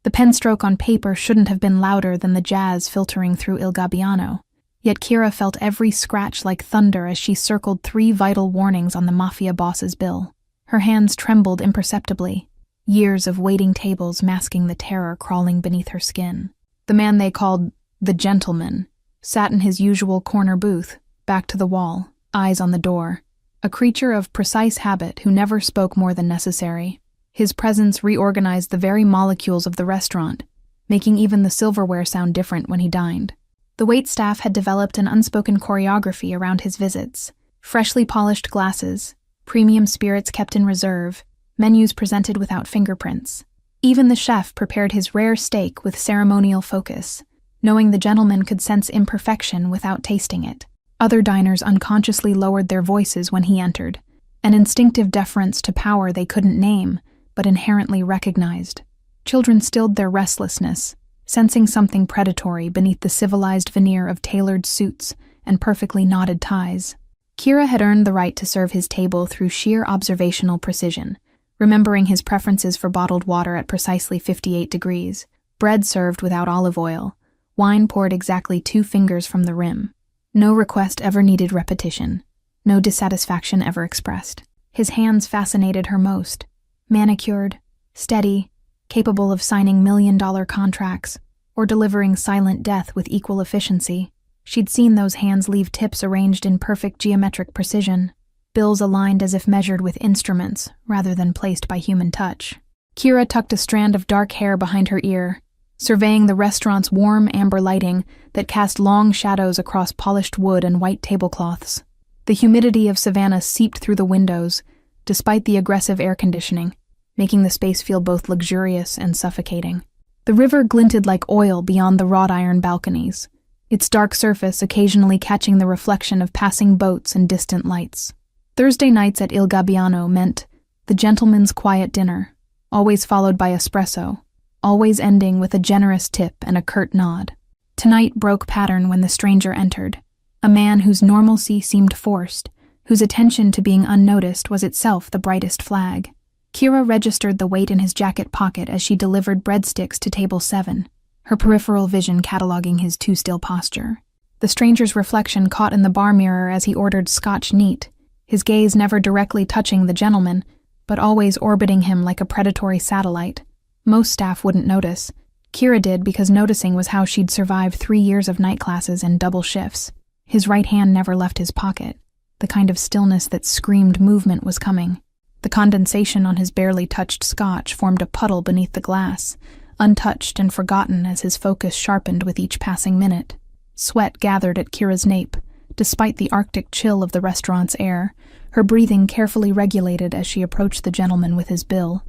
The pen stroke on paper shouldn't have been louder than the jazz filtering through Il Gabbiano, yet Kira felt every scratch like thunder as she circled 3 vital warnings on the Mafia boss's bill. Her hands trembled imperceptibly, years of waiting tables masking the terror crawling beneath her skin. The man they called the gentleman sat in his usual corner booth, back to the wall, eyes on the door, a creature of precise habit who never spoke more than necessary. His presence reorganized the very molecules of the restaurant, making even the silverware sound different when he dined. The waitstaff had developed an unspoken choreography around his visits. Freshly polished glasses, premium spirits kept in reserve, menus presented without fingerprints. Even the chef prepared his rare steak with ceremonial focus, knowing the gentleman could sense imperfection without tasting it. Other diners unconsciously lowered their voices when he entered, an instinctive deference to power they couldn't name, but inherently recognized. Children stilled their restlessness, sensing something predatory beneath the civilized veneer of tailored suits and perfectly knotted ties. Kira had earned the right to serve his table through sheer observational precision, remembering his preferences for bottled water at precisely 58 degrees, bread served without olive oil, wine poured exactly 2 fingers from the rim. No request ever needed repetition, no dissatisfaction ever expressed. His hands fascinated her most. Manicured, steady, capable of signing million-dollar contracts or delivering silent death with equal efficiency. She'd seen those hands leave tips arranged in perfect geometric precision, bills aligned as if measured with instruments rather than placed by human touch. Kira tucked a strand of dark hair behind her ear, surveying the restaurant's warm amber lighting that cast long shadows across polished wood and white tablecloths. The humidity of Savannah seeped through the windows, despite the aggressive air conditioning, making the space feel both luxurious and suffocating. The river glinted like oil beyond the wrought iron balconies, its dark surface occasionally catching the reflection of passing boats and distant lights. Thursday nights at Il Gabbiano meant the gentleman's quiet dinner, always followed by espresso, always ending with a generous tip and a curt nod. Tonight broke pattern when the stranger entered, a man whose normalcy seemed forced, whose attention to being unnoticed was itself the brightest flag. Kira registered the weight in his jacket pocket as she delivered breadsticks to table 7, her peripheral vision cataloging his too-still posture. The stranger's reflection caught in the bar mirror as he ordered Scotch neat, his gaze never directly touching the gentleman, but always orbiting him like a predatory satellite. Most staff wouldn't notice. Kira did because noticing was how she'd survived 3 years of night classes and double shifts. His right hand never left his pocket, the kind of stillness that screamed movement was coming. The condensation on his barely touched scotch formed a puddle beneath the glass, untouched and forgotten as his focus sharpened with each passing minute. Sweat gathered at Kira's nape, despite the arctic chill of the restaurant's air, her breathing carefully regulated as she approached the gentleman with his bill.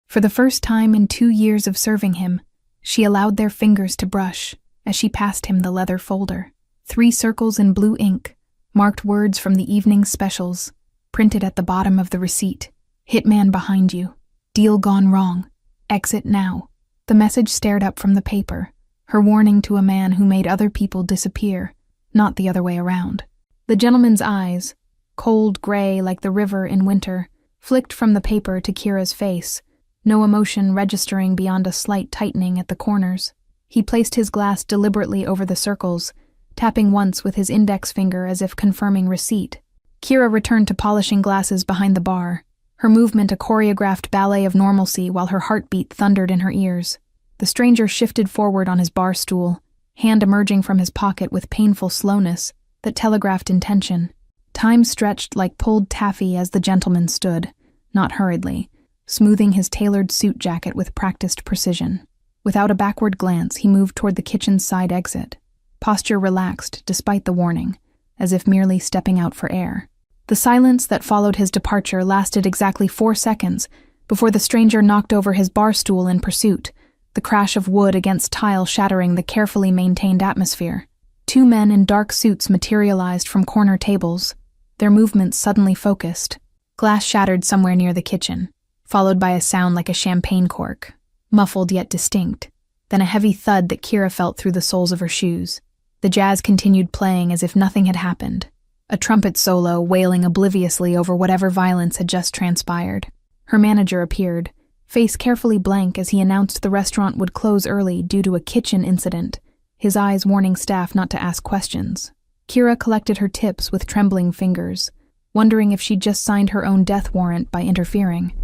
For the first time in 2 years of serving him, she allowed their fingers to brush as she passed him the leather folder. 3 circles in blue ink, marked words from the evening specials, printed at the bottom of the receipt. Hitman behind you. Deal gone wrong. Exit now. The message stared up from the paper, her warning to a man who made other people disappear, not the other way around. The gentleman's eyes, cold gray like the river in winter, flicked from the paper to Kira's face, no emotion registering beyond a slight tightening at the corners. He placed his glass deliberately over the circles, tapping once with his index finger as if confirming receipt. Kira returned to polishing glasses behind the bar, her movement a choreographed ballet of normalcy while her heartbeat thundered in her ears. The stranger shifted forward on his bar stool, hand emerging from his pocket with painful slowness that telegraphed intention. Time stretched like pulled taffy as the gentleman stood, not hurriedly, smoothing his tailored suit jacket with practiced precision. Without a backward glance, he moved toward the kitchen's side exit, posture relaxed despite the warning, as if merely stepping out for air. The silence that followed his departure lasted exactly 4 seconds before the stranger knocked over his bar stool in pursuit, the crash of wood against tile shattering the carefully maintained atmosphere. 2 men in dark suits materialized from corner tables, their movements suddenly focused. Glass shattered somewhere near the kitchen, followed by a sound like a champagne cork, muffled yet distinct, then a heavy thud that Kira felt through the soles of her shoes. The jazz continued playing as if nothing had happened, a trumpet solo wailing obliviously over whatever violence had just transpired. Her manager appeared, face carefully blank as he announced the restaurant would close early due to a kitchen incident, his eyes warning staff not to ask questions. Kira collected her tips with trembling fingers, wondering if she'd just signed her own death warrant by interfering.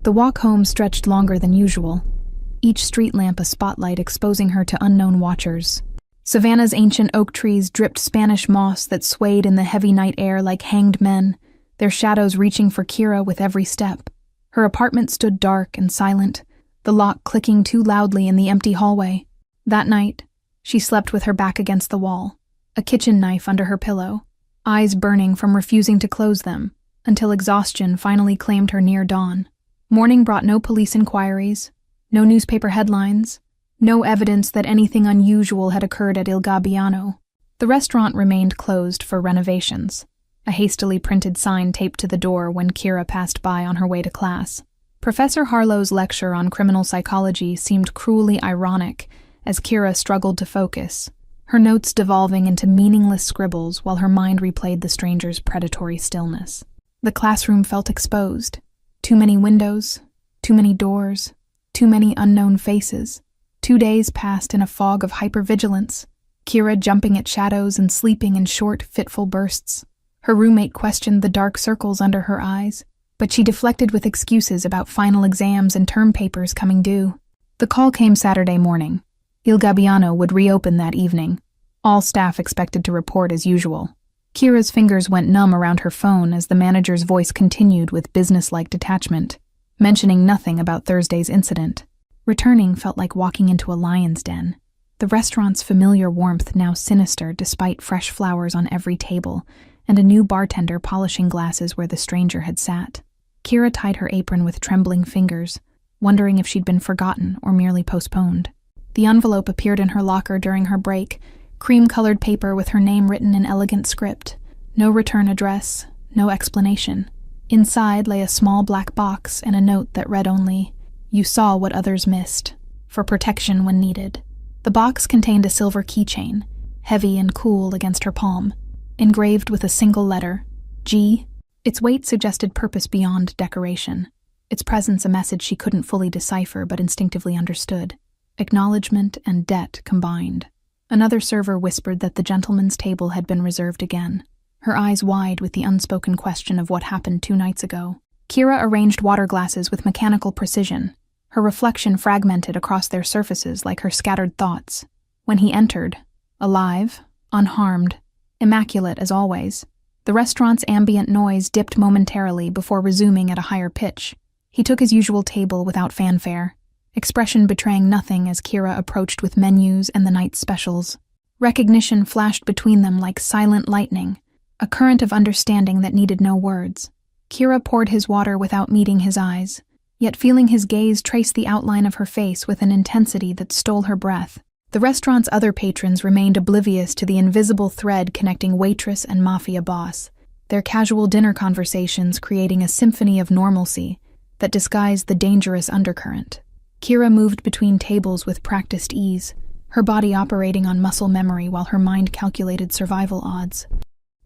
The walk home stretched longer than usual, each street lamp a spotlight exposing her to unknown watchers. Savannah's ancient oak trees dripped Spanish moss that swayed in the heavy night air like hanged men, their shadows reaching for Kira with every step. Her apartment stood dark and silent, the lock clicking too loudly in the empty hallway. That night, she slept with her back against the wall, a kitchen knife under her pillow, eyes burning from refusing to close them, until exhaustion finally claimed her near dawn. Morning brought no police inquiries, no newspaper headlines, no evidence that anything unusual had occurred at Il Gabbiano. The restaurant remained closed for renovations, a hastily printed sign taped to the door when Kira passed by on her way to class. Professor Harlow's lecture on criminal psychology seemed cruelly ironic as Kira struggled to focus, her notes devolving into meaningless scribbles while her mind replayed the stranger's predatory stillness. The classroom felt exposed. Too many windows, too many doors, too many unknown faces. 2 days passed in a fog of hypervigilance, Kira jumping at shadows and sleeping in short, fitful bursts. Her roommate questioned the dark circles under her eyes, but she deflected with excuses about final exams and term papers coming due. The call came Saturday morning. Il Gabbiano would reopen that evening. All staff expected to report as usual. Kira's fingers went numb around her phone as the manager's voice continued with businesslike detachment, mentioning nothing about Thursday's incident. Returning felt like walking into a lion's den. The restaurant's familiar warmth now sinister despite fresh flowers on every table and a new bartender polishing glasses where the stranger had sat. Kira tied her apron with trembling fingers, wondering if she'd been forgotten or merely postponed. The envelope appeared in her locker during her break, cream-colored paper with her name written in elegant script. No return address, no explanation. Inside lay a small black box and a note that read only, "You saw what others missed. For protection when needed." The box contained a silver keychain, heavy and cool against her palm, engraved with a single letter, G. Its weight suggested purpose beyond decoration, its presence a message she couldn't fully decipher but instinctively understood. Acknowledgement and debt combined. Another server whispered that the gentleman's table had been reserved again, her eyes wide with the unspoken question of what happened 2 nights ago. Kira arranged water glasses with mechanical precision, her reflection fragmented across their surfaces like her scattered thoughts. When he entered, alive, unharmed, immaculate as always, the restaurant's ambient noise dipped momentarily before resuming at a higher pitch. He took his usual table without fanfare, expression betraying nothing as Kira approached with menus and the night's specials. Recognition flashed between them like silent lightning, a current of understanding that needed no words. Kira poured his water without meeting his eyes, yet feeling his gaze trace the outline of her face with an intensity that stole her breath. The restaurant's other patrons remained oblivious to the invisible thread connecting Waitress and Mafia boss, their casual dinner conversations creating a symphony of normalcy that disguised the dangerous undercurrent. Kira moved between tables with practiced ease, her body operating on muscle memory while her mind calculated survival odds.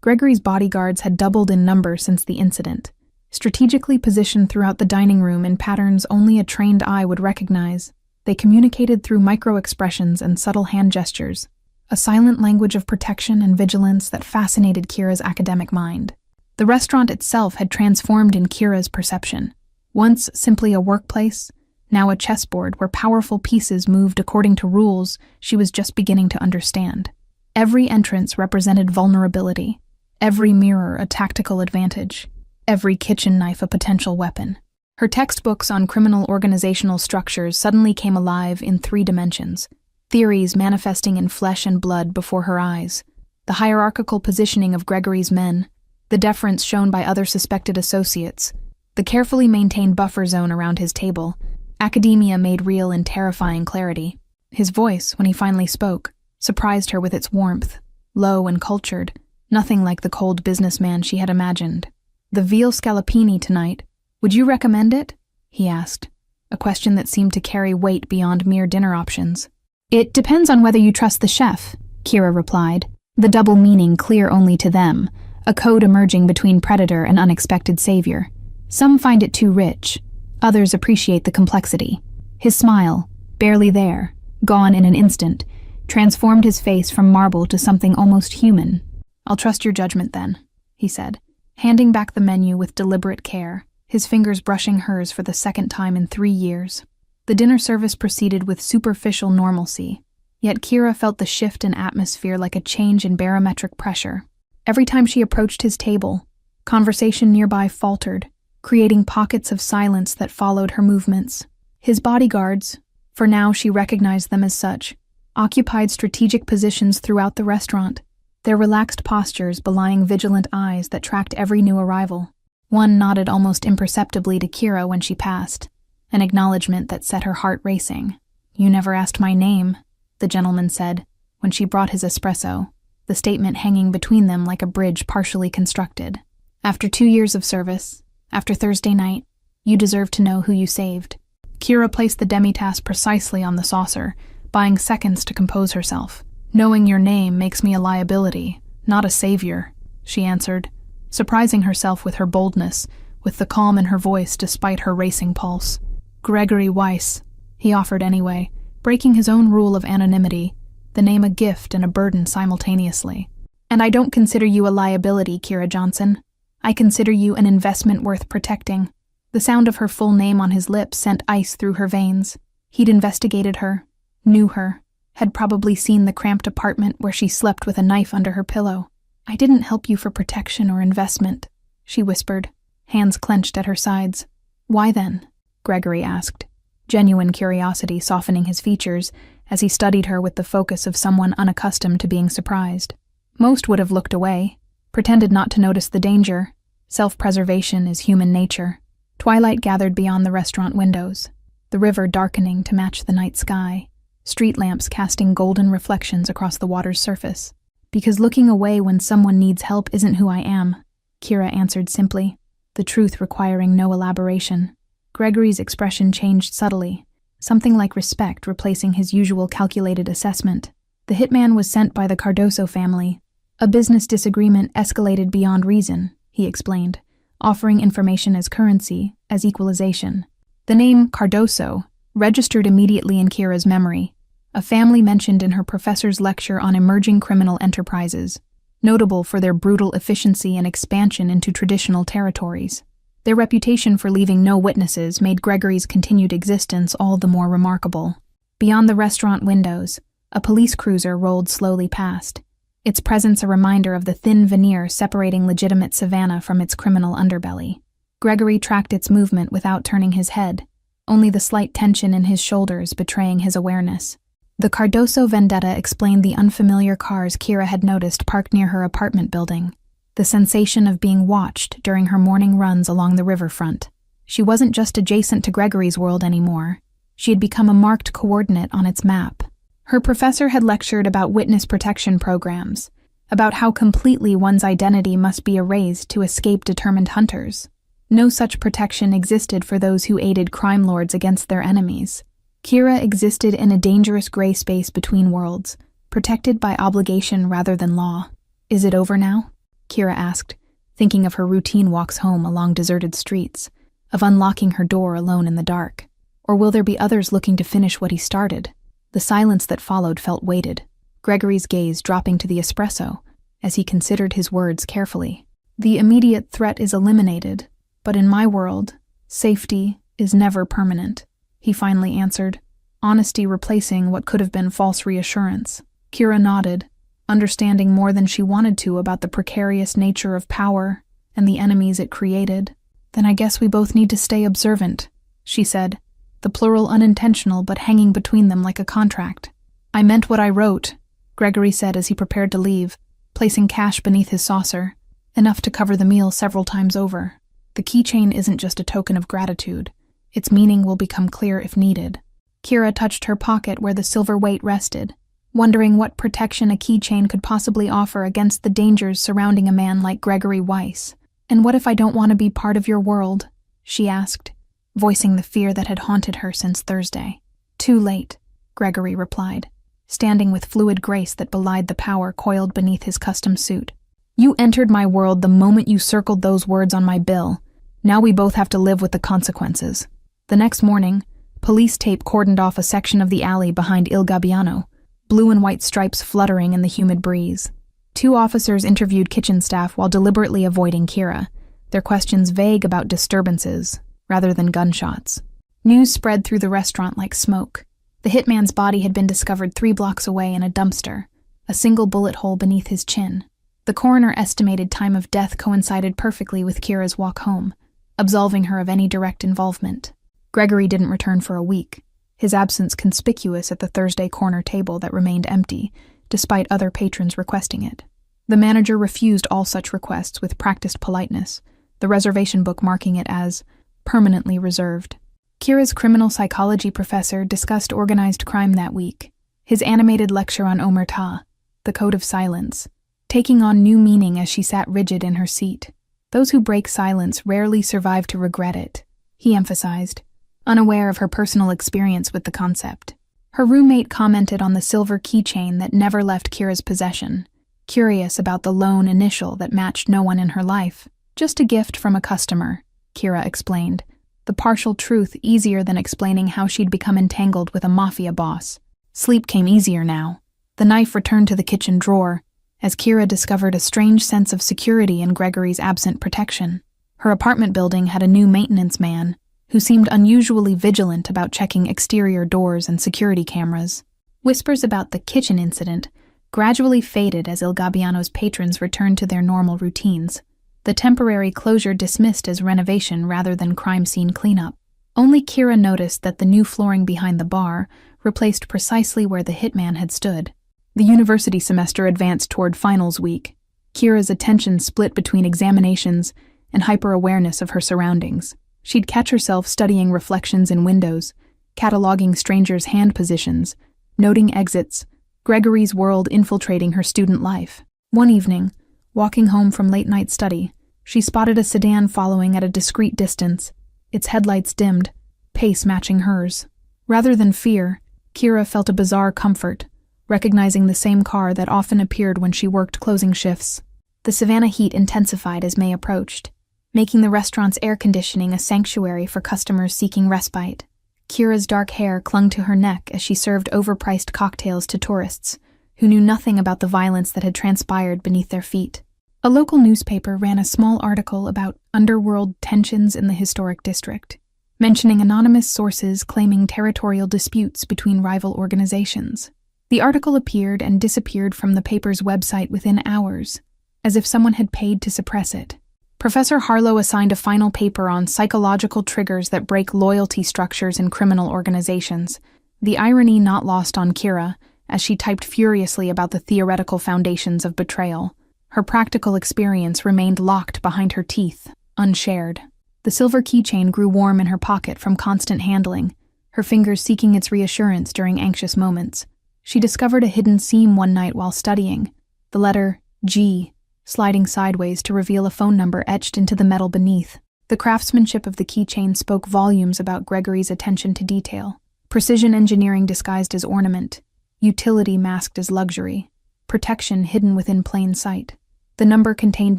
Gregory's bodyguards had doubled in number since the incident, strategically positioned throughout the dining room in patterns only a trained eye would recognize. They communicated through micro-expressions and subtle hand gestures, a silent language of protection and vigilance that fascinated Kira's academic mind. The restaurant itself had transformed in Kira's perception. Once simply a workplace, now a chessboard where powerful pieces moved according to rules she was just beginning to understand. Every entrance represented vulnerability, every mirror a tactical advantage, every kitchen knife a potential weapon. Her textbooks on criminal organizational structures suddenly came alive in 3 dimensions, theories manifesting in flesh and blood before her eyes. The hierarchical positioning of Gregory's men, the deference shown by other suspected associates, the carefully maintained buffer zone around his table, academia made real in terrifying clarity. His voice, when he finally spoke, surprised her with its warmth, low and cultured, nothing like the cold businessman she had imagined. "The veal scallopini tonight. Would you recommend it?" he asked, a question that seemed to carry weight beyond mere dinner options. "It depends on whether you trust the chef," Kira replied, the double meaning clear only to them, a code emerging between predator and unexpected savior. "Some find it too rich. Others appreciate the complexity. His smile, barely there, gone in an instant, transformed his face from marble to something almost human. "I'll trust your judgment then," he said, handing back the menu with deliberate care, his fingers brushing hers for the second time in 3 years. The dinner service proceeded with superficial normalcy, yet Kira felt the shift in atmosphere like a change in barometric pressure. Every time she approached his table, conversation nearby faltered, creating pockets of silence that followed her movements. His bodyguards, for now she recognized them as such, occupied strategic positions throughout the restaurant, their relaxed postures belying vigilant eyes that tracked every new arrival. One nodded almost imperceptibly to Kira when she passed, an acknowledgement that set her heart racing. "You never asked my name," the gentleman said, when she brought his espresso, the statement hanging between them like a bridge partially constructed. "After 2 years of service, after Thursday night, you deserve to know who you saved." Kira placed the demitasse precisely on the saucer, buying seconds to compose herself. "Knowing your name makes me a liability, not a savior," she answered, surprising herself with her boldness, with the calm in her voice despite her racing pulse. "Gregory Weiss," he offered anyway, breaking his own rule of anonymity, the name a gift and a burden simultaneously. "And I don't consider you a liability, Kira Johnson. I consider you an investment worth protecting." The sound of her full name on his lips sent ice through her veins. He'd investigated her, knew her, had probably seen the cramped apartment where she slept with a knife under her pillow. "I didn't help you for protection or investment," she whispered, hands clenched at her sides. "Why then?" Gregory asked, genuine curiosity softening his features as he studied her with the focus of someone unaccustomed to being surprised. Most would have looked away, pretended not to notice the danger. Self-preservation is human nature. Twilight gathered beyond the restaurant windows, the river darkening to match the night sky, street lamps casting golden reflections across the water's surface. "Because looking away when someone needs help isn't who I am," Kira answered simply, the truth requiring no elaboration. Gregory's expression changed subtly, something like respect replacing his usual calculated assessment. "The hitman was sent by the Cardoso family. A business disagreement escalated beyond reason," he explained, offering information as currency, as equalization. The name Cardoso registered immediately in Kira's memory, a family mentioned in her professor's lecture on emerging criminal enterprises, notable for their brutal efficiency and expansion into traditional territories. Their reputation for leaving no witnesses made Gregory's continued existence all the more remarkable. Beyond the restaurant windows, a police cruiser rolled slowly past, its presence a reminder of the thin veneer separating legitimate Savannah from its criminal underbelly. Gregory tracked its movement without turning his head, only the slight tension in his shoulders betraying his awareness. The Cardoso vendetta explained the unfamiliar cars Kira had noticed parked near her apartment building, the sensation of being watched during her morning runs along the riverfront. She wasn't just adjacent to Gregory's world anymore. She had become a marked coordinate on its map. Her professor had lectured about witness protection programs, about how completely one's identity must be erased to escape determined hunters. No such protection existed for those who aided crime lords against their enemies. Kira existed in a dangerous gray space between worlds, protected by obligation rather than law. "Is it over now?" Kira asked, thinking of her routine walks home along deserted streets, of unlocking her door alone in the dark. Or will there be others looking to finish what he started? The silence that followed felt weighted, Gregory's gaze dropping to the espresso as he considered his words carefully. "The immediate threat is eliminated, but in my world, safety is never permanent," he finally answered, honesty replacing what could have been false reassurance. Kira nodded, understanding more than she wanted to about the precarious nature of power and the enemies it created. "Then I guess we both need to stay observant," she said, the plural unintentional but hanging between them like a contract. "I meant what I wrote," Gregory said as he prepared to leave, placing cash beneath his saucer, enough to cover the meal several times over. The keychain isn't just a token of gratitude. Its meaning will become clear if needed. Kira touched her pocket where the silver weight rested, wondering what protection a keychain could possibly offer against the dangers surrounding a man like Gregory Weiss. "And what if I don't want to be part of your world?" she asked, voicing the fear that had haunted her since Thursday. "Too late," Gregory replied, standing with fluid grace that belied the power coiled beneath his custom suit. "You entered my world the moment you circled those words on my bill. Now we both have to live with the consequences." The next morning, police tape cordoned off a section of the alley behind Il Gabbiano, blue and white stripes fluttering in the humid breeze. 2 officers interviewed kitchen staff while deliberately avoiding Kira, their questions vague about disturbances rather than gunshots. News spread through the restaurant like smoke. The hitman's body had been discovered 3 blocks away in a dumpster, a single bullet hole beneath his chin. The coroner estimated time of death coincided perfectly with Kira's walk home, absolving her of any direct involvement. Gregory didn't return for a week, his absence conspicuous at the Thursday corner table that remained empty, despite other patrons requesting it. The manager refused all such requests with practiced politeness, the reservation book marking it as permanently reserved. Kira's criminal psychology professor discussed organized crime that week, his animated lecture on omerta, the code of silence, taking on new meaning as she sat rigid in her seat. Those who break silence rarely survive to regret it, he emphasized, unaware of her personal experience with the concept. Her roommate commented on the silver keychain that never left Kira's possession, curious about the lone initial that matched no one in her life. Just a gift from a customer, Kira explained, the partial truth easier than explaining how she'd become entangled with a Mafia boss. Sleep came easier now. The knife returned to the kitchen drawer, as Kira discovered a strange sense of security in Gregory's absent protection. Her apartment building had a new maintenance man, who seemed unusually vigilant about checking exterior doors and security cameras. Whispers about the kitchen incident gradually faded as Il Gabbiano's patrons returned to their normal routines, the temporary closure dismissed as renovation rather than crime scene cleanup. Only Kira noticed that the new flooring behind the bar replaced precisely where the hitman had stood. The university semester advanced toward finals week. Kira's attention split between examinations and hyper-awareness of her surroundings. She'd catch herself studying reflections in windows, cataloging strangers' hand positions, noting exits, Gregory's world infiltrating her student life. One evening, walking home from late-night study, she spotted a sedan following at a discreet distance, its headlights dimmed, pace matching hers. Rather than fear, Kira felt a bizarre comfort, recognizing the same car that often appeared when she worked closing shifts. The Savannah heat intensified as May approached, making the restaurant's air conditioning a sanctuary for customers seeking respite. Kira's dark hair clung to her neck as she served overpriced cocktails to tourists, who knew nothing about the violence that had transpired beneath their feet. A local newspaper ran a small article about underworld tensions in the historic district, mentioning anonymous sources claiming territorial disputes between rival organizations. The article appeared and disappeared from the paper's website within hours, as if someone had paid to suppress it. Professor Harlow assigned a final paper on psychological triggers that break loyalty structures in criminal organizations, the irony not lost on Kira as she typed furiously about the theoretical foundations of betrayal. Her practical experience remained locked behind her teeth, unshared. The silver keychain grew warm in her pocket from constant handling, her fingers seeking its reassurance during anxious moments. She discovered a hidden seam one night while studying, the letter G, sliding sideways to reveal a phone number etched into the metal beneath. The craftsmanship of the keychain spoke volumes about Gregory's attention to detail. Precision engineering disguised as ornament, utility masked as luxury, protection hidden within plain sight. The number contained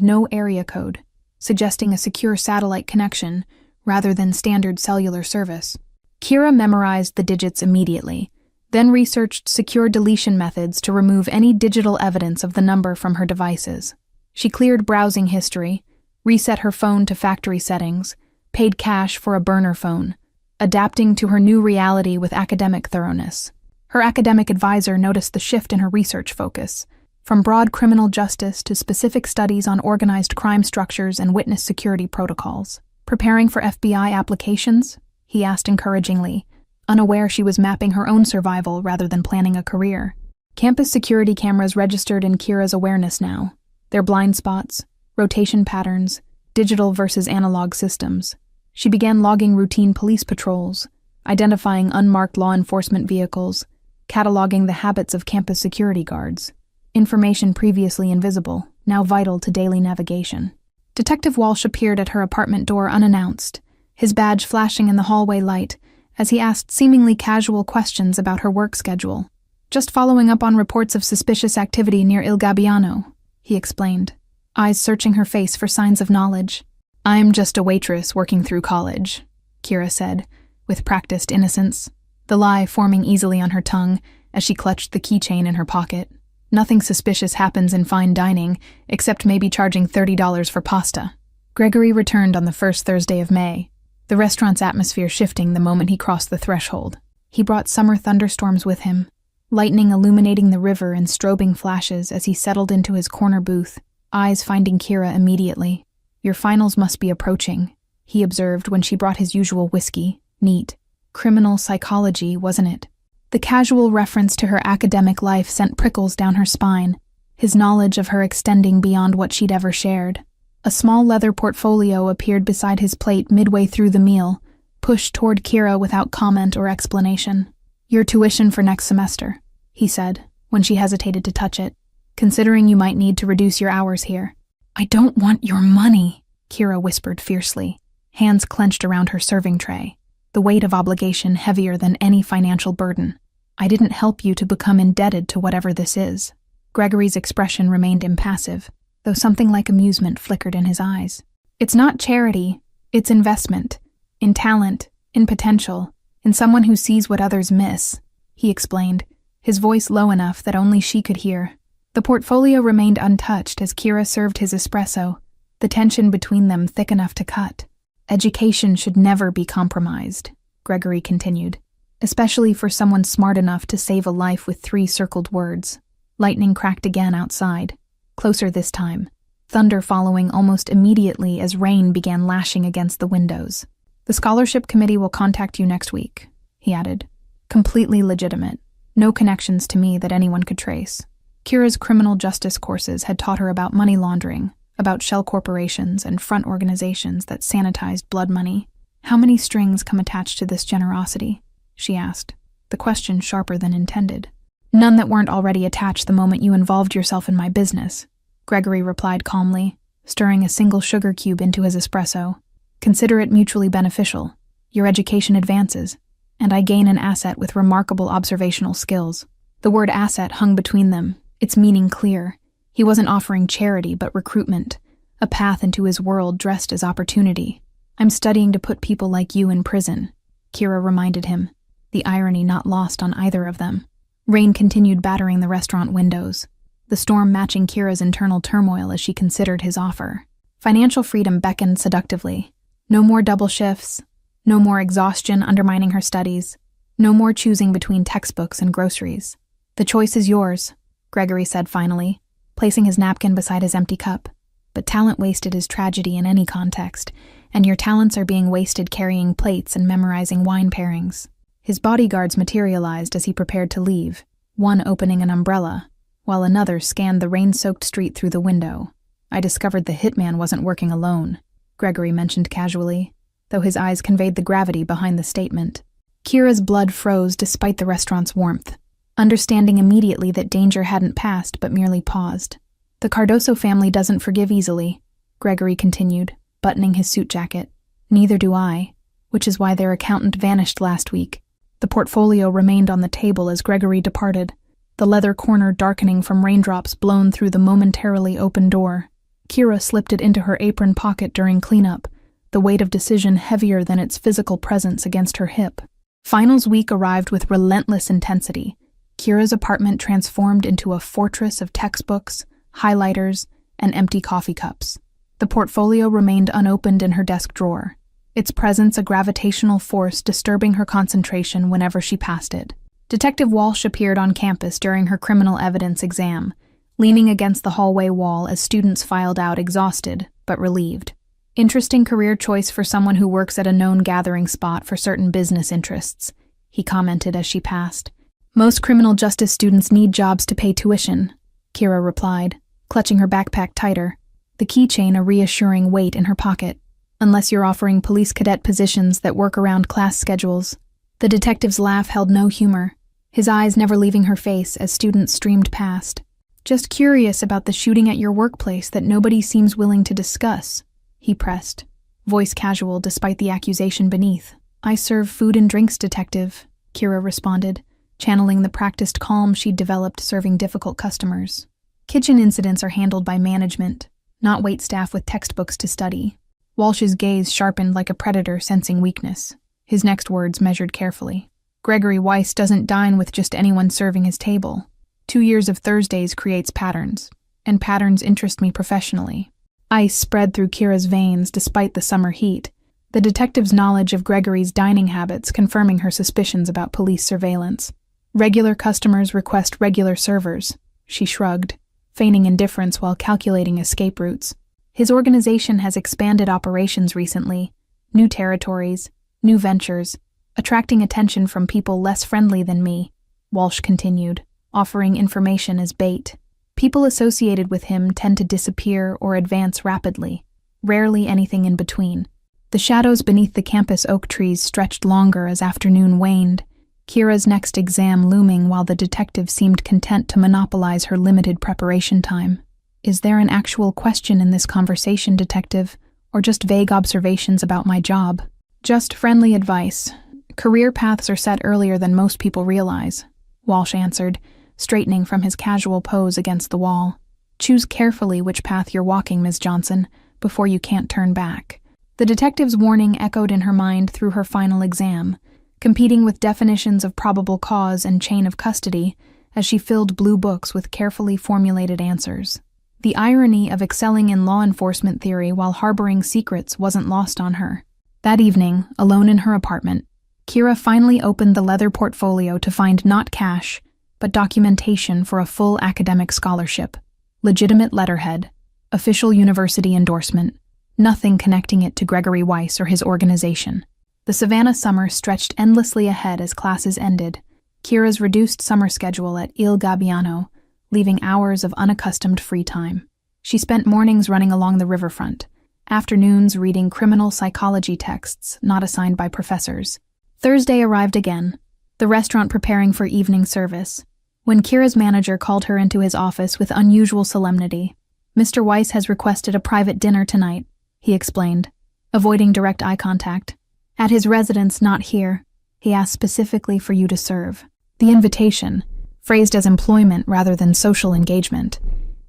no area code, suggesting a secure satellite connection rather than standard cellular service. Kira memorized the digits immediately, then researched secure deletion methods to remove any digital evidence of the number from her devices. She cleared browsing history, reset her phone to factory settings, paid cash for a burner phone, adapting to her new reality with academic thoroughness. Her academic advisor noticed the shift in her research focus, from broad criminal justice to specific studies on organized crime structures and witness security protocols. Preparing for FBI applications? He asked encouragingly, unaware she was mapping her own survival rather than planning a career. Campus security cameras registered in Kira's awareness now, their blind spots, rotation patterns, digital versus analog systems. She began logging routine police patrols, identifying unmarked law enforcement vehicles, cataloging the habits of campus security guards. Information previously invisible, now vital to daily navigation. Detective Walsh appeared at her apartment door unannounced, his badge flashing in the hallway light as he asked seemingly casual questions about her work schedule. Just following up on reports of suspicious activity near Il Gabbiano, he explained, eyes searching her face for signs of knowledge. I'm just a waitress working through college, Kira said, with practiced innocence, the lie forming easily on her tongue as she clutched the keychain in her pocket. Nothing suspicious happens in fine dining, except maybe charging $30 for pasta. Gregory returned on the first Thursday of May, the restaurant's atmosphere shifting the moment he crossed the threshold. He brought summer thunderstorms with him, lightning illuminating the river in strobing flashes as he settled into his corner booth, eyes finding Kira immediately. "Your finals must be approaching," he observed when she brought his usual whiskey. "Neat. Criminal psychology, wasn't it?" The casual reference to her academic life sent prickles down her spine, his knowledge of her extending beyond what she'd ever shared. A small leather portfolio appeared beside his plate midway through the meal, pushed toward Kira without comment or explanation. "Your tuition for next semester," he said, when she hesitated to touch it, "considering you might need to reduce your hours here." "I don't want your money," Kira whispered fiercely, hands clenched around her serving tray, the weight of obligation heavier than any financial burden. "I didn't help you to become indebted to whatever this is." Gregory's expression remained impassive, though something like amusement flickered in his eyes. "It's not charity, it's investment. In talent, in potential, in someone who sees what others miss," he explained, his voice low enough that only she could hear. The portfolio remained untouched as Kira served his espresso, the tension between them thick enough to cut. "Education should never be compromised," Gregory continued, "especially for someone smart enough to save a life with 3 circled words." Lightning cracked again outside, closer this time, thunder following almost immediately as rain began lashing against the windows. "The scholarship committee will contact you next week," he added. "Completely legitimate. No connections to me that anyone could trace." Kira's criminal justice courses had taught her about money laundering, about shell corporations and front organizations that sanitized blood money. "How many strings come attached to this generosity?" she asked, the question sharper than intended. "None that weren't already attached the moment you involved yourself in my business," Gregory replied calmly, stirring a single sugar cube into his espresso. "Consider it mutually beneficial. Your education advances, and I gain an asset with remarkable observational skills." The word asset hung between them, its meaning clear. He wasn't offering charity but recruitment, a path into his world dressed as opportunity. "I'm studying to put people like you in prison," Kira reminded him, the irony not lost on either of them. Rain continued battering the restaurant windows, the storm matching Kira's internal turmoil as she considered his offer. Financial freedom beckoned seductively. No more double shifts, no more exhaustion undermining her studies, no more choosing between textbooks and groceries. "The choice is yours," Gregory said finally, placing his napkin beside his empty cup. "But talent wasted is tragedy in any context, and your talents are being wasted carrying plates and memorizing wine pairings." His bodyguards materialized as he prepared to leave, one opening an umbrella, while another scanned the rain-soaked street through the window. "I discovered the hitman wasn't working alone," Gregory mentioned casually, though his eyes conveyed the gravity behind the statement. Kira's blood froze despite the restaurant's warmth, understanding immediately that danger hadn't passed but merely paused. "The Cardoso family doesn't forgive easily," Gregory continued, buttoning his suit jacket. "Neither do I, which is why their accountant vanished last week." The portfolio remained on the table as Gregory departed, the leather corner darkening from raindrops blown through the momentarily open door. Kira slipped it into her apron pocket during cleanup, the weight of decision heavier than its physical presence against her hip. Finals week arrived with relentless intensity. Kira's apartment transformed into a fortress of textbooks, highlighters, and empty coffee cups. The portfolio remained unopened in her desk drawer, its presence a gravitational force disturbing her concentration whenever she passed it. Detective Walsh appeared on campus during her criminal evidence exam, leaning against the hallway wall as students filed out exhausted but relieved. "Interesting career choice for someone who works at a known gathering spot for certain business interests," he commented as she passed. "Most criminal justice students need jobs to pay tuition," Kira replied, clutching her backpack tighter, the keychain a reassuring weight in her pocket. "Unless you're offering police cadet positions that work around class schedules." The detective's laugh held no humor, his eyes never leaving her face as students streamed past. "Just curious about the shooting at your workplace that nobody seems willing to discuss," he pressed, voice casual despite the accusation beneath. "I serve food and drinks, detective," Kira responded, channeling the practiced calm she'd developed serving difficult customers. "Kitchen incidents are handled by management, not waitstaff with textbooks to study." Walsh's gaze sharpened like a predator sensing weakness, His next words measured carefully. Gregory Weiss doesn't dine with just anyone serving his table. 2 years of Thursdays creates patterns, and patterns interest me professionally. Ice spread through Kira's veins despite the summer heat, the detective's knowledge of Gregory's dining habits confirming her suspicions about police surveillance. Regular customers request regular servers, she shrugged, feigning indifference while calculating escape routes. His organization has expanded operations recently, new territories, new ventures, attracting attention from people less friendly than me, Walsh continued, offering information as bait. People associated with him tend to disappear or advance rapidly, rarely anything in between. The shadows beneath the campus oak trees stretched longer as afternoon waned, Kira's next exam looming while the detective seemed content to monopolize her limited preparation time. Is there an actual question in this conversation, detective, or just vague observations about my job? Just friendly advice. Career paths are set earlier than most people realize, Walsh answered, straightening from his casual pose against the wall. Choose carefully which path you're walking, Ms. Johnson, before you can't turn back. The detective's warning echoed in her mind through her final exam, competing with definitions of probable cause and chain of custody as she filled blue books with carefully formulated answers. The irony of excelling in law enforcement theory while harboring secrets wasn't lost on her. That evening, alone in her apartment, Kira finally opened the leather portfolio to find not cash, but documentation for a full academic scholarship, legitimate letterhead, official university endorsement, nothing connecting it to Gregory Weiss or his organization. The Savannah summer stretched endlessly ahead as classes ended, Kira's reduced summer schedule at Il Gabbiano, leaving hours of unaccustomed free time. She spent mornings running along the riverfront, afternoons reading criminal psychology texts not assigned by professors. Thursday arrived again, the restaurant preparing for evening service, when Kira's manager called her into his office with unusual solemnity. Mr. Weiss has requested a private dinner tonight, he explained, avoiding direct eye contact. At his residence, not here, he asked specifically for you to serve. The invitation, phrased as employment rather than social engagement,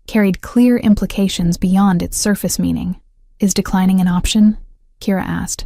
carried clear implications beyond its surface meaning. Is declining an option? Kira asked,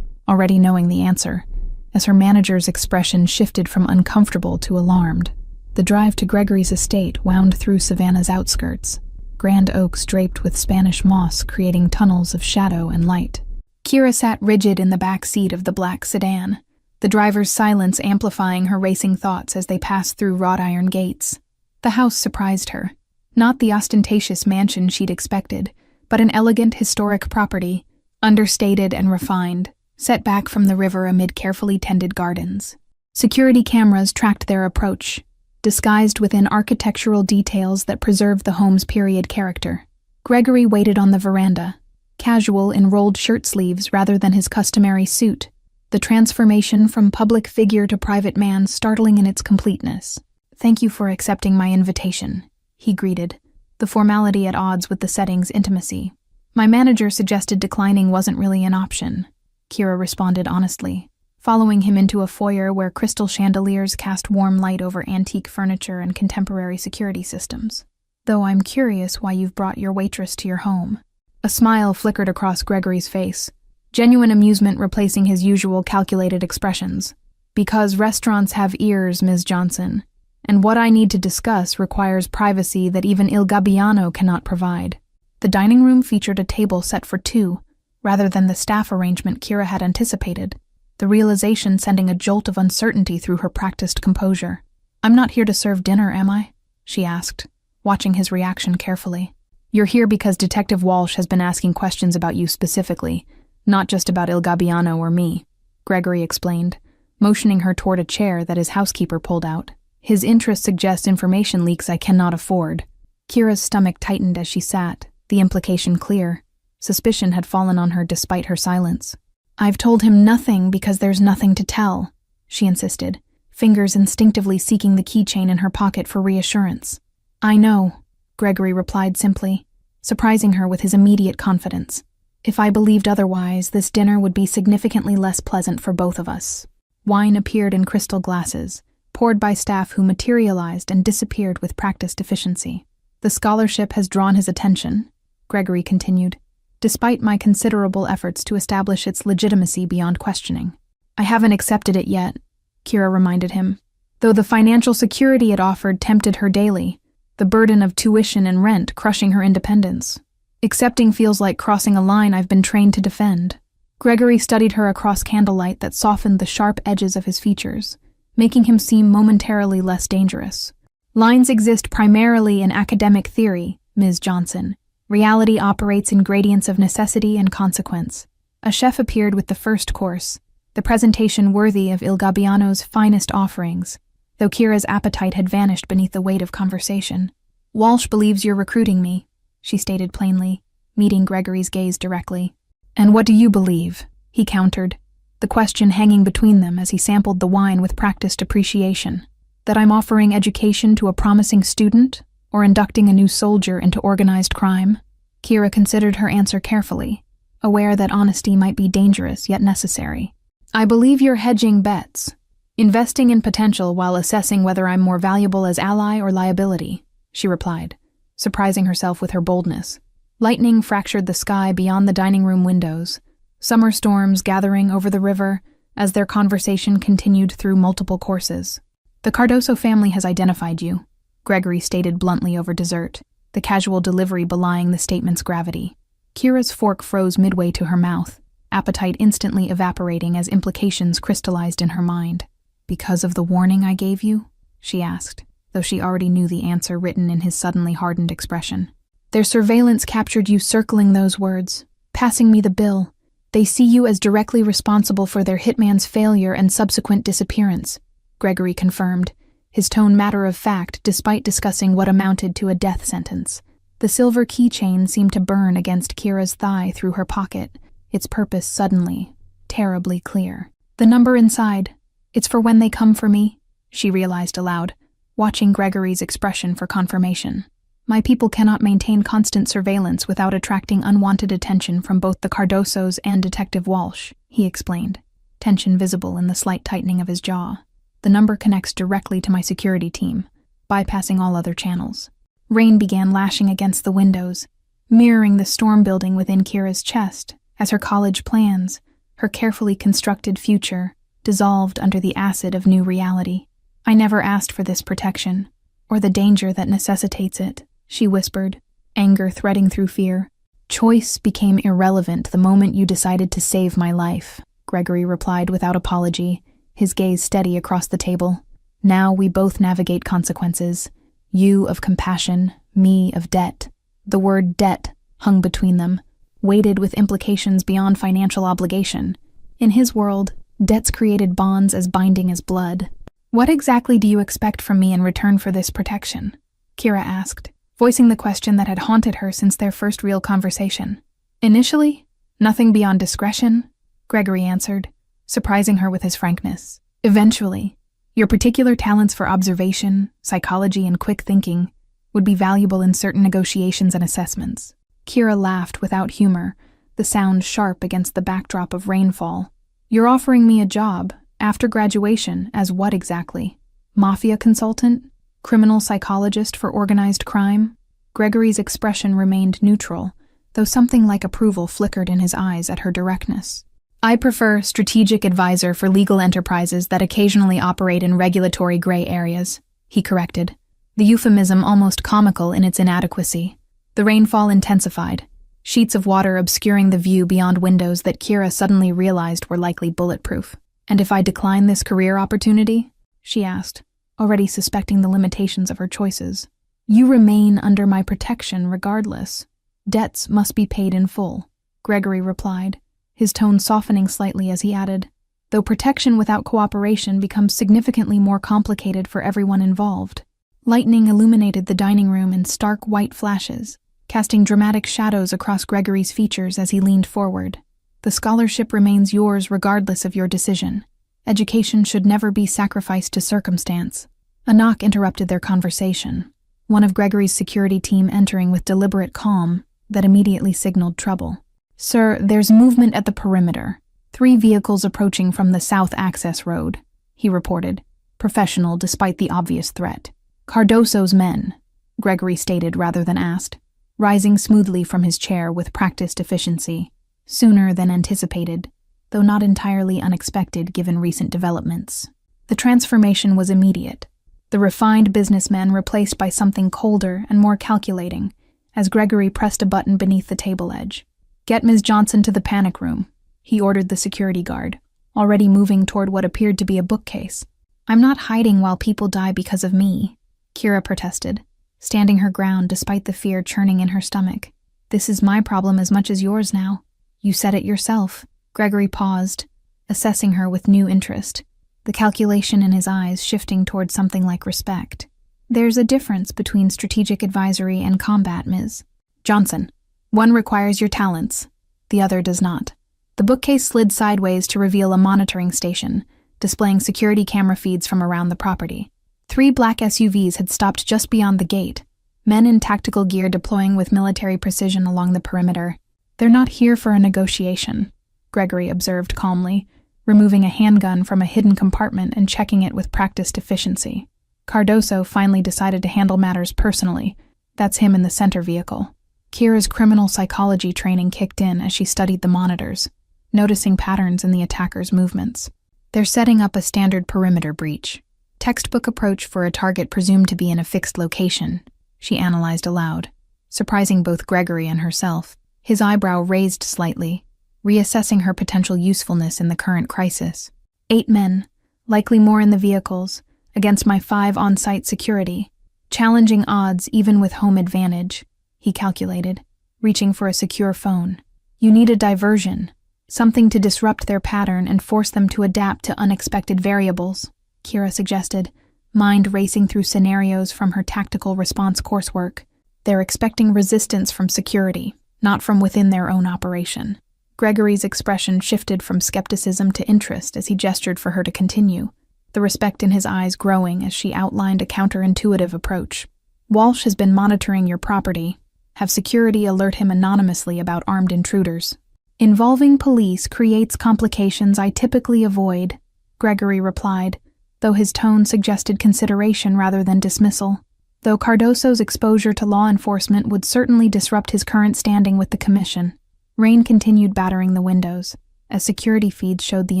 already knowing the answer, as her manager's expression shifted from uncomfortable to alarmed. The drive to Gregory's estate wound through Savannah's outskirts, grand oaks draped with Spanish moss creating tunnels of shadow and light. Kira sat rigid in the back seat of the black sedan, the driver's silence amplifying her racing thoughts as they passed through wrought iron gates. The house surprised her. Not the ostentatious mansion she'd expected, but an elegant historic property, understated and refined, set back from the river amid carefully tended gardens. Security cameras tracked their approach, disguised within architectural details that preserved the home's period character. Gregory waited on the veranda, casual in rolled shirt sleeves rather than his customary suit, the transformation from public figure to private man startling in its completeness. Thank you for accepting my invitation, he greeted, the formality at odds with the setting's intimacy. My manager suggested declining wasn't really an option, Kira responded honestly, following him into a foyer where crystal chandeliers cast warm light over antique furniture and contemporary security systems. Though I'm curious why you've brought your waitress to your home. A smile flickered across Gregory's face, genuine amusement replacing his usual calculated expressions. Because restaurants have ears, Ms. Johnson, and what I need to discuss requires privacy that even Il Gabbiano cannot provide. The dining room featured a table set for two, rather than the staff arrangement Kira had anticipated, the realization sending a jolt of uncertainty through her practiced composure. I'm not here to serve dinner, am I? She asked, watching his reaction carefully. You're here because Detective Walsh has been asking questions about you specifically, not just about Il Gabbiano or me, Gregory explained, motioning her toward a chair that his housekeeper pulled out. His interest suggests information leaks I cannot afford. Kira's stomach tightened as she sat, the implication clear. Suspicion had fallen on her despite her silence. I've told him nothing because there's nothing to tell, she insisted, fingers instinctively seeking the keychain in her pocket for reassurance. I know, Gregory replied simply, surprising her with his immediate confidence. If I believed otherwise, this dinner would be significantly less pleasant for both of us. Wine appeared in crystal glasses, poured by staff who materialized and disappeared with practiced efficiency. The scholarship has drawn his attention, Gregory continued, despite my considerable efforts to establish its legitimacy beyond questioning. I haven't accepted it yet, Kira reminded him. Though the financial security it offered tempted her daily, the burden of tuition and rent crushing her independence. Accepting feels like crossing a line I've been trained to defend. Gregory studied her across candlelight that softened the sharp edges of his features, making him seem momentarily less dangerous. Lines exist primarily in academic theory, Ms. Johnson. Reality operates in gradients of necessity and consequence. A chef appeared with the first course, the presentation worthy of Il Gabbiano's finest offerings, though Kira's appetite had vanished beneath the weight of conversation. Walsh believes you're recruiting me, she stated plainly, meeting Gregory's gaze directly. And what do you believe? He countered, the question hanging between them as he sampled the wine with practiced appreciation. That I'm offering education to a promising student, or inducting a new soldier into organized crime? Kira considered her answer carefully, aware that honesty might be dangerous yet necessary. I believe you're hedging bets, investing in potential while assessing whether I'm more valuable as ally or liability, she replied, surprising herself with her boldness. Lightning fractured the sky beyond the dining room windows, summer storms gathering over the river as their conversation continued through multiple courses. The Cardoso family has identified you, Gregory stated bluntly over dessert, the casual delivery belying the statement's gravity. Kira's fork froze midway to her mouth, appetite instantly evaporating as implications crystallized in her mind. Because of the warning I gave you? She asked, though she already knew the answer written in his suddenly hardened expression. Their surveillance captured you circling those words, passing me the bill. They see you as directly responsible for their hitman's failure and subsequent disappearance, Gregory confirmed, his tone matter-of-fact despite discussing what amounted to a death sentence. The silver keychain seemed to burn against Kira's thigh through her pocket, its purpose suddenly, terribly clear. The number inside, it's for when they come for me, she realized aloud, watching Gregory's expression for confirmation. My people cannot maintain constant surveillance without attracting unwanted attention from both the Cardosos and Detective Walsh, he explained, tension visible in the slight tightening of his jaw. The number connects directly to my security team, bypassing all other channels. Rain began lashing against the windows, mirroring the storm building within Kira's chest, as her college plans, her carefully constructed future, dissolved under the acid of new reality. I never asked for this protection, or the danger that necessitates it, she whispered, anger threading through fear. Choice became irrelevant the moment you decided to save my life, Gregory replied without apology, his gaze steady across the table. Now we both navigate consequences, you of compassion, me of debt. The word debt hung between them, weighted with implications beyond financial obligation. In his world, debts created bonds as binding as blood. What exactly do you expect from me in return for this protection? Kira asked, voicing the question that had haunted her since their first real conversation. Initially, nothing beyond discretion, Gregory answered, surprising her with his frankness. Eventually, your particular talents for observation, psychology, and quick thinking would be valuable in certain negotiations and assessments. Kira laughed without humor, the sound sharp against the backdrop of rainfall. You're offering me a job, after graduation, as what exactly? Mafia consultant? Criminal psychologist for organized crime? Gregory's expression remained neutral, though something like approval flickered in his eyes at her directness. I prefer strategic advisor for legal enterprises that occasionally operate in regulatory gray areas, he corrected, the euphemism almost comical in its inadequacy. The rainfall intensified, sheets of water obscuring the view beyond windows that Kira suddenly realized were likely bulletproof. And if I decline this career opportunity? She asked, already suspecting the limitations of her choices. You remain under my protection regardless. Debts must be paid in full, Gregory replied, his tone softening slightly as he added, though protection without cooperation becomes significantly more complicated for everyone involved. Lightning illuminated the dining room in stark white flashes, casting dramatic shadows across Gregory's features as he leaned forward. The scholarship remains yours regardless of your decision. Education should never be sacrificed to circumstance. A knock interrupted their conversation, one of Gregory's security team entering with deliberate calm that immediately signaled trouble. Sir, there's movement at the perimeter. 3 vehicles approaching from the south access road, he reported, professional despite the obvious threat. Cardoso's men, Gregory stated rather than asked, rising smoothly from his chair with practiced efficiency. Sooner than anticipated, though not entirely unexpected given recent developments. The transformation was immediate. The refined businessman replaced by something colder and more calculating, as Gregory pressed a button beneath the table edge. "Get Ms. Johnson to the panic room," he ordered the security guard, already moving toward what appeared to be a bookcase. "I'm not hiding while people die because of me," Kira protested, standing her ground despite the fear churning in her stomach. "This is my problem as much as yours now. You said it yourself." Gregory paused, assessing her with new interest, the calculation in his eyes shifting toward something like respect. "There's a difference between strategic advisory and combat, Ms. Johnson. One requires your talents, the other does not." The bookcase slid sideways to reveal a monitoring station, displaying security camera feeds from around the property. 3 black SUVs had stopped just beyond the gate, men in tactical gear deploying with military precision along the perimeter. "They're not here for a negotiation," Gregory observed calmly, removing a handgun from a hidden compartment and checking it with practiced efficiency. Cardoso finally decided to handle matters personally. That's him in the center vehicle. Kira's criminal psychology training kicked in as she studied the monitors, noticing patterns in the attackers' movements. "They're setting up a standard perimeter breach. Textbook approach for a target presumed to be in a fixed location," she analyzed aloud, surprising both Gregory and herself. His eyebrow raised slightly, reassessing her potential usefulness in the current crisis. 8 men, likely more in the vehicles, against my 5 on-site security. Challenging odds even with home advantage, he calculated, reaching for a secure phone. "You need a diversion, something to disrupt their pattern and force them to adapt to unexpected variables," Kira suggested, mind racing through scenarios from her tactical response coursework. "They're expecting resistance from security, not from within their own operation." Gregory's expression shifted from skepticism to interest as he gestured for her to continue, the respect in his eyes growing as she outlined a counterintuitive approach. "Walsh has been monitoring your property. Have security alert him anonymously about armed intruders. Involving police creates complications I typically avoid," Gregory replied, though his tone suggested consideration rather than dismissal. Though Cardoso's exposure to law enforcement would certainly disrupt his current standing with the commission. Rain continued battering the windows, as security feeds showed the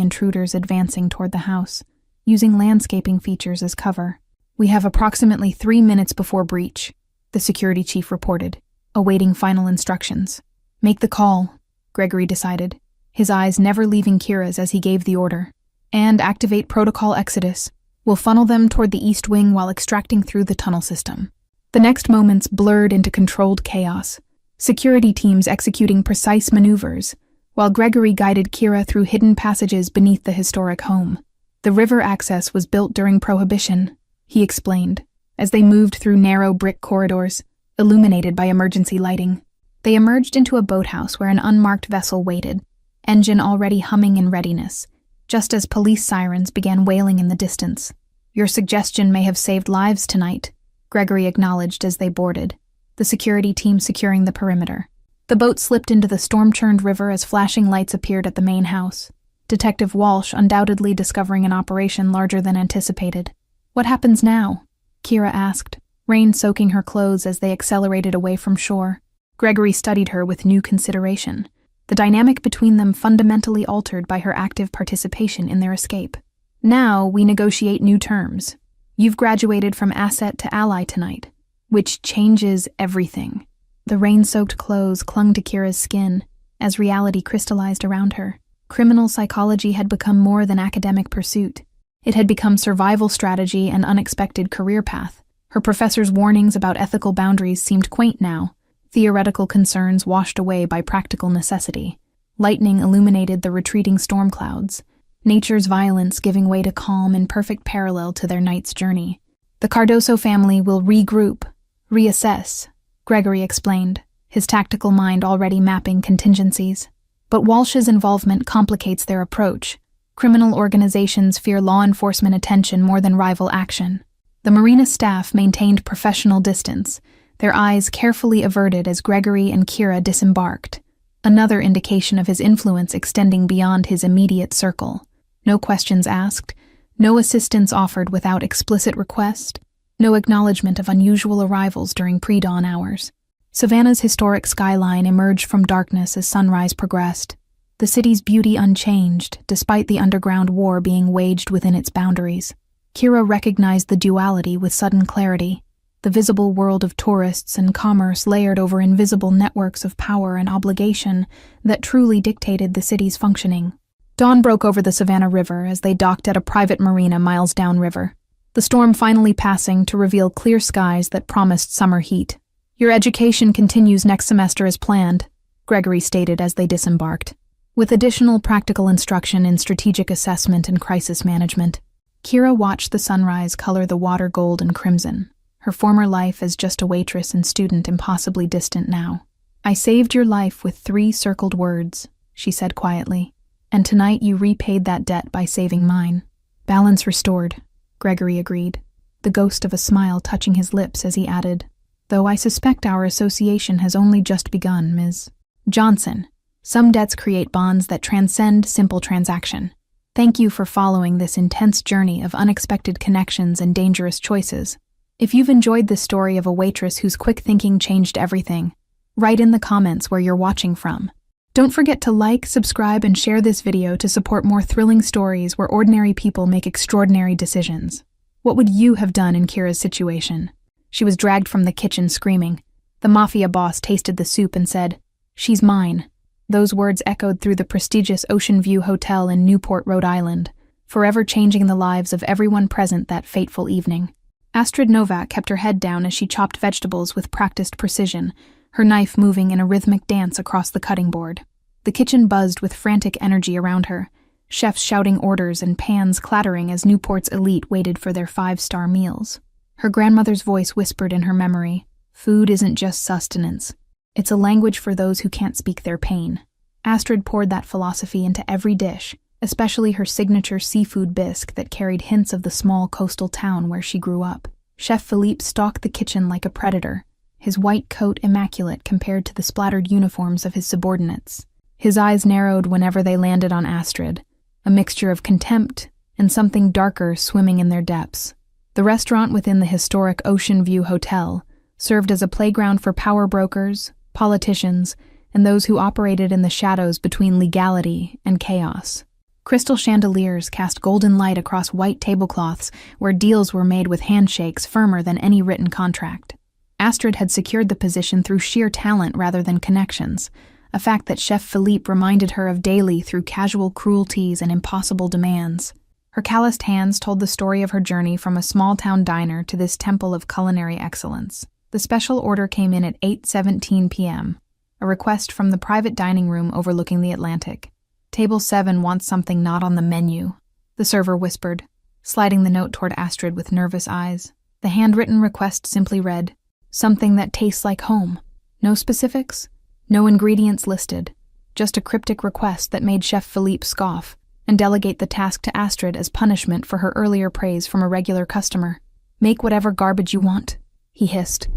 intruders advancing toward the house, using landscaping features as cover. "We have approximately 3 minutes before breach," the security chief reported, awaiting final instructions. "Make the call," Gregory decided, his eyes never leaving Kira's as he gave the order. "And activate Protocol Exodus. We'll funnel them toward the east wing while extracting through the tunnel system." The next moments blurred into controlled chaos, security teams executing precise maneuvers, while Gregory guided Kira through hidden passages beneath the historic home. "The river access was built during Prohibition," he explained, as they moved through narrow brick corridors, illuminated by emergency lighting. They emerged into a boathouse where an unmarked vessel waited, engine already humming in readiness, just as police sirens began wailing in the distance. "Your suggestion may have saved lives tonight," Gregory acknowledged as they boarded, the security team securing the perimeter. The boat slipped into the storm-churned river as flashing lights appeared at the main house, Detective Walsh undoubtedly discovering an operation larger than anticipated. "What happens now?" Kira asked, rain soaking her clothes as they accelerated away from shore. Gregory studied her with new consideration, the dynamic between them fundamentally altered by her active participation in their escape. "Now we negotiate new terms. You've graduated from asset to ally tonight, which changes everything." The rain-soaked clothes clung to Kira's skin as reality crystallized around her. Criminal psychology had become more than academic pursuit. It had become survival strategy and unexpected career path. Her professor's warnings about ethical boundaries seemed quaint now, theoretical concerns washed away by practical necessity. Lightning illuminated the retreating storm clouds, nature's violence giving way to calm in perfect parallel to their night's journey. "The Cardoso family will regroup, reassess," Gregory explained, his tactical mind already mapping contingencies. "But Walsh's involvement complicates their approach. Criminal organizations fear law enforcement attention more than rival action." The marina staff maintained professional distance, their eyes carefully averted as Gregory and Kira disembarked, another indication of his influence extending beyond his immediate circle. No questions asked, no assistance offered without explicit request, no acknowledgement of unusual arrivals during pre-dawn hours. Savannah's historic skyline emerged from darkness as sunrise progressed, the city's beauty unchanged despite the underground war being waged within its boundaries. Kira recognized the duality with sudden clarity, the visible world of tourists and commerce layered over invisible networks of power and obligation that truly dictated the city's functioning. Dawn broke over the Savannah River as they docked at a private marina miles downriver, the storm finally passing to reveal clear skies that promised summer heat. "Your education continues next semester as planned," Gregory stated as they disembarked, with additional practical instruction in strategic assessment and crisis management. Kira watched the sunrise color the water gold and crimson, her former life as just a waitress and student impossibly distant now. "I saved your life with 3 circled words," she said quietly, "and tonight you repaid that debt by saving mine." "Balance restored," Gregory agreed, the ghost of a smile touching his lips as he added, "Though I suspect our association has only just begun, Ms. Johnson. Some debts create bonds that transcend simple transaction. Thank you for following this intense journey of unexpected connections and dangerous choices. If you've enjoyed this story of a waitress whose quick thinking changed everything, write in the comments where you're watching from. Don't forget to like, subscribe, and share this video to support more thrilling stories where ordinary people make extraordinary decisions. What would you have done in Kira's situation? She was dragged from the kitchen screaming. The Mafia boss tasted the soup and said, "She's mine." Those words echoed through the prestigious Ocean View Hotel in Newport, Rhode Island, forever changing the lives of everyone present that fateful evening. Astrid Novak kept her head down as she chopped vegetables with practiced precision, her knife moving in a rhythmic dance across the cutting board. The kitchen buzzed with frantic energy around her, chefs shouting orders and pans clattering as Newport's elite waited for their 5-star meals. Her grandmother's voice whispered in her memory, "Food isn't just sustenance. It's a language for those who can't speak their pain." Astrid poured that philosophy into every dish, especially her signature seafood bisque that carried hints of the small coastal town where she grew up. Chef Philippe stalked the kitchen like a predator, his white coat immaculate compared to the splattered uniforms of his subordinates. His eyes narrowed whenever they landed on Astrid, a mixture of contempt and something darker swimming in their depths. The restaurant within the historic Ocean View Hotel served as a playground for power brokers, politicians, and those who operated in the shadows between legality and chaos. Crystal chandeliers cast golden light across white tablecloths where deals were made with handshakes firmer than any written contract. Astrid had secured the position through sheer talent rather than connections, a fact that Chef Philippe reminded her of daily through casual cruelties and impossible demands. Her calloused hands told the story of her journey from a small-town diner to this temple of culinary excellence. The special order came in at 8:17 p.m., a request from the private dining room overlooking the Atlantic. "Table 7 wants something not on the menu," the server whispered, sliding the note toward Astrid with nervous eyes. The handwritten request simply read, "Something that tastes like home." No specifics, no ingredients listed, just a cryptic request that made Chef Philippe scoff and delegate the task to Astrid as punishment for her earlier praise from a regular customer. "Make whatever garbage you want," he hissed,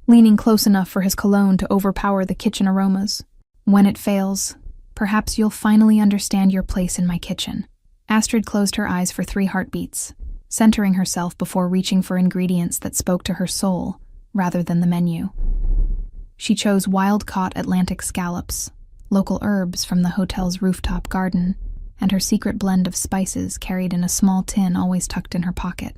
leaning close enough for his cologne to overpower the kitchen aromas. "When it fails, perhaps you'll finally understand your place in my kitchen." Astrid closed her eyes for 3 heartbeats, centering herself before reaching for ingredients that spoke to her soul rather than the menu. She chose wild-caught Atlantic scallops, local herbs from the hotel's rooftop garden, and her secret blend of spices carried in a small tin always tucked in her pocket.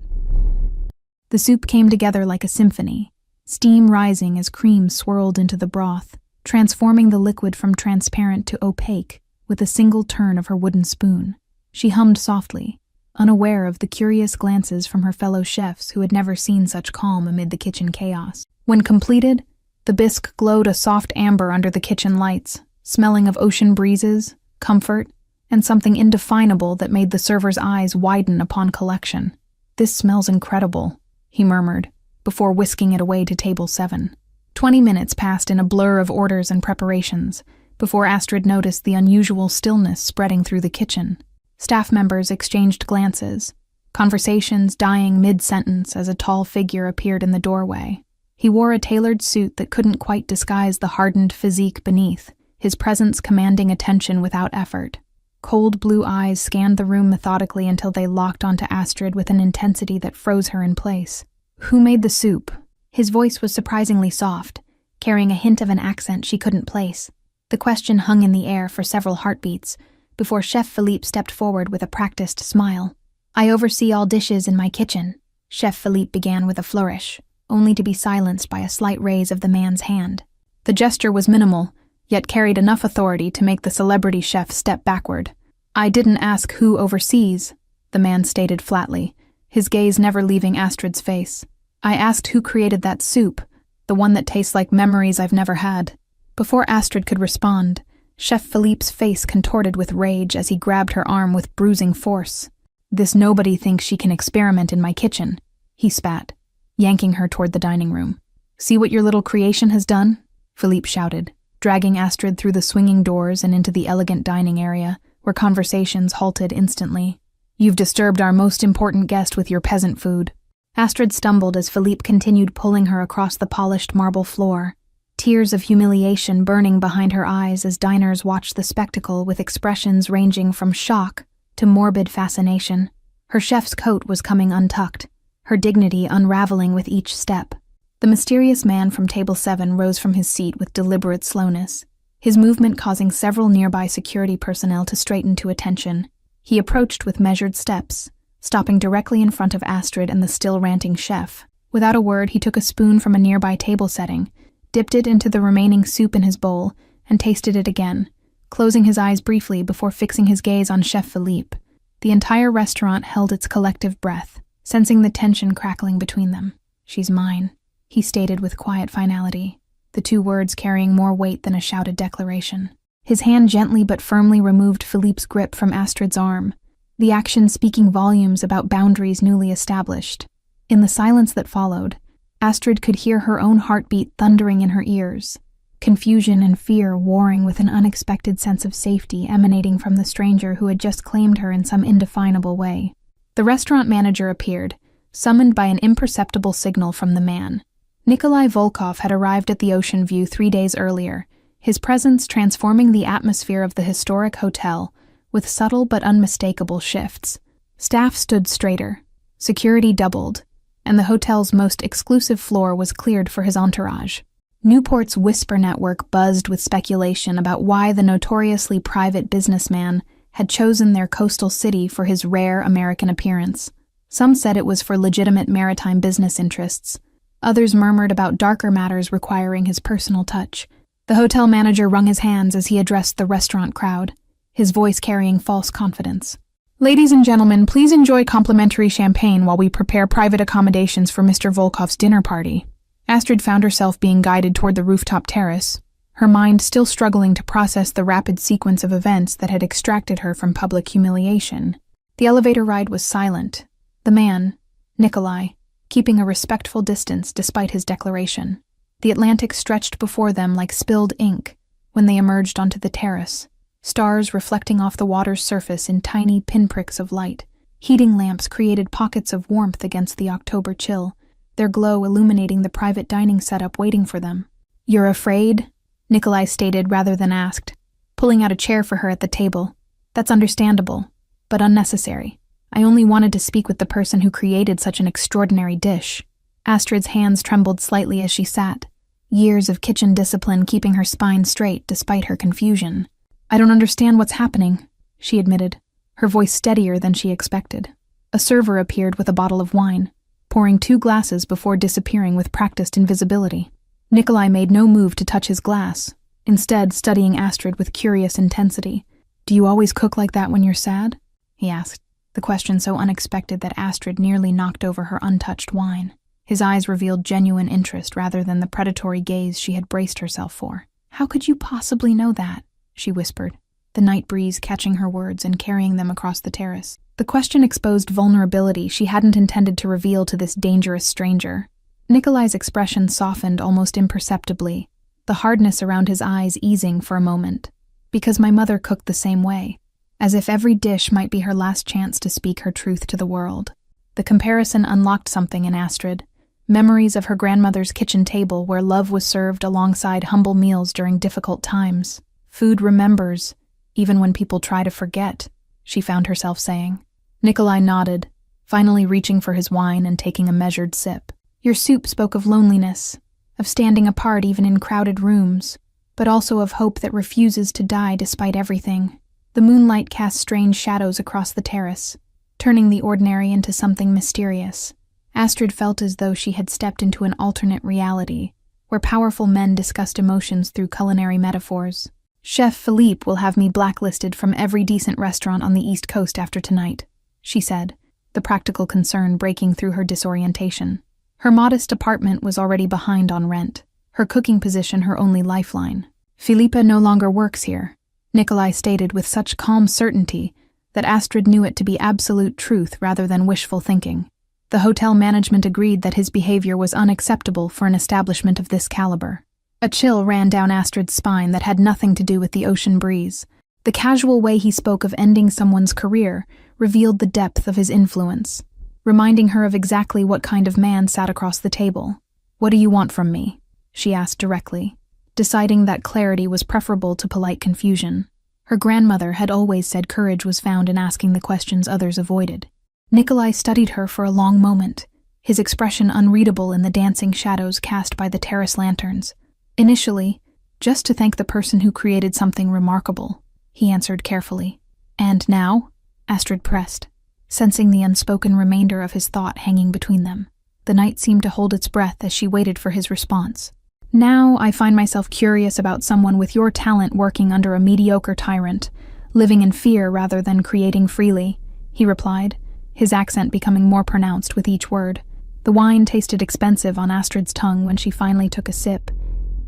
The soup came together like a symphony, steam rising as cream swirled into the broth, transforming the liquid from transparent to opaque with a single turn of her wooden spoon. She hummed softly, unaware of the curious glances from her fellow chefs who had never seen such calm amid the kitchen chaos. When completed, the bisque glowed a soft amber under the kitchen lights, smelling of ocean breezes, comfort, and something indefinable that made the server's eyes widen upon collection. "This smells incredible," he murmured, before whisking it away to table 7. 20 minutes passed in a blur of orders and preparations, before Astrid noticed the unusual stillness spreading through the kitchen. Staff members exchanged glances, conversations dying mid-sentence as a tall figure appeared in the doorway. He wore a tailored suit that couldn't quite disguise the hardened physique beneath, his presence commanding attention without effort. Cold blue eyes scanned the room methodically until they locked onto Astrid with an intensity that froze her in place. "Who made the soup?" His voice was surprisingly soft, carrying a hint of an accent she couldn't place. The question hung in the air for several heartbeats before Chef Philippe stepped forward with a practiced smile. "I oversee all dishes in my kitchen," Chef Philippe began with a flourish, only to be silenced by a slight raise of the man's hand. The gesture was minimal, yet carried enough authority to make the celebrity chef step backward. "I didn't ask who oversees," the man stated flatly, his gaze never leaving Astrid's face. "I asked who created that soup, the one that tastes like memories I've never had." Before Astrid could respond, Chef Philippe's face contorted with rage as he grabbed her arm with bruising force. "This nobody thinks she can experiment in my kitchen," he spat, yanking her toward the dining room. "See what your little creation has done?" Philippe shouted, dragging Astrid through the swinging doors and into the elegant dining area, where conversations halted instantly. "You've disturbed our most important guest with your peasant food." Astrid stumbled as Philippe continued pulling her across the polished marble floor, tears of humiliation burning behind her eyes as diners watched the spectacle with expressions ranging from shock to morbid fascination. Her chef's coat was coming untucked, her dignity unraveling with each step. The mysterious man from Table 7 rose from his seat with deliberate slowness, his movement causing several nearby security personnel to straighten to attention. He approached with measured steps, stopping directly in front of Astrid and the still ranting chef. Without a word, he took a spoon from a nearby table setting, dipped it into the remaining soup in his bowl, and tasted it again, closing his eyes briefly before fixing his gaze on Chef Philippe. The entire restaurant held its collective breath, sensing the tension crackling between them. "She's mine," he stated with quiet finality, the two words carrying more weight than a shouted declaration. His hand gently but firmly removed Philippe's grip from Astrid's arm, the action speaking volumes about boundaries newly established. In the silence that followed, Astrid could hear her own heartbeat thundering in her ears, confusion and fear warring with an unexpected sense of safety emanating from the stranger who had just claimed her in some indefinable way. The restaurant manager appeared, summoned by an imperceptible signal from the man. Nikolai Volkov had arrived at the Ocean View 3 days earlier, his presence transforming the atmosphere of the historic hotel with subtle but unmistakable shifts. Staff stood straighter, security doubled, and the hotel's most exclusive floor was cleared for his entourage. Newport's whisper network buzzed with speculation about why the notoriously private businessman had chosen their coastal city for his rare American appearance. Some said it was for legitimate maritime business interests. Others murmured about darker matters requiring his personal touch. The hotel manager wrung his hands as he addressed the restaurant crowd, his voice carrying false confidence. "Ladies and gentlemen, please enjoy complimentary champagne while we prepare private accommodations for Mr. Volkov's dinner party." Astrid found herself being guided toward the rooftop terrace, her mind still struggling to process the rapid sequence of events that had extracted her from public humiliation. The elevator ride was silent, the man, Nikolai, keeping a respectful distance despite his declaration. The Atlantic stretched before them like spilled ink when they emerged onto the terrace, stars reflecting off the water's surface in tiny pinpricks of light. Heating lamps created pockets of warmth against the October chill, their glow illuminating the private dining setup waiting for them. "You're afraid?" Nikolai stated rather than asked, pulling out a chair for her at the table. "That's understandable, but unnecessary. I only wanted to speak with the person who created such an extraordinary dish." Astrid's hands trembled slightly as she sat, years of kitchen discipline keeping her spine straight despite her confusion. "I don't understand what's happening," she admitted, her voice steadier than she expected. A server appeared with a bottle of wine, pouring 2 glasses before disappearing with practiced invisibility. Nikolai made no move to touch his glass, instead studying Astrid with curious intensity. "Do you always cook like that when you're sad?" he asked, the question so unexpected that Astrid nearly knocked over her untouched wine. His eyes revealed genuine interest rather than the predatory gaze she had braced herself for. "How could you possibly know that?" she whispered, the night breeze catching her words and carrying them across the terrace. The question exposed vulnerability she hadn't intended to reveal to this dangerous stranger. Nikolai's expression softened almost imperceptibly, the hardness around his eyes easing for a moment. "Because my mother cooked the same way," as if every dish might be her last chance to speak her truth to the world. The comparison unlocked something in Astrid. Memories of her grandmother's kitchen table where love was served alongside humble meals during difficult times. "Food remembers, even when people try to forget," she found herself saying. Nikolai nodded, finally reaching for his wine and taking a measured sip. "Your soup spoke of loneliness, of standing apart even in crowded rooms, but also of hope that refuses to die despite everything. The moonlight cast strange shadows across the terrace, turning the ordinary into something mysterious. Astrid felt as though she had stepped into an alternate reality, where powerful men discussed emotions through culinary metaphors. "Chef Philippe will have me blacklisted from every decent restaurant on the East Coast after tonight," she said, the practical concern breaking through her disorientation. Her modest apartment was already behind on rent, her cooking position her only lifeline. "Philippa no longer works here," Nikolai stated with such calm certainty that Astrid knew it to be absolute truth rather than wishful thinking. The hotel management agreed that his behavior was unacceptable for an establishment of this caliber. A chill ran down Astrid's spine that had nothing to do with the ocean breeze. The casual way he spoke of ending someone's career revealed the depth of his influence, reminding her of exactly what kind of man sat across the table. "What do you want from me?" she asked directly, deciding that clarity was preferable to polite confusion. Her grandmother had always said courage was found in asking the questions others avoided. Nikolai studied her for a long moment, his expression unreadable in the dancing shadows cast by the terrace lanterns. "Initially, just to thank the person who created something remarkable," he answered carefully. "And now?" Astrid pressed, sensing the unspoken remainder of his thought hanging between them. The night seemed to hold its breath as she waited for his response. "Now I find myself curious about someone with your talent working under a mediocre tyrant, living in fear rather than creating freely," he replied, his accent becoming more pronounced with each word. The wine tasted expensive on Astrid's tongue when she finally took a sip,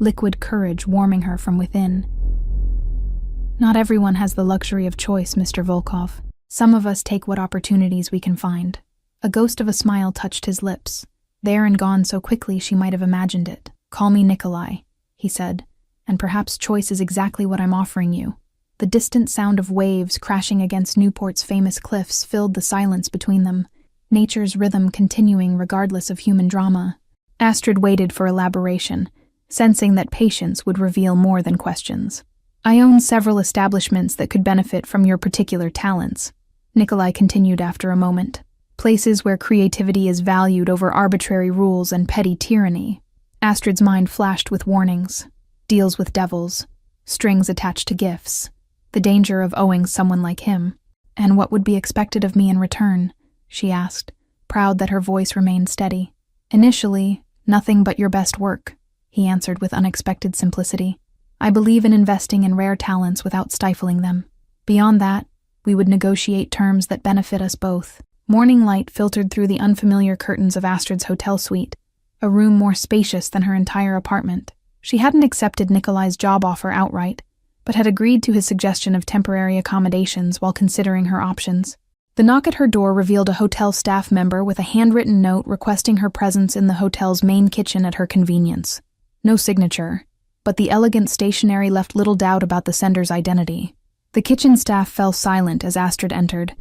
liquid courage warming her from within. "Not everyone has the luxury of choice, Mr. Volkov. Some of us take what opportunities we can find." A ghost of a smile touched his lips, there and gone so quickly she might have imagined it. "Call me Nikolai," he said, "and perhaps choice is exactly what I'm offering you." The distant sound of waves crashing against Newport's famous cliffs filled the silence between them, nature's rhythm continuing regardless of human drama. Astrid waited for elaboration, sensing that patience would reveal more than questions. "I own several establishments that could benefit from your particular talents," Nikolai continued after a moment. "Places where creativity is valued over arbitrary rules and petty tyranny." Astrid's mind flashed with warnings. Deals with devils, strings attached to gifts, the danger of owing someone like him. "And what would be expected of me in return?" she asked, proud that her voice remained steady. "Initially, nothing but your best work," he answered with unexpected simplicity. "I believe in investing in rare talents without stifling them. Beyond that, we would negotiate terms that benefit us both." Morning light filtered through the unfamiliar curtains of Astrid's hotel suite, a room more spacious than her entire apartment. She hadn't accepted Nikolai's job offer outright, but had agreed to his suggestion of temporary accommodations while considering her options. The knock at her door revealed a hotel staff member with a handwritten note requesting her presence in the hotel's main kitchen at her convenience. No signature, but the elegant stationery left little doubt about the sender's identity. The kitchen staff fell silent as Astrid entered,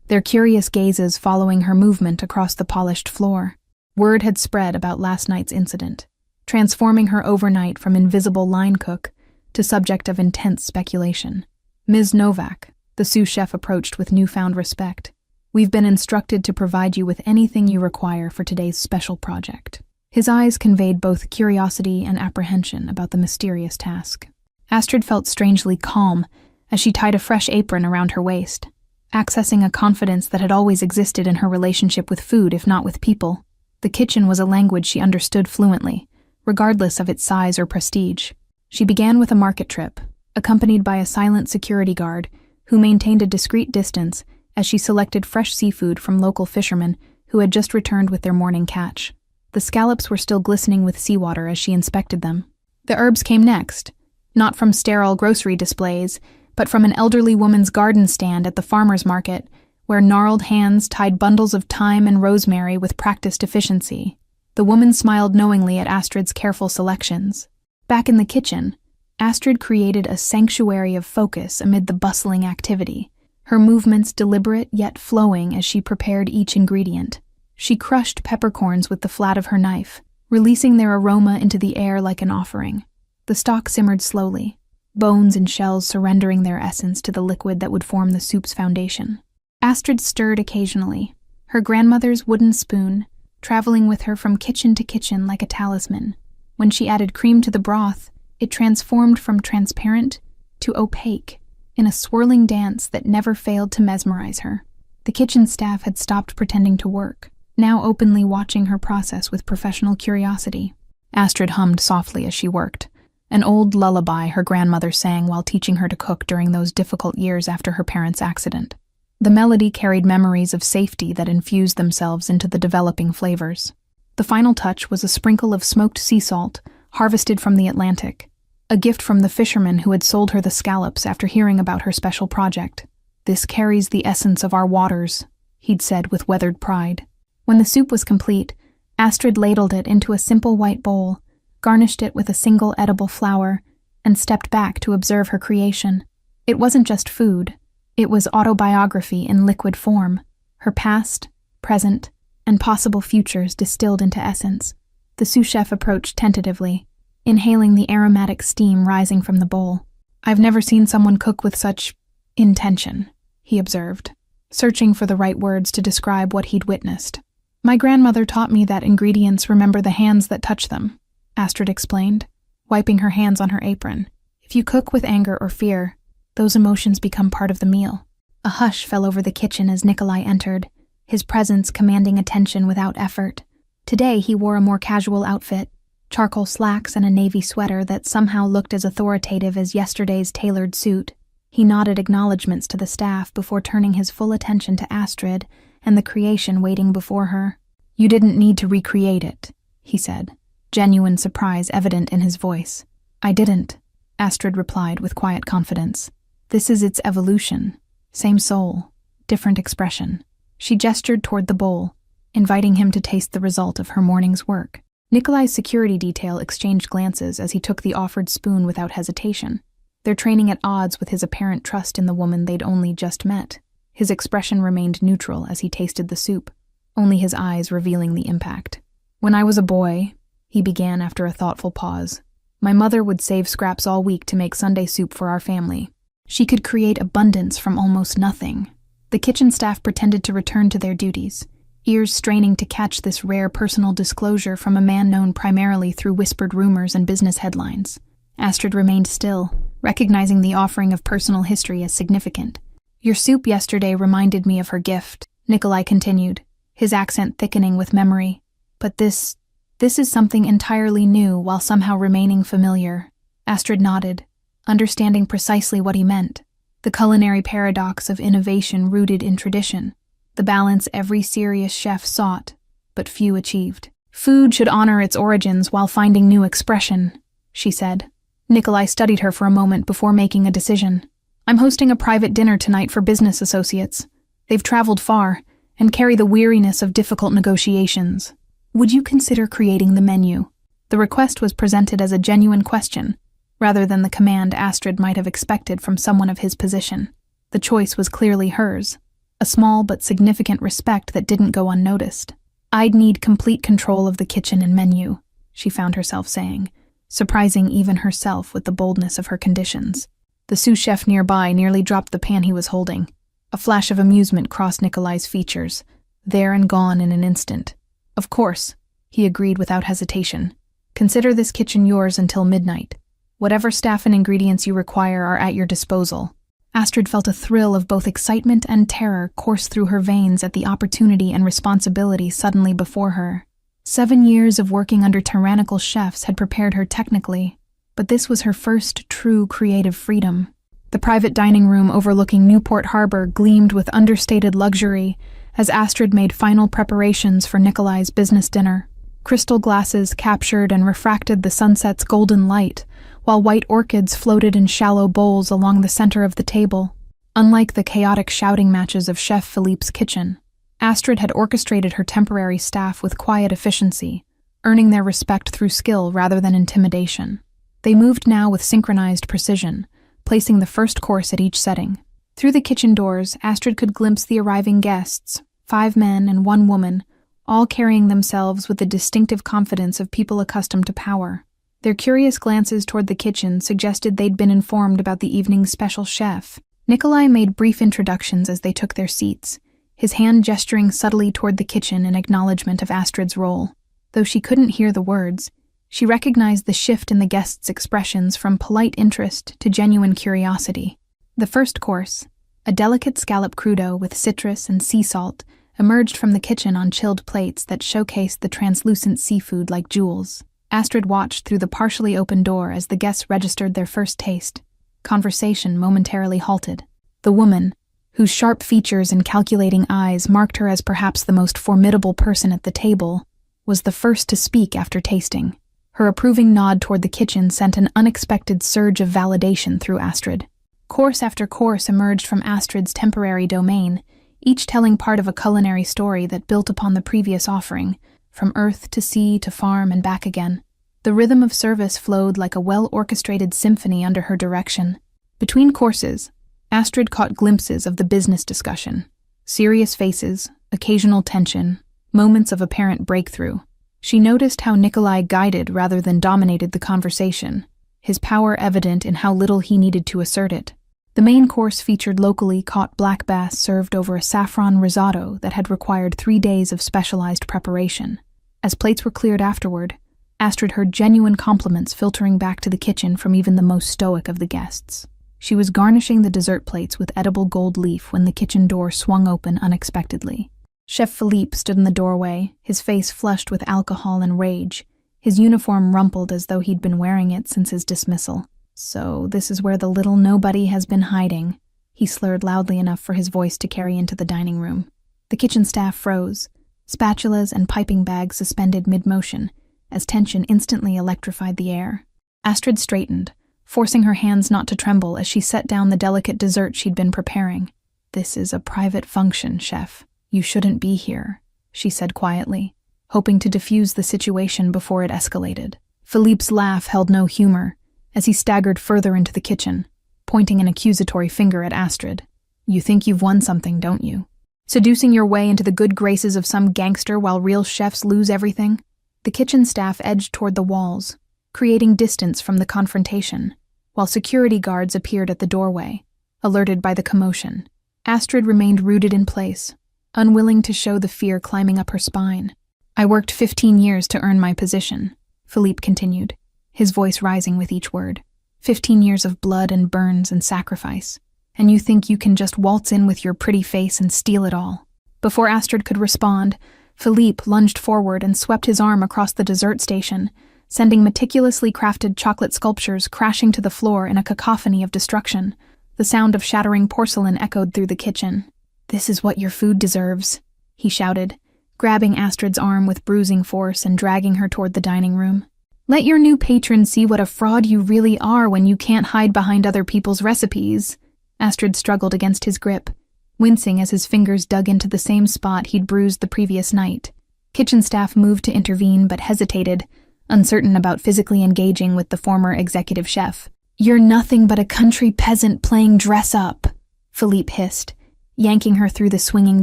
their curious gazes following her movement across the polished floor. Word had spread about last night's incident, transforming her overnight from invisible line cook to subject of intense speculation. "Ms. Novak," the sous chef approached with newfound respect, "we've been instructed to provide you with anything you require for today's special project." His eyes conveyed both curiosity and apprehension about the mysterious task. Astrid felt strangely calm as she tied a fresh apron around her waist, accessing a confidence that had always existed in her relationship with food, if not with people. The kitchen was a language she understood fluently, regardless of its size or prestige. She began with a market trip, accompanied by a silent security guard who maintained a discreet distance as she selected fresh seafood from local fishermen who had just returned with their morning catch. The scallops were still glistening with seawater as she inspected them. The herbs came next, not from sterile grocery displays, but from an elderly woman's garden stand at the farmer's market, where gnarled hands tied bundles of thyme and rosemary with practiced efficiency. The woman smiled knowingly at Astrid's careful selections. Back in the kitchen, Astrid created a sanctuary of focus amid the bustling activity, her movements deliberate yet flowing as she prepared each ingredient. She crushed peppercorns with the flat of her knife, releasing their aroma into the air like an offering. The stock simmered slowly, bones and shells surrendering their essence to the liquid that would form the soup's foundation. Astrid stirred occasionally, her grandmother's wooden spoon traveling with her from kitchen to kitchen like a talisman. When she added cream to the broth, It transformed from transparent to opaque in a swirling dance that never failed to mesmerize her. The kitchen staff had stopped pretending to work, now openly watching her process with professional curiosity. Astrid hummed softly as she worked, an old lullaby her grandmother sang while teaching her to cook during those difficult years after her parents' accident. The melody carried memories of safety that infused themselves into the developing flavors. The final touch was a sprinkle of smoked sea salt, harvested from the Atlantic, a gift from the fisherman who had sold her the scallops after hearing about her special project. "This carries the essence of our waters," he'd said with weathered pride. When the soup was complete, Astrid ladled it into a simple white bowl, garnished it with a single edible flower, and stepped back to observe her creation. It wasn't just food. It was autobiography in liquid form, her past, present, and possible futures distilled into essence. The sous chef approached tentatively, inhaling the aromatic steam rising from the bowl. "I've never seen someone cook with such intention," he observed, searching for the right words to describe what he'd witnessed. "My grandmother taught me that ingredients remember the hands that touch them," Astrid explained, wiping her hands on her apron. "If you cook with anger or fear, those emotions become part of the meal." A hush fell over the kitchen as Nikolai entered, his presence commanding attention without effort. Today he wore a more casual outfit, charcoal slacks and a navy sweater that somehow looked as authoritative as yesterday's tailored suit. He nodded acknowledgments to the staff before turning his full attention to Astrid and the creation waiting before her. "You didn't need to recreate it," he said, genuine surprise evident in his voice. "I didn't," Astrid replied with quiet confidence. "This is its evolution. Same soul, different expression." She gestured toward the bowl, inviting him to taste the result of her morning's work. Nikolai's security detail exchanged glances as he took the offered spoon without hesitation, their training at odds with his apparent trust in the woman they'd only just met. His expression remained neutral as he tasted the soup, only his eyes revealing the impact. "When I was a boy," he began after a thoughtful pause, "my mother would save scraps all week to make Sunday soup for our family. She could create abundance from almost nothing." The kitchen staff pretended to return to their duties, ears straining to catch this rare personal disclosure from a man known primarily through whispered rumors and business headlines. Astrid remained still, recognizing the offering of personal history as significant. "Your soup yesterday reminded me of her gift," Nikolai continued, his accent thickening with memory. "But this is something entirely new while somehow remaining familiar." Astrid nodded, understanding precisely what he meant. The culinary paradox of innovation rooted in tradition, the balance every serious chef sought, but few achieved. "Food should honor its origins while finding new expression," she said. Nikolai studied her for a moment before making a decision. "I'm hosting a private dinner tonight for business associates. They've traveled far and carry the weariness of difficult negotiations. Would you consider creating the menu?" The request was presented as a genuine question, rather than the command Astrid might have expected from someone of his position. The choice was clearly hers, a small but significant respect that didn't go unnoticed. "I'd need complete control of the kitchen and menu," she found herself saying, surprising even herself with the boldness of her conditions. The sous chef nearby nearly dropped the pan he was holding. A flash of amusement crossed Nikolai's features, there and gone in an instant. "Of course," he agreed without hesitation. "Consider this kitchen yours until midnight. Whatever staff and ingredients you require are at your disposal." Astrid felt a thrill of both excitement and terror course through her veins at the opportunity and responsibility suddenly before her. 7 years of working under tyrannical chefs had prepared her technically, but this was her first true creative freedom. The private dining room overlooking Newport Harbor gleamed with understated luxury as Astrid made final preparations for Nikolai's business dinner. Crystal glasses captured and refracted the sunset's golden light, while white orchids floated in shallow bowls along the center of the table. Unlike the chaotic shouting matches of Chef Philippe's kitchen, Astrid had orchestrated her temporary staff with quiet efficiency, earning their respect through skill rather than intimidation. They moved now with synchronized precision, placing the first course at each setting. Through the kitchen doors, Astrid could glimpse the arriving guests, 5 men and 1 woman, all carrying themselves with the distinctive confidence of people accustomed to power. Their curious glances toward the kitchen suggested they'd been informed about the evening's special chef. Nikolai made brief introductions as they took their seats, his hand gesturing subtly toward the kitchen in acknowledgement of Astrid's role. Though she couldn't hear the words, She recognized the shift in the guests' expressions from polite interest to genuine curiosity. The first course, a delicate scallop crudo with citrus and sea salt, emerged from the kitchen on chilled plates that showcased the translucent seafood like jewels. Astrid watched through the partially open door as the guests registered their first taste. Conversation momentarily halted. The woman, whose sharp features and calculating eyes marked her as perhaps the most formidable person at the table, was the first to speak after tasting. Her approving nod toward the kitchen sent an unexpected surge of validation through Astrid. Course after course emerged from Astrid's temporary domain, each telling part of a culinary story that built upon the previous offering, from earth to sea to farm and back again. The rhythm of service flowed like a well-orchestrated symphony under her direction. Between courses, Astrid caught glimpses of the business discussion. Serious faces, occasional tension, moments of apparent breakthrough. She noticed how Nikolai guided rather than dominated the conversation, his power evident in how little he needed to assert it. The main course featured locally caught black bass served over a saffron risotto that had required 3 days of specialized preparation. As plates were cleared afterward, Astrid heard genuine compliments filtering back to the kitchen from even the most stoic of the guests. She was garnishing the dessert plates with edible gold leaf when the kitchen door swung open unexpectedly. Chef Philippe stood in the doorway, his face flushed with alcohol and rage, his uniform rumpled as though he'd been wearing it since his dismissal. "So this is where the little nobody has been hiding," he slurred loudly enough for his voice to carry into the dining room. The kitchen staff froze, spatulas and piping bags suspended mid-motion, as tension instantly electrified the air. Astrid straightened, forcing her hands not to tremble as she set down the delicate dessert she'd been preparing. "This is a private function, chef. You shouldn't be here," she said quietly, hoping to diffuse the situation before it escalated. Philippe's laugh held no humor, as he staggered further into the kitchen, pointing an accusatory finger at Astrid. "You think you've won something, don't you? Seducing your way into the good graces of some gangster while real chefs lose everything?" The kitchen staff edged toward the walls, creating distance from the confrontation, while security guards appeared at the doorway, alerted by the commotion. Astrid remained rooted in place, unwilling to show the fear climbing up her spine. "I worked 15 years to earn my position," Philippe continued, his voice rising with each word. 15 years of blood and burns and sacrifice. And you think you can just waltz in with your pretty face and steal it all? Before Astrid could respond, Philippe lunged forward and swept his arm across the dessert station, sending meticulously crafted chocolate sculptures crashing to the floor in a cacophony of destruction. The sound of shattering porcelain echoed through the kitchen. "This is what your food deserves," he shouted, grabbing Astrid's arm with bruising force and dragging her toward the dining room. "Let your new patron see what a fraud you really are when you can't hide behind other people's recipes." Astrid struggled against his grip, wincing as his fingers dug into the same spot he'd bruised the previous night. Kitchen staff moved to intervene but hesitated, uncertain about physically engaging with the former executive chef. "You're nothing but a country peasant playing dress-up," Philippe hissed, yanking her through the swinging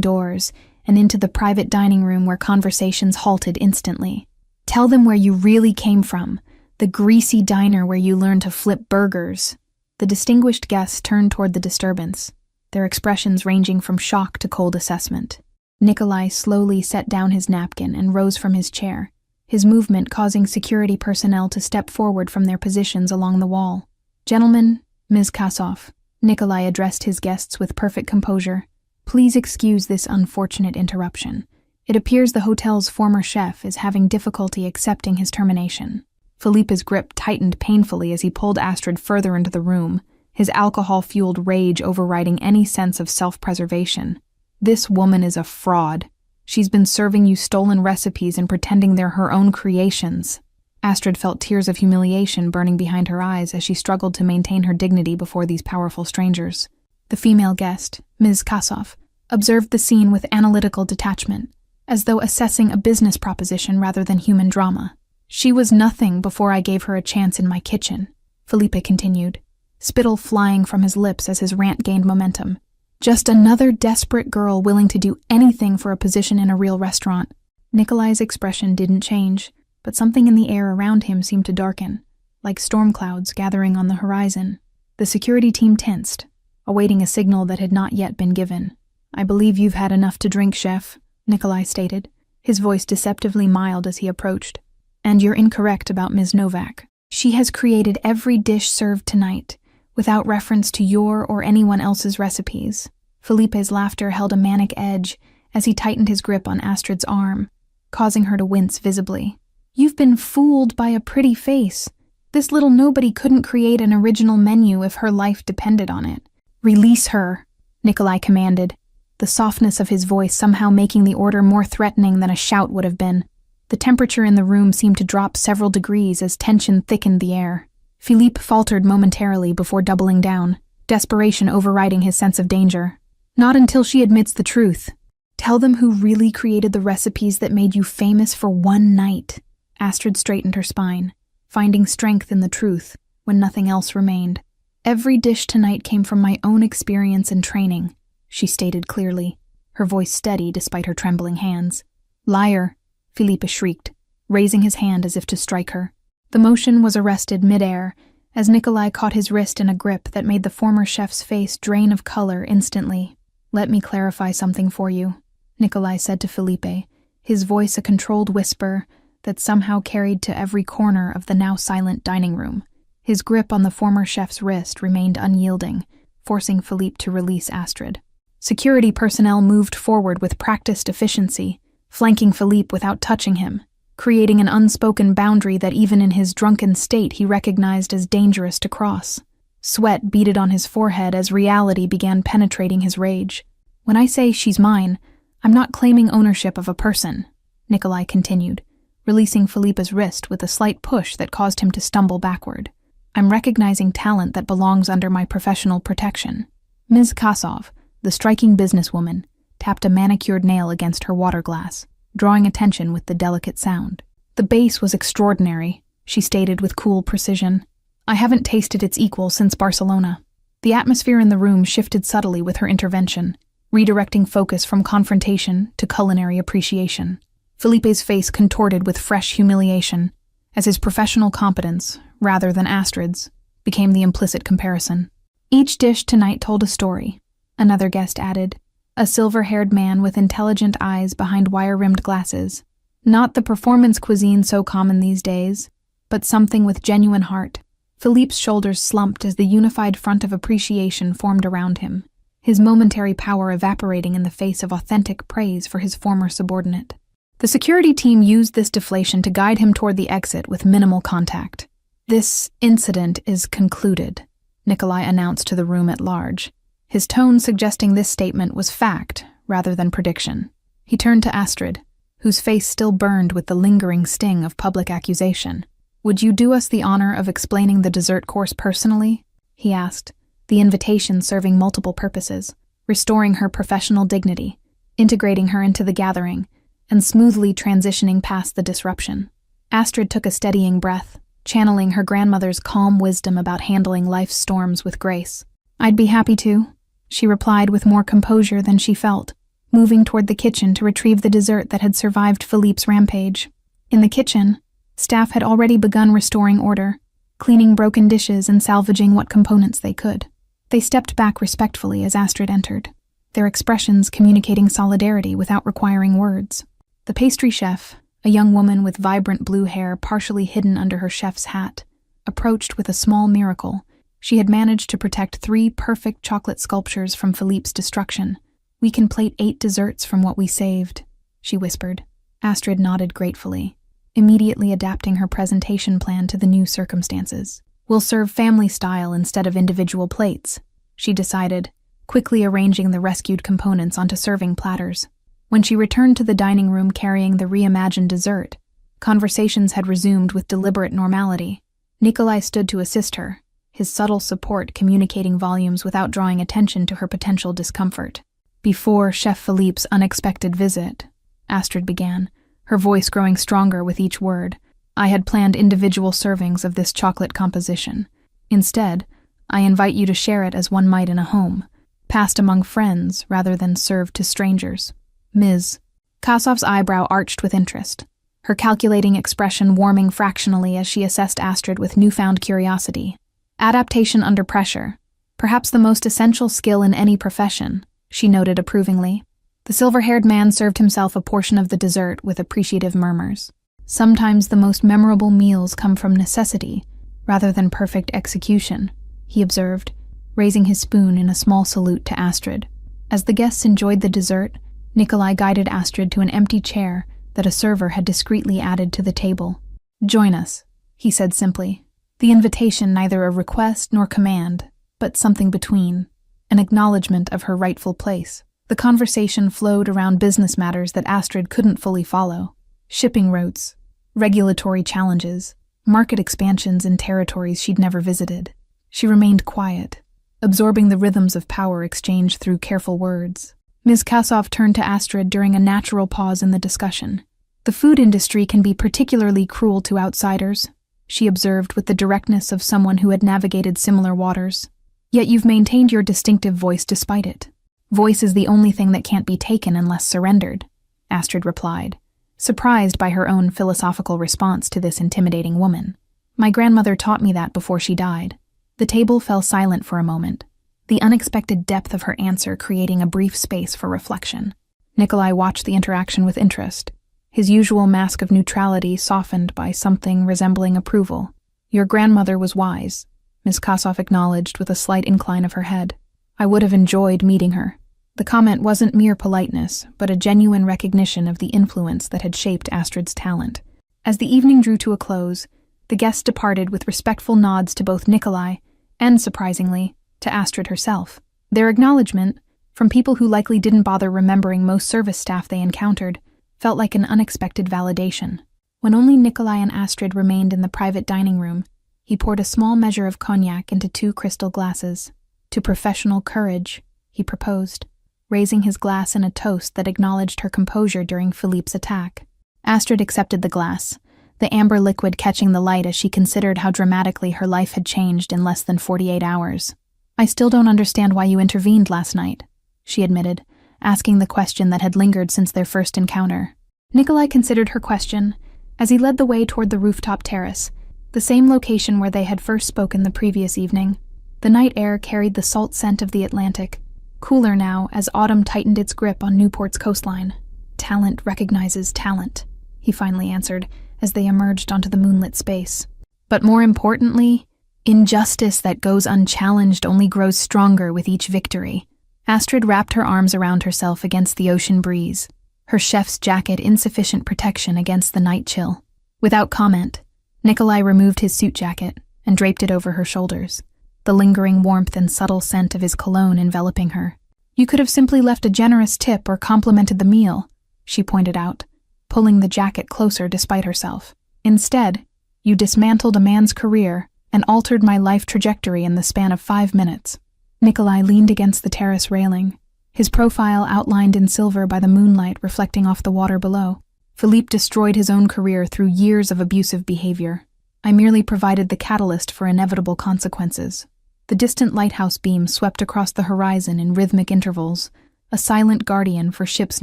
doors and into the private dining room where conversations halted instantly. "Tell them where you really came from, the greasy diner where you learned to flip burgers." The distinguished guests turned toward the disturbance, their expressions ranging from shock to cold assessment. Nikolai slowly set down his napkin and rose from his chair, his movement causing security personnel to step forward from their positions along the wall. "Gentlemen, Ms. Kassoff," Nikolai addressed his guests with perfect composure. "Please excuse this unfortunate interruption. It appears the hotel's former chef is having difficulty accepting his termination." Philippe's grip tightened painfully as he pulled Astrid further into the room, his alcohol-fueled rage overriding any sense of self-preservation. "This woman is a fraud. She's been serving you stolen recipes and pretending they're her own creations." Astrid felt tears of humiliation burning behind her eyes as she struggled to maintain her dignity before these powerful strangers. The female guest, Ms. Kassoff, observed the scene with analytical detachment, as though assessing a business proposition rather than human drama. "She was nothing before I gave her a chance in my kitchen," Philippe continued, spittle flying from his lips as his rant gained momentum. "Just another desperate girl willing to do anything for a position in a real restaurant." Nikolai's expression didn't change, but something in the air around him seemed to darken, like storm clouds gathering on the horizon. The security team tensed, awaiting a signal that had not yet been given. "I believe you've had enough to drink, chef," Nikolai stated, his voice deceptively mild as he approached. And you're incorrect about Ms. Novak. She has created every dish served tonight, without reference to your or anyone else's recipes. Felipe's laughter held a manic edge as he tightened his grip on Astrid's arm, causing her to wince visibly. You've been fooled by a pretty face. This little nobody couldn't create an original menu if her life depended on it. Release her, Nikolai commanded, the softness of his voice somehow making the order more threatening than a shout would have been. The temperature in the room seemed to drop several degrees as tension thickened the air. Philippe faltered momentarily before doubling down, desperation overriding his sense of danger. Not until she admits the truth. Tell them who really created the recipes that made you famous for one night. Astrid straightened her spine, finding strength in the truth when nothing else remained. Every dish tonight came from my own experience and training, she stated clearly, her voice steady despite her trembling hands. Liar, Philippe shrieked, raising his hand as if to strike her. The motion was arrested mid-air as Nikolai caught his wrist in a grip that made the former chef's face drain of color instantly. Let me clarify something for you, Nikolai said to Felipe, his voice a controlled whisper that somehow carried to every corner of the now silent dining room. His grip on the former chef's wrist remained unyielding, forcing Philippe to release Astrid. Security personnel moved forward with practiced efficiency, flanking Philippe without touching him, creating an unspoken boundary that even in his drunken state he recognized as dangerous to cross. Sweat beaded on his forehead as reality began penetrating his rage. When I say she's mine, I'm not claiming ownership of a person, Nikolai continued, releasing Felipe's wrist with a slight push that caused him to stumble backward. I'm recognizing talent that belongs under my professional protection. Ms. Kasov, the striking businesswoman, tapped a manicured nail against her water glass, drawing attention with the delicate sound. The bass was extraordinary, she stated with cool precision. I haven't tasted its equal since Barcelona. The atmosphere in the room shifted subtly with her intervention, redirecting focus from confrontation to culinary appreciation. Felipe's face contorted with fresh humiliation, as his professional competence, rather than Astrid's, became the implicit comparison. Each dish tonight told a story, another guest added, a silver-haired man with intelligent eyes behind wire-rimmed glasses. Not the performance cuisine so common these days, but something with genuine heart. Philippe's shoulders slumped as the unified front of appreciation formed around him, his momentary power evaporating in the face of authentic praise for his former subordinate. The security team used this deflation to guide him toward the exit with minimal contact. This incident is concluded, Nikolai announced to the room at large, his tone suggesting this statement was fact rather than prediction. He turned to Astrid, whose face still burned with the lingering sting of public accusation. Would you do us the honor of explaining the dessert course personally? He asked, the invitation serving multiple purposes, restoring her professional dignity, integrating her into the gathering, and smoothly transitioning past the disruption. Astrid took a steadying breath, channeling her grandmother's calm wisdom about handling life's storms with grace. I'd be happy to, she replied with more composure than she felt, moving toward the kitchen to retrieve the dessert that had survived Philippe's rampage. In the kitchen, staff had already begun restoring order, cleaning broken dishes and salvaging what components they could. They stepped back respectfully as Astrid entered, their expressions communicating solidarity without requiring words. The pastry chef, a young woman with vibrant blue hair partially hidden under her chef's hat, approached with a small miracle. She had managed to protect 3 perfect chocolate sculptures from Philippe's destruction. We can plate 8 desserts from what we saved, she whispered. Astrid nodded gratefully, immediately adapting her presentation plan to the new circumstances. We'll serve family style instead of individual plates, she decided, quickly arranging the rescued components onto serving platters. When she returned to the dining room carrying the reimagined dessert, conversations had resumed with deliberate normality. Nikolai stood to assist her, his subtle support communicating volumes without drawing attention to her potential discomfort. Before Chef Philippe's unexpected visit, Astrid began, her voice growing stronger with each word, I had planned individual servings of this chocolate composition. Instead, I invite you to share it as one might in a home, passed among friends rather than served to strangers. Ms. Kasov's eyebrow arched with interest, her calculating expression warming fractionally as she assessed Astrid with newfound curiosity. Adaptation under pressure, perhaps the most essential skill in any profession, she noted approvingly. The silver-haired man served himself a portion of the dessert with appreciative murmurs. Sometimes the most memorable meals come from necessity, rather than perfect execution, he observed, raising his spoon in a small salute to Astrid. As the guests enjoyed the dessert, Nikolai guided Astrid to an empty chair that a server had discreetly added to the table. "Join us," he said simply, the invitation neither a request nor command, but something between, an acknowledgement of her rightful place. The conversation flowed around business matters that Astrid couldn't fully follow: shipping routes, regulatory challenges, market expansions in territories she'd never visited. She remained quiet, absorbing the rhythms of power exchanged through careful words. Ms. Kassoff turned to Astrid during a natural pause in the discussion. "The food industry can be particularly cruel to outsiders," she observed with the directness of someone who had navigated similar waters. "Yet you've maintained your distinctive voice despite it." "Voice is the only thing that can't be taken unless surrendered," Astrid replied, surprised by her own philosophical response to this intimidating woman. "My grandmother taught me that before she died." The table fell silent for a moment, the unexpected depth of her answer creating a brief space for reflection. Nikolai watched the interaction with interest, his usual mask of neutrality softened by something resembling approval. "Your grandmother was wise," Ms. Kassoff acknowledged with a slight incline of her head. "I would have enjoyed meeting her." The comment wasn't mere politeness, but a genuine recognition of the influence that had shaped Astrid's talent. As the evening drew to a close, the guests departed with respectful nods to both Nikolai and, surprisingly, to Astrid herself. Their acknowledgement, from people who likely didn't bother remembering most service staff they encountered, felt like an unexpected validation. When only Nikolai and Astrid remained in the private dining room, he poured a small measure of cognac into 2 crystal glasses. "To professional courage," he proposed, raising his glass in a toast that acknowledged her composure during Philippe's attack. Astrid accepted the glass, the amber liquid catching the light as she considered how dramatically her life had changed in less than 48 hours. "I still don't understand why you intervened last night," she admitted, asking the question that had lingered since their first encounter. Nikolai considered her question as he led the way toward the rooftop terrace, the same location where they had first spoken the previous evening. The night air carried the salt scent of the Atlantic, cooler now as autumn tightened its grip on Newport's coastline. "Talent recognizes talent," he finally answered as they emerged onto the moonlit space. "But more importantly, injustice that goes unchallenged only grows stronger with each victory." Astrid wrapped her arms around herself against the ocean breeze, her chef's jacket insufficient protection against the night chill. Without comment, Nikolai removed his suit jacket and draped it over her shoulders, the lingering warmth and subtle scent of his cologne enveloping her. "You could have simply left a generous tip or complimented the meal," she pointed out, pulling the jacket closer despite herself. "Instead, you dismantled a man's career and altered my life trajectory in the span of 5 minutes." Nikolai leaned against the terrace railing, his profile outlined in silver by the moonlight reflecting off the water below. "Philippe destroyed his own career through years of abusive behavior. I merely provided the catalyst for inevitable consequences." The distant lighthouse beam swept across the horizon in rhythmic intervals, a silent guardian for ships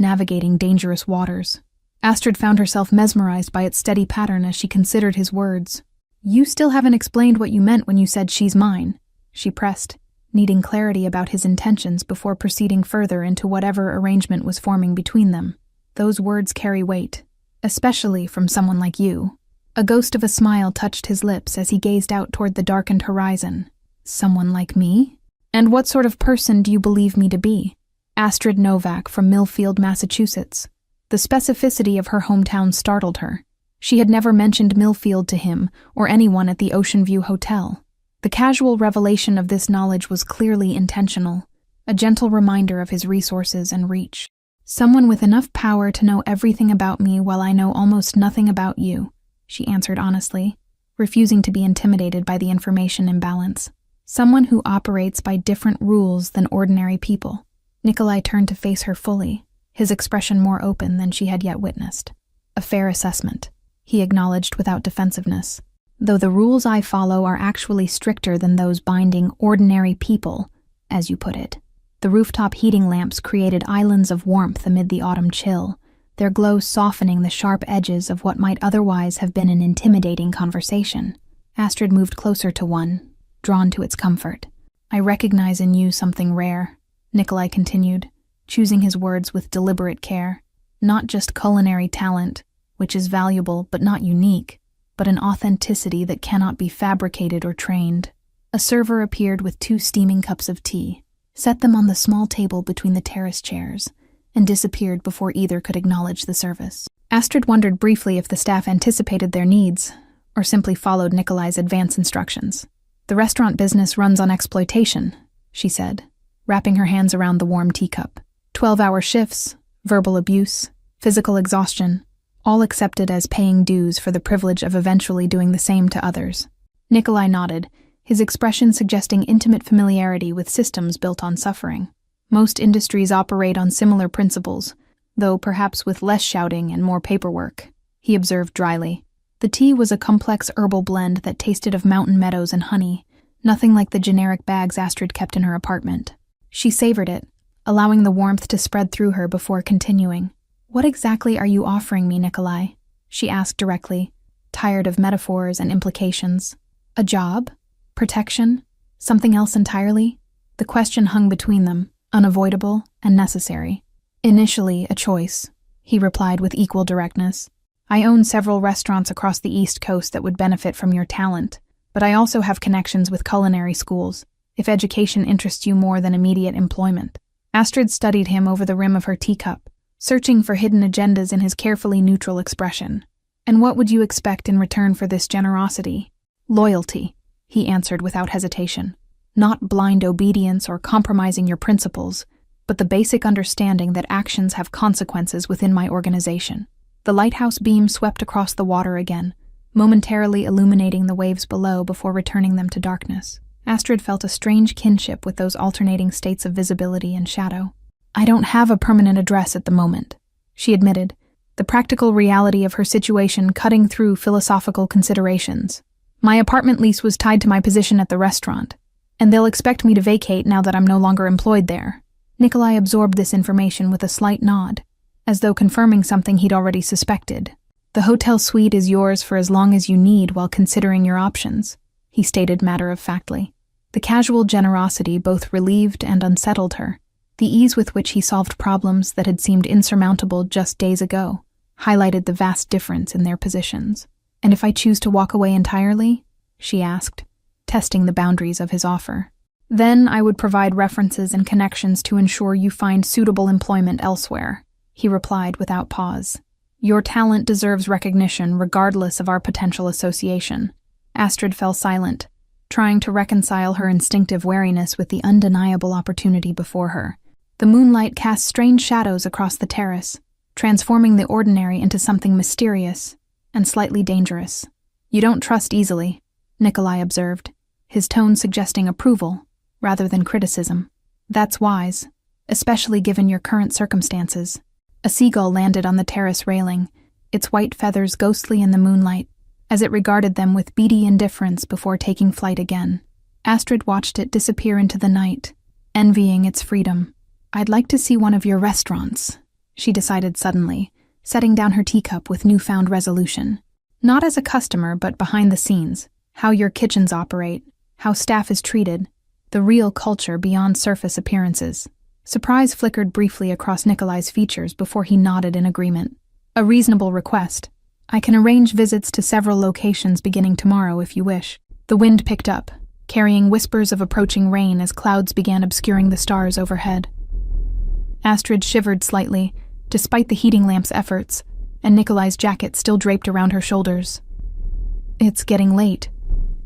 navigating dangerous waters. Astrid found herself mesmerized by its steady pattern as she considered his words. "You still haven't explained what you meant when you said she's mine," she pressed, needing clarity about his intentions before proceeding further into whatever arrangement was forming between them. "Those words carry weight, especially from someone like you." A ghost of a smile touched his lips as he gazed out toward the darkened horizon. "Someone like me? And what sort of person do you believe me to be?" Astrid Novak from Millfield, Massachusetts. The specificity of her hometown startled her. She had never mentioned Millfield to him or anyone at the Ocean View Hotel. The casual revelation of this knowledge was clearly intentional, a gentle reminder of his resources and reach. "Someone with enough power to know everything about me while I know almost nothing about you," she answered honestly, refusing to be intimidated by the information imbalance. "Someone who operates by different rules than ordinary people." Nikolai turned to face her fully, his expression more open than she had yet witnessed. "A fair assessment," he acknowledged without defensiveness. "Though the rules I follow are actually stricter than those binding ordinary people, as you put it." The rooftop heating lamps created islands of warmth amid the autumn chill, their glow softening the sharp edges of what might otherwise have been an intimidating conversation. Astrid moved closer to one, drawn to its comfort. "I recognize in you something rare," Nikolai continued, choosing his words with deliberate care. "Not just culinary talent, which is valuable but not unique, but an authenticity that cannot be fabricated or trained. A server appeared with 2 steaming cups of tea, set them on the small table between the terrace chairs, and disappeared before either could acknowledge the service. Astrid wondered briefly if the staff anticipated their needs, or simply followed Nikolai's advance instructions. "The restaurant business runs on exploitation," she said, wrapping her hands around the warm teacup. 12-hour shifts, verbal abuse, physical exhaustion, all accepted as paying dues for the privilege of eventually doing the same to others. Nikolai nodded, his expression suggesting intimate familiarity with systems built on suffering. Most industries operate on similar principles, though perhaps with less shouting and more paperwork, he observed dryly. The tea was a complex herbal blend that tasted of mountain meadows and honey, nothing like the generic bags Astrid kept in her apartment. She savored it, allowing the warmth to spread through her before continuing. "What exactly are you offering me, Nikolai?" she asked directly, tired of metaphors and implications. "A job? Protection? Something else entirely?" The question hung between them, unavoidable and necessary. "Initially, a choice," he replied with equal directness. "I own several restaurants across the East Coast that would benefit from your talent, but I also have connections with culinary schools, if education interests you more than immediate employment." Astrid studied him over the rim of her teacup, searching for hidden agendas in his carefully neutral expression. "And what would you expect in return for this generosity?" "Loyalty," he answered without hesitation. "Not blind obedience or compromising your principles, but the basic understanding that actions have consequences within my organization." The lighthouse beam swept across the water again, momentarily illuminating the waves below before returning them to darkness. Astrid felt a strange kinship with those alternating states of visibility and shadow. "I don't have a permanent address at the moment," she admitted, the practical reality of her situation cutting through philosophical considerations. "My apartment lease was tied to my position at the restaurant, and they'll expect me to vacate now that I'm no longer employed there." Nikolai absorbed this information with a slight nod, as though confirming something he'd already suspected. "The hotel suite is yours for as long as you need while considering your options," he stated matter-of-factly. The casual generosity both relieved and unsettled her. The ease with which he solved problems that had seemed insurmountable just days ago highlighted the vast difference in their positions. "And if I choose to walk away entirely?" she asked, testing the boundaries of his offer. "Then I would provide references and connections to ensure you find suitable employment elsewhere," he replied without pause. "Your talent deserves recognition regardless of our potential association." Astrid fell silent, trying to reconcile her instinctive wariness with the undeniable opportunity before her. The moonlight cast strange shadows across the terrace, transforming the ordinary into something mysterious and slightly dangerous. "You don't trust easily," Nikolai observed, his tone suggesting approval rather than criticism. "That's wise, especially given your current circumstances." A seagull landed on the terrace railing, its white feathers ghostly in the moonlight, as it regarded them with beady indifference before taking flight again. Astrid watched it disappear into the night, envying its freedom. "I'd like to see one of your restaurants," she decided suddenly, setting down her teacup with newfound resolution. "Not as a customer, but behind the scenes, how your kitchens operate, how staff is treated, the real culture beyond surface appearances." Surprise flickered briefly across Nikolai's features before he nodded in agreement. "A reasonable request. I can arrange visits to several locations beginning tomorrow if you wish." The wind picked up, carrying whispers of approaching rain as clouds began obscuring the stars overhead. Astrid shivered slightly, despite the heating lamp's efforts, and Nikolai's jacket still draped around her shoulders. "It's getting late,"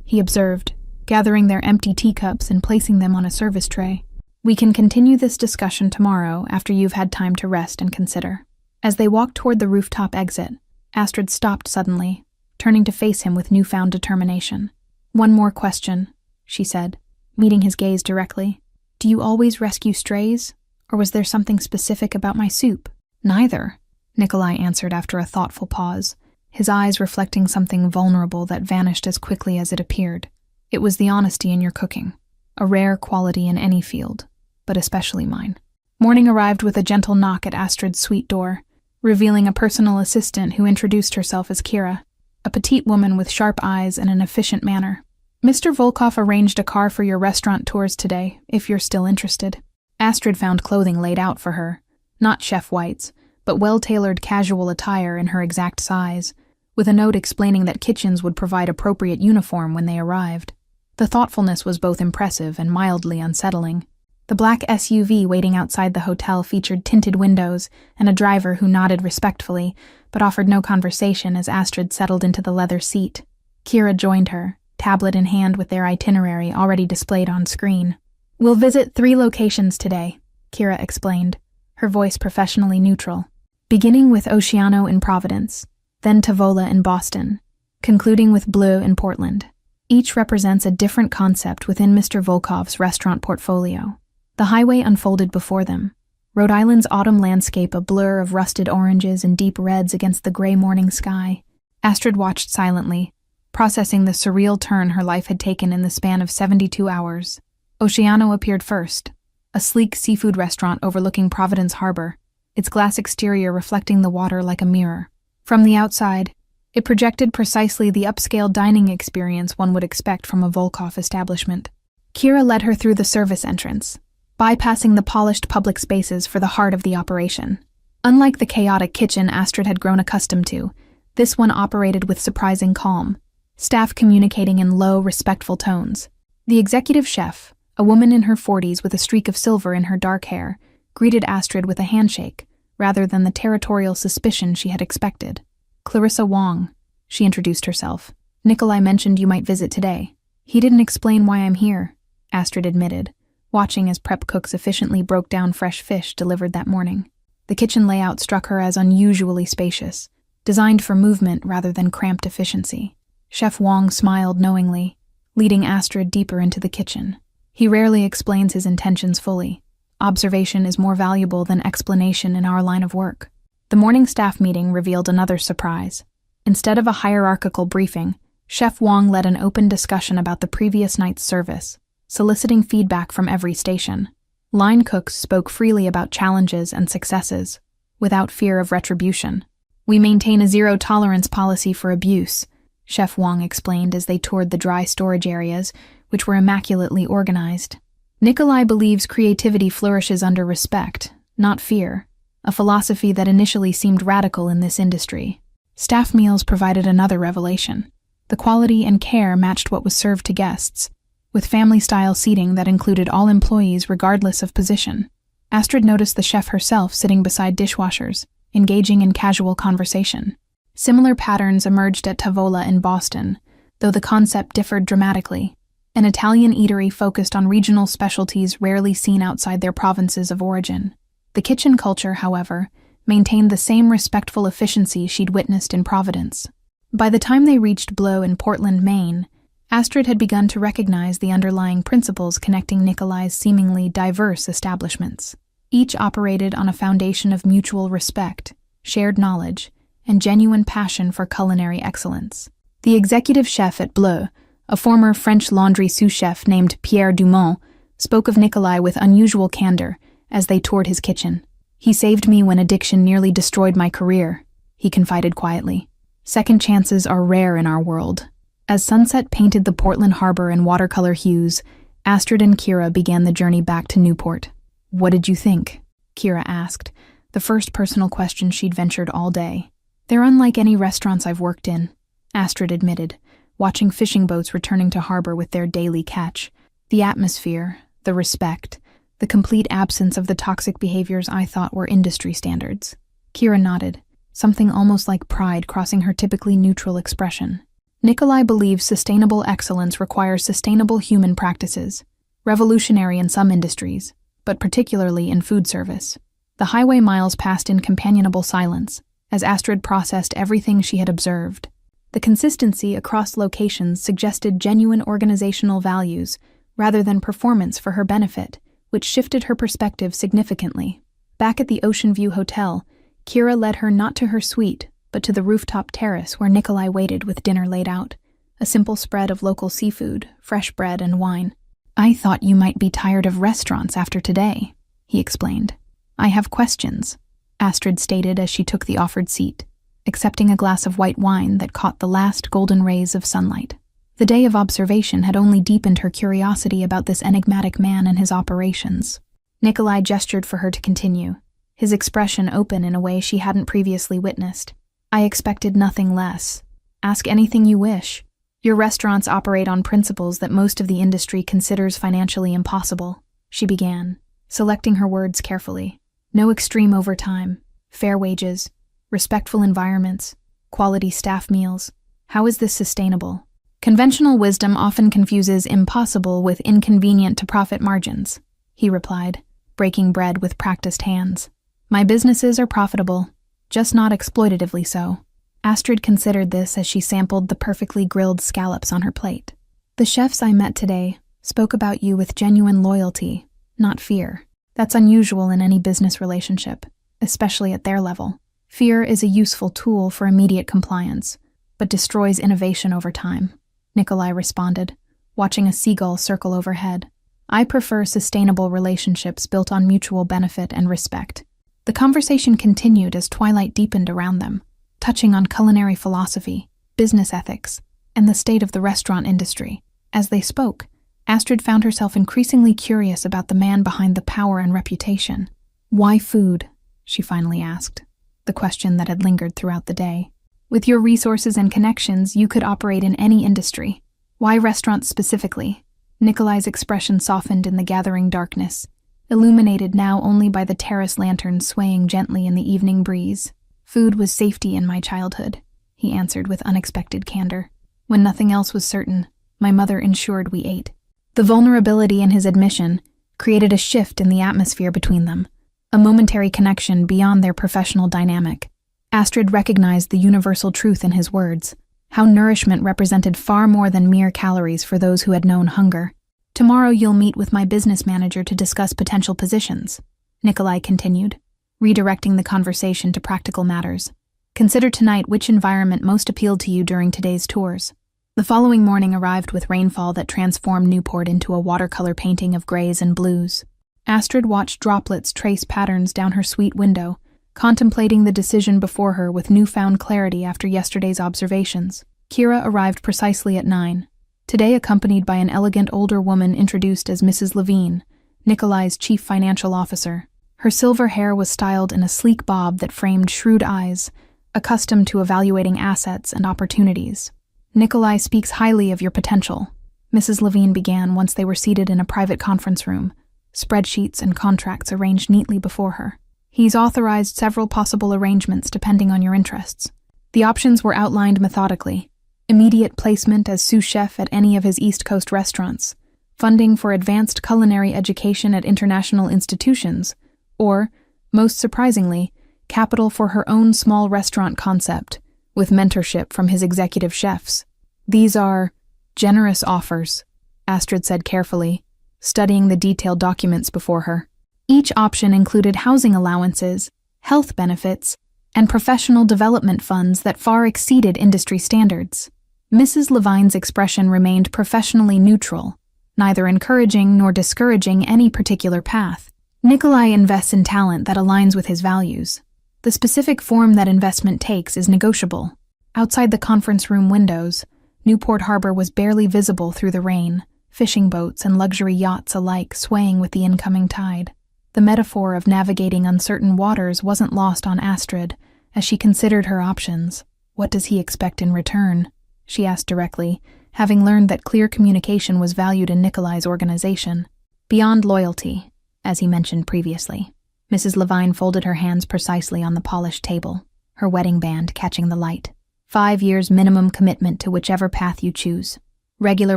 he observed, gathering their empty teacups and placing them on a service tray. "We can continue this discussion tomorrow after you've had time to rest and consider." As they walked toward the rooftop exit, Astrid stopped suddenly, turning to face him with newfound determination. "One more question," she said, meeting his gaze directly. "Do you always rescue strays, or was there something specific about my soup?" "Neither," Nikolai answered after a thoughtful pause, his eyes reflecting something vulnerable that vanished as quickly as it appeared. "It was the honesty in your cooking, a rare quality in any field, but especially mine." Morning arrived with a gentle knock at Astrid's suite door, revealing a personal assistant who introduced herself as Kira, a petite woman with sharp eyes and an efficient manner. "Mr. Volkov arranged a car for your restaurant tours today, if you're still interested." Astrid found clothing laid out for her, not Chef White's, but well-tailored casual attire in her exact size, with a note explaining that kitchens would provide appropriate uniform when they arrived. The thoughtfulness was both impressive and mildly unsettling. The black SUV waiting outside the hotel featured tinted windows and a driver who nodded respectfully, but offered no conversation as Astrid settled into the leather seat. Kira joined her, tablet in hand with their itinerary already displayed on screen. "We'll visit 3 locations today," Kira explained, her voice professionally neutral. "Beginning with Oceano in Providence, then Tavola in Boston, concluding with Bleu in Portland. Each represents a different concept within Mr. Volkov's restaurant portfolio." The highway unfolded before them, Rhode Island's autumn landscape a blur of rusted oranges and deep reds against the gray morning sky. Astrid watched silently, processing the surreal turn her life had taken in the span of 72 hours. Oceano appeared first, a sleek seafood restaurant overlooking Providence Harbor, its glass exterior reflecting the water like a mirror. From the outside, it projected precisely the upscale dining experience one would expect from a Volkov establishment. Kira led her through the service entrance, bypassing the polished public spaces for the heart of the operation. Unlike the chaotic kitchen Astrid had grown accustomed to, this one operated with surprising calm, staff communicating in low, respectful tones. The executive chef, a woman in her 40s with a streak of silver in her dark hair, greeted Astrid with a handshake, rather than the territorial suspicion she had expected. "Clarissa Wong," she introduced herself. "Nikolai mentioned you might visit today. He didn't explain why I'm here," Astrid admitted, watching as prep cooks efficiently broke down fresh fish delivered that morning. The kitchen layout struck her as unusually spacious, designed for movement rather than cramped efficiency. Chef Wong smiled knowingly, leading Astrid deeper into the kitchen. "He rarely explains his intentions fully. Observation is more valuable than explanation in our line of work." The morning staff meeting revealed another surprise. Instead of a hierarchical briefing, Chef Wong led an open discussion about the previous night's service, soliciting feedback from every station. Line cooks spoke freely about challenges and successes, without fear of retribution. "We maintain a zero-tolerance policy for abuse," Chef Wong explained as they toured the dry storage areas, which were immaculately organized. "Nikolai believes creativity flourishes under respect, not fear, a philosophy that initially seemed radical in this industry." Staff meals provided another revelation. The quality and care matched what was served to guests, with family-style seating that included all employees regardless of position. Astrid noticed the chef herself sitting beside dishwashers, engaging in casual conversation. Similar patterns emerged at Tavola in Boston, though the concept differed dramatically. An Italian eatery focused on regional specialties rarely seen outside their provinces of origin. The kitchen culture, however, maintained the same respectful efficiency she'd witnessed in Providence. By the time they reached Bleu in Portland, Maine, Astrid had begun to recognize the underlying principles connecting Nikolai's seemingly diverse establishments. Each operated on a foundation of mutual respect, shared knowledge, and genuine passion for culinary excellence. The executive chef at Bleu, a former French laundry sous chef named Pierre Dumont, spoke of Nikolai with unusual candor as they toured his kitchen. "He saved me when addiction nearly destroyed my career," he confided quietly. "Second chances are rare in our world." As sunset painted the Portland harbor in watercolor hues, Astrid and Kira began the journey back to Newport. "What did you think?" Kira asked, the first personal question she'd ventured all day. "They're unlike any restaurants I've worked in," Astrid admitted, watching fishing boats returning to harbor with their daily catch. "The atmosphere, the respect, the complete absence of the toxic behaviors I thought were industry standards." Kira nodded, something almost like pride crossing her typically neutral expression. Nikolai believes sustainable excellence requires sustainable human practices, revolutionary in some industries, but particularly in food service. The highway miles passed in companionable silence, as Astrid processed everything she had observed. The consistency across locations suggested genuine organizational values, rather than performance for her benefit, which shifted her perspective significantly. Back at the Ocean View Hotel, Kira led her not to her suite, but to the rooftop terrace where Nikolai waited with dinner laid out, a simple spread of local seafood, fresh bread, and wine. "I thought you might be tired of restaurants after today," he explained. "I have questions," Astrid stated as she took the offered seat, accepting a glass of white wine that caught the last golden rays of sunlight. The day of observation had only deepened her curiosity about this enigmatic man and his operations. Nikolai gestured for her to continue, his expression open in a way she hadn't previously witnessed. "I expected nothing less. Ask anything you wish. Your restaurants operate on principles that most of the industry considers financially impossible," she began, selecting her words carefully. "No extreme overtime, fair wages, respectful environments, quality staff meals. How is this sustainable? Conventional wisdom often confuses impossible with inconvenient to profit margins," he replied, breaking bread with practiced hands. "My businesses are profitable, just not exploitatively so." Astrid considered this as she sampled the perfectly grilled scallops on her plate. "The chefs I met today spoke about you with genuine loyalty, not fear. That's unusual in any business relationship, especially at their level. Fear is a useful tool for immediate compliance, but destroys innovation over time," Nikolai responded, watching a seagull circle overhead. "I prefer sustainable relationships built on mutual benefit and respect." The conversation continued as twilight deepened around them, touching on culinary philosophy, business ethics, and the state of the restaurant industry. As they spoke, Astrid found herself increasingly curious about the man behind the power and reputation. "Why food?" she finally asked, the question that had lingered throughout the day. "With your resources and connections, you could operate in any industry. Why restaurants specifically?" Nikolai's expression softened in the gathering darkness, illuminated now only by the terrace lanterns swaying gently in the evening breeze. "Food was safety in my childhood," he answered with unexpected candor. "When nothing else was certain, my mother ensured we ate." The vulnerability in his admission created a shift in the atmosphere between them, a momentary connection beyond their professional dynamic. Astrid recognized the universal truth in his words, how nourishment represented far more than mere calories for those who had known hunger. "Tomorrow you'll meet with my business manager to discuss potential positions," Nikolai continued, redirecting the conversation to practical matters. "Consider tonight which environment most appealed to you during today's tours." The following morning arrived with rainfall that transformed Newport into a watercolor painting of grays and blues. Astrid watched droplets trace patterns down her suite window, contemplating the decision before her with newfound clarity after yesterday's observations. Kira arrived precisely at 9, today accompanied by an elegant older woman introduced as Mrs. Levine, Nikolai's chief financial officer. Her silver hair was styled in a sleek bob that framed shrewd eyes, accustomed to evaluating assets and opportunities. "Nikolai speaks highly of your potential," Mrs. Levine began once they were seated in a private conference room, spreadsheets and contracts arranged neatly before her. "He's authorized several possible arrangements depending on your interests." The options were outlined methodically: immediate placement as sous chef at any of his East Coast restaurants, funding for advanced culinary education at international institutions, or, most surprisingly, capital for her own small restaurant concept, with mentorship from his executive chefs. "These are generous offers," Astrid said carefully, studying the detailed documents before her. Each option included housing allowances, health benefits, and professional development funds that far exceeded industry standards. Mrs. Levine's expression remained professionally neutral, neither encouraging nor discouraging any particular path. "Nikolai invests in talent that aligns with his values. The specific form that investment takes is negotiable." Outside the conference room windows, Newport Harbor was barely visible through the rain, fishing boats and luxury yachts alike swaying with the incoming tide. The metaphor of navigating uncertain waters wasn't lost on Astrid as she considered her options. "What does he expect in return?" she asked directly, having learned that clear communication was valued in Nikolai's organization. "Beyond loyalty, as he mentioned previously." Mrs. Levine folded her hands precisely on the polished table, her wedding band catching the light. 5 years minimum commitment to whichever path you choose. Regular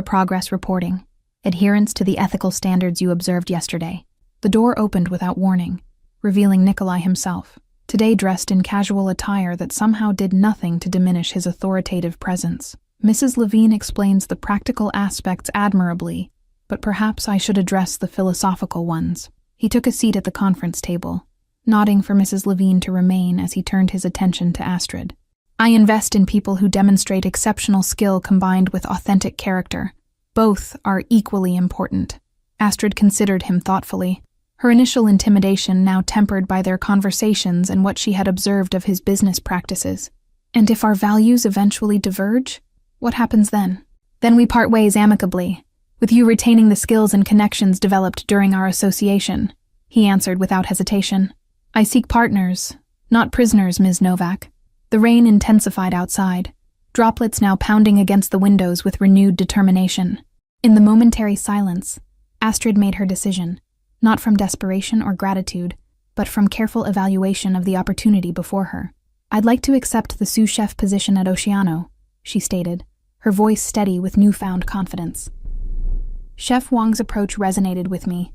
progress reporting. Adherence to the ethical standards you observed yesterday. The door opened without warning, revealing Nikolai himself, today dressed in casual attire that somehow did nothing to diminish his authoritative presence. "Mrs. Levine explains the practical aspects admirably, but perhaps I should address the philosophical ones." He took a seat at the conference table, nodding for Mrs. Levine to remain as he turned his attention to Astrid. "I invest in people who demonstrate exceptional skill combined with authentic character. Both are equally important." Astrid considered him thoughtfully, her initial intimidation now tempered by their conversations and what she had observed of his business practices. "And if our values eventually diverge, what happens then?" "Then we part ways amicably, with you retaining the skills and connections developed during our association," he answered without hesitation. I seek partners, not prisoners, Ms. Novak. The rain intensified outside, droplets now pounding against the windows with renewed determination. In the momentary silence, Astrid made her decision, not from desperation or gratitude, but from careful evaluation of the opportunity before her. I'd like to accept the sous chef position at Oceano, she stated, her voice steady with newfound confidence. Chef Wang's approach resonated with me,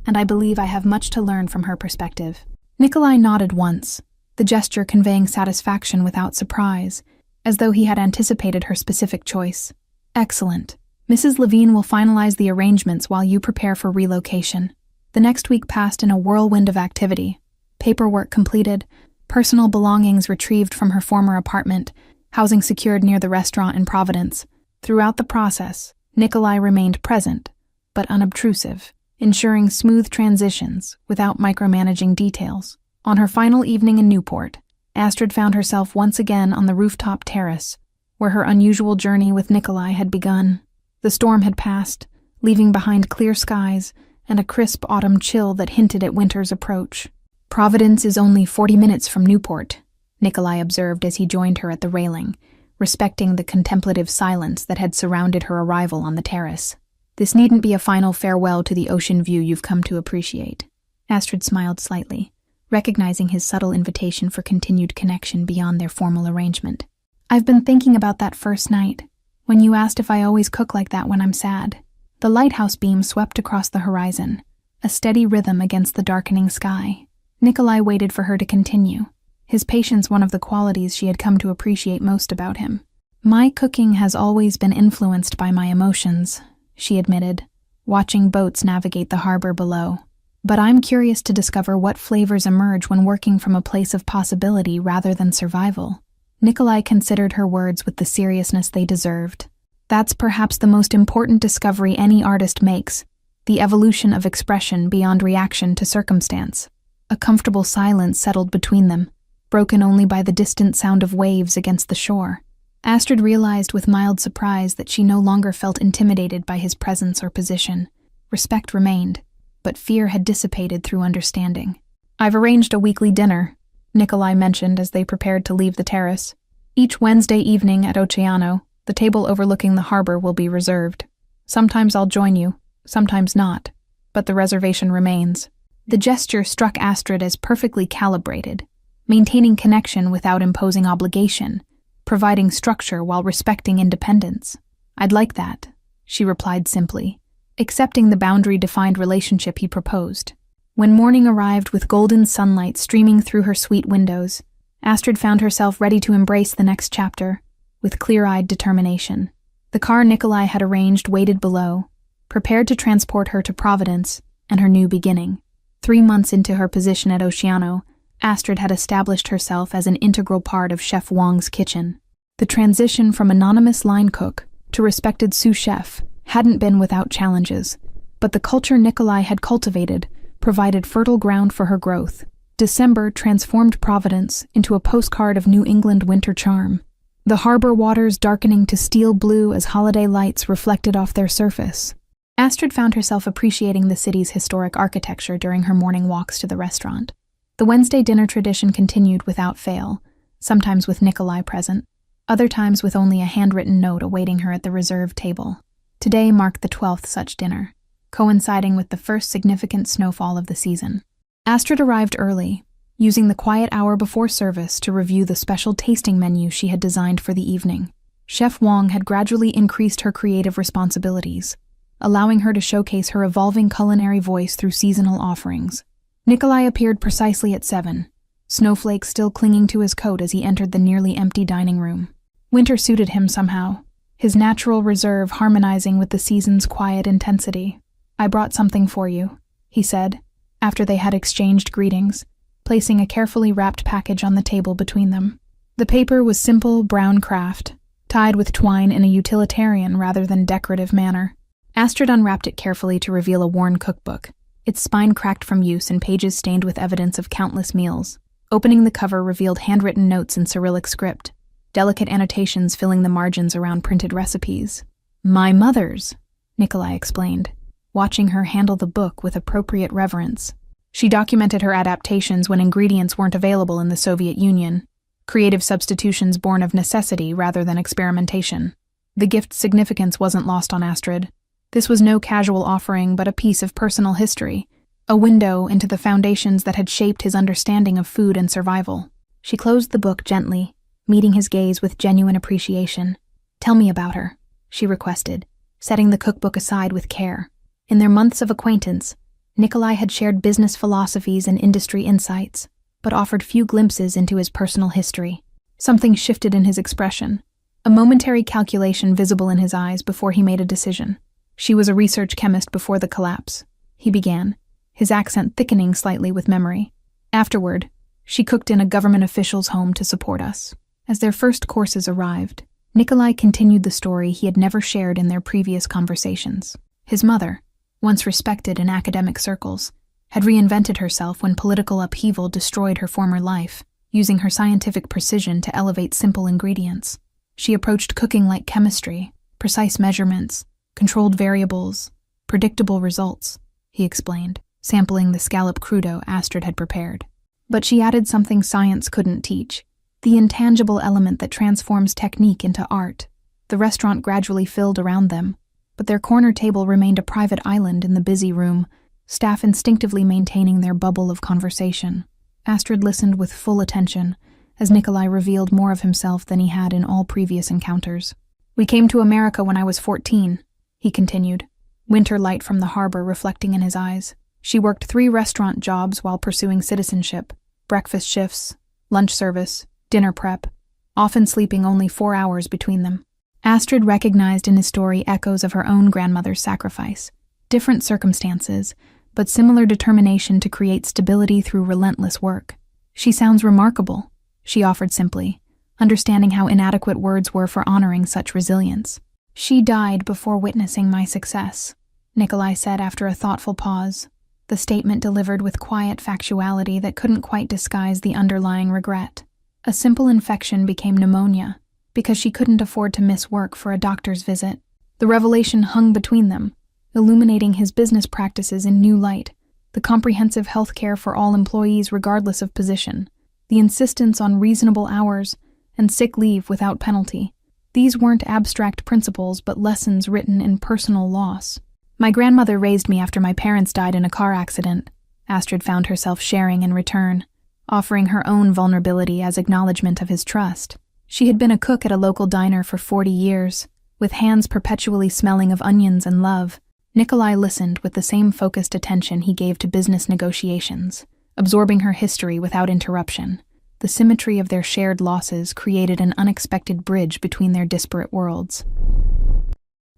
and I believe I have much to learn from her perspective. Nikolai nodded once, the gesture conveying satisfaction without surprise, as though he had anticipated her specific choice. Excellent. Mrs. Levine will finalize the arrangements while you prepare for relocation. The next week passed in a whirlwind of activity. Paperwork completed, personal belongings retrieved from her former apartment, housing secured near the restaurant in Providence. Throughout the process, Nikolai remained present, but unobtrusive, ensuring smooth transitions without micromanaging details. On her final evening in Newport, Astrid found herself once again on the rooftop terrace, where her unusual journey with Nikolai had begun. The storm had passed, leaving behind clear skies and a crisp autumn chill that hinted at winter's approach. Providence is only 40 minutes from Newport, Nikolai observed as he joined her at the railing, respecting the contemplative silence that had surrounded her arrival on the terrace. This needn't be a final farewell to the ocean view you've come to appreciate. Astrid smiled slightly, recognizing his subtle invitation for continued connection beyond their formal arrangement. I've been thinking about that first night, when you asked if I always cook like that when I'm sad. The lighthouse beam swept across the horizon, a steady rhythm against the darkening sky. Nikolai waited for her to continue, his patience one of the qualities she had come to appreciate most about him. My cooking has always been influenced by my emotions, she admitted, watching boats navigate the harbor below. But I'm curious to discover what flavors emerge when working from a place of possibility rather than survival. Nikolai considered her words with the seriousness they deserved. That's perhaps the most important discovery any artist makes, the evolution of expression beyond reaction to circumstance. A comfortable silence settled between them, broken only by the distant sound of waves against the shore. Astrid realized with mild surprise that she no longer felt intimidated by his presence or position. Respect remained, but fear had dissipated through understanding. I've arranged a weekly dinner, Nikolai mentioned as they prepared to leave the terrace. Each Wednesday evening at Oceano, the table overlooking the harbor will be reserved. Sometimes I'll join you, sometimes not, but the reservation remains. The gesture struck Astrid as perfectly calibrated, maintaining connection without imposing obligation, providing structure while respecting independence. I'd like that, she replied simply, accepting the boundary-defined relationship he proposed. When morning arrived with golden sunlight streaming through her suite windows, Astrid found herself ready to embrace the next chapter, with clear-eyed determination. The car Nikolai had arranged waited below, prepared to transport her to Providence and her new beginning. 3 months into her position at Oceano, Astrid had established herself as an integral part of Chef Wang's kitchen. The transition from anonymous line cook to respected sous chef hadn't been without challenges, but the culture Nikolai had cultivated provided fertile ground for her growth. December transformed Providence into a postcard of New England winter charm, the harbor waters darkening to steel blue as holiday lights reflected off their surface. Astrid found herself appreciating the city's historic architecture during her morning walks to the restaurant. The Wednesday dinner tradition continued without fail, sometimes with Nikolai present, other times with only a handwritten note awaiting her at the reserved table. Today marked the 12th such dinner, coinciding with the first significant snowfall of the season. Astrid arrived early, using the quiet hour before service to review the special tasting menu she had designed for the evening. Chef Wang had gradually increased her creative responsibilities, allowing her to showcase her evolving culinary voice through seasonal offerings. Nikolai appeared precisely at 7, snowflakes still clinging to his coat as he entered the nearly empty dining room. Winter suited him somehow, his natural reserve harmonizing with the season's quiet intensity. I brought something for you, he said, after they had exchanged greetings, placing a carefully wrapped package on the table between them. The paper was simple brown craft, tied with twine in a utilitarian rather than decorative manner. Astrid unwrapped it carefully to reveal a worn cookbook, its spine cracked from use and pages stained with evidence of countless meals. Opening the cover revealed handwritten notes in Cyrillic script, delicate annotations filling the margins around printed recipes. My mother's, Nikolai explained, watching her handle the book with appropriate reverence. She documented her adaptations when ingredients weren't available in the Soviet Union, creative substitutions born of necessity rather than experimentation. The gift's significance wasn't lost on Astrid. This was no casual offering, but a piece of personal history, a window into the foundations that had shaped his understanding of food and survival. She closed the book gently, meeting his gaze with genuine appreciation. "Tell me about her," she requested, setting the cookbook aside with care. In their months of acquaintance, Nikolai had shared business philosophies and industry insights, but offered few glimpses into his personal history. Something shifted in his expression, a momentary calculation visible in his eyes before he made a decision. "She was a research chemist before the collapse," he began, his accent thickening slightly with memory. "Afterward, she cooked in a government official's home to support us." As their first courses arrived, Nikolai continued the story he had never shared in their previous conversations. His mother, once respected in academic circles, had reinvented herself when political upheaval destroyed her former life, using her scientific precision to elevate simple ingredients. She approached cooking like chemistry, precise measurements, controlled variables, predictable results, he explained, sampling the scallop crudo Astrid had prepared. But she added something science couldn't teach, the intangible element that transforms technique into art. The restaurant gradually filled around them, but their corner table remained a private island in the busy room, staff instinctively maintaining their bubble of conversation. Astrid listened with full attention, as Nikolai revealed more of himself than he had in all previous encounters. "We came to America when I was 14, he continued, winter light from the harbor reflecting in his eyes. She worked 3 restaurant jobs while pursuing citizenship, breakfast shifts, lunch service, dinner prep, often sleeping only 4 hours between them." Astrid recognized in his story echoes of her own grandmother's sacrifice. Different circumstances, but similar determination to create stability through relentless work. "She sounds remarkable," she offered simply, understanding how inadequate words were for honoring such resilience. "She died before witnessing my success," Nikolai said after a thoughtful pause, the statement delivered with quiet factuality that couldn't quite disguise the underlying regret. A simple infection became pneumonia, because she couldn't afford to miss work for a doctor's visit. The revelation hung between them, illuminating his business practices in new light, the comprehensive health care for all employees regardless of position, the insistence on reasonable hours, and sick leave without penalty. These weren't abstract principles but lessons written in personal loss. "My grandmother raised me after my parents died in a car accident," Astrid found herself sharing in return, offering her own vulnerability as acknowledgement of his trust. She had been a cook at a local diner for 40 years, with hands perpetually smelling of onions and love. Nikolai listened with the same focused attention he gave to business negotiations, absorbing her history without interruption. The symmetry of their shared losses created an unexpected bridge between their disparate worlds.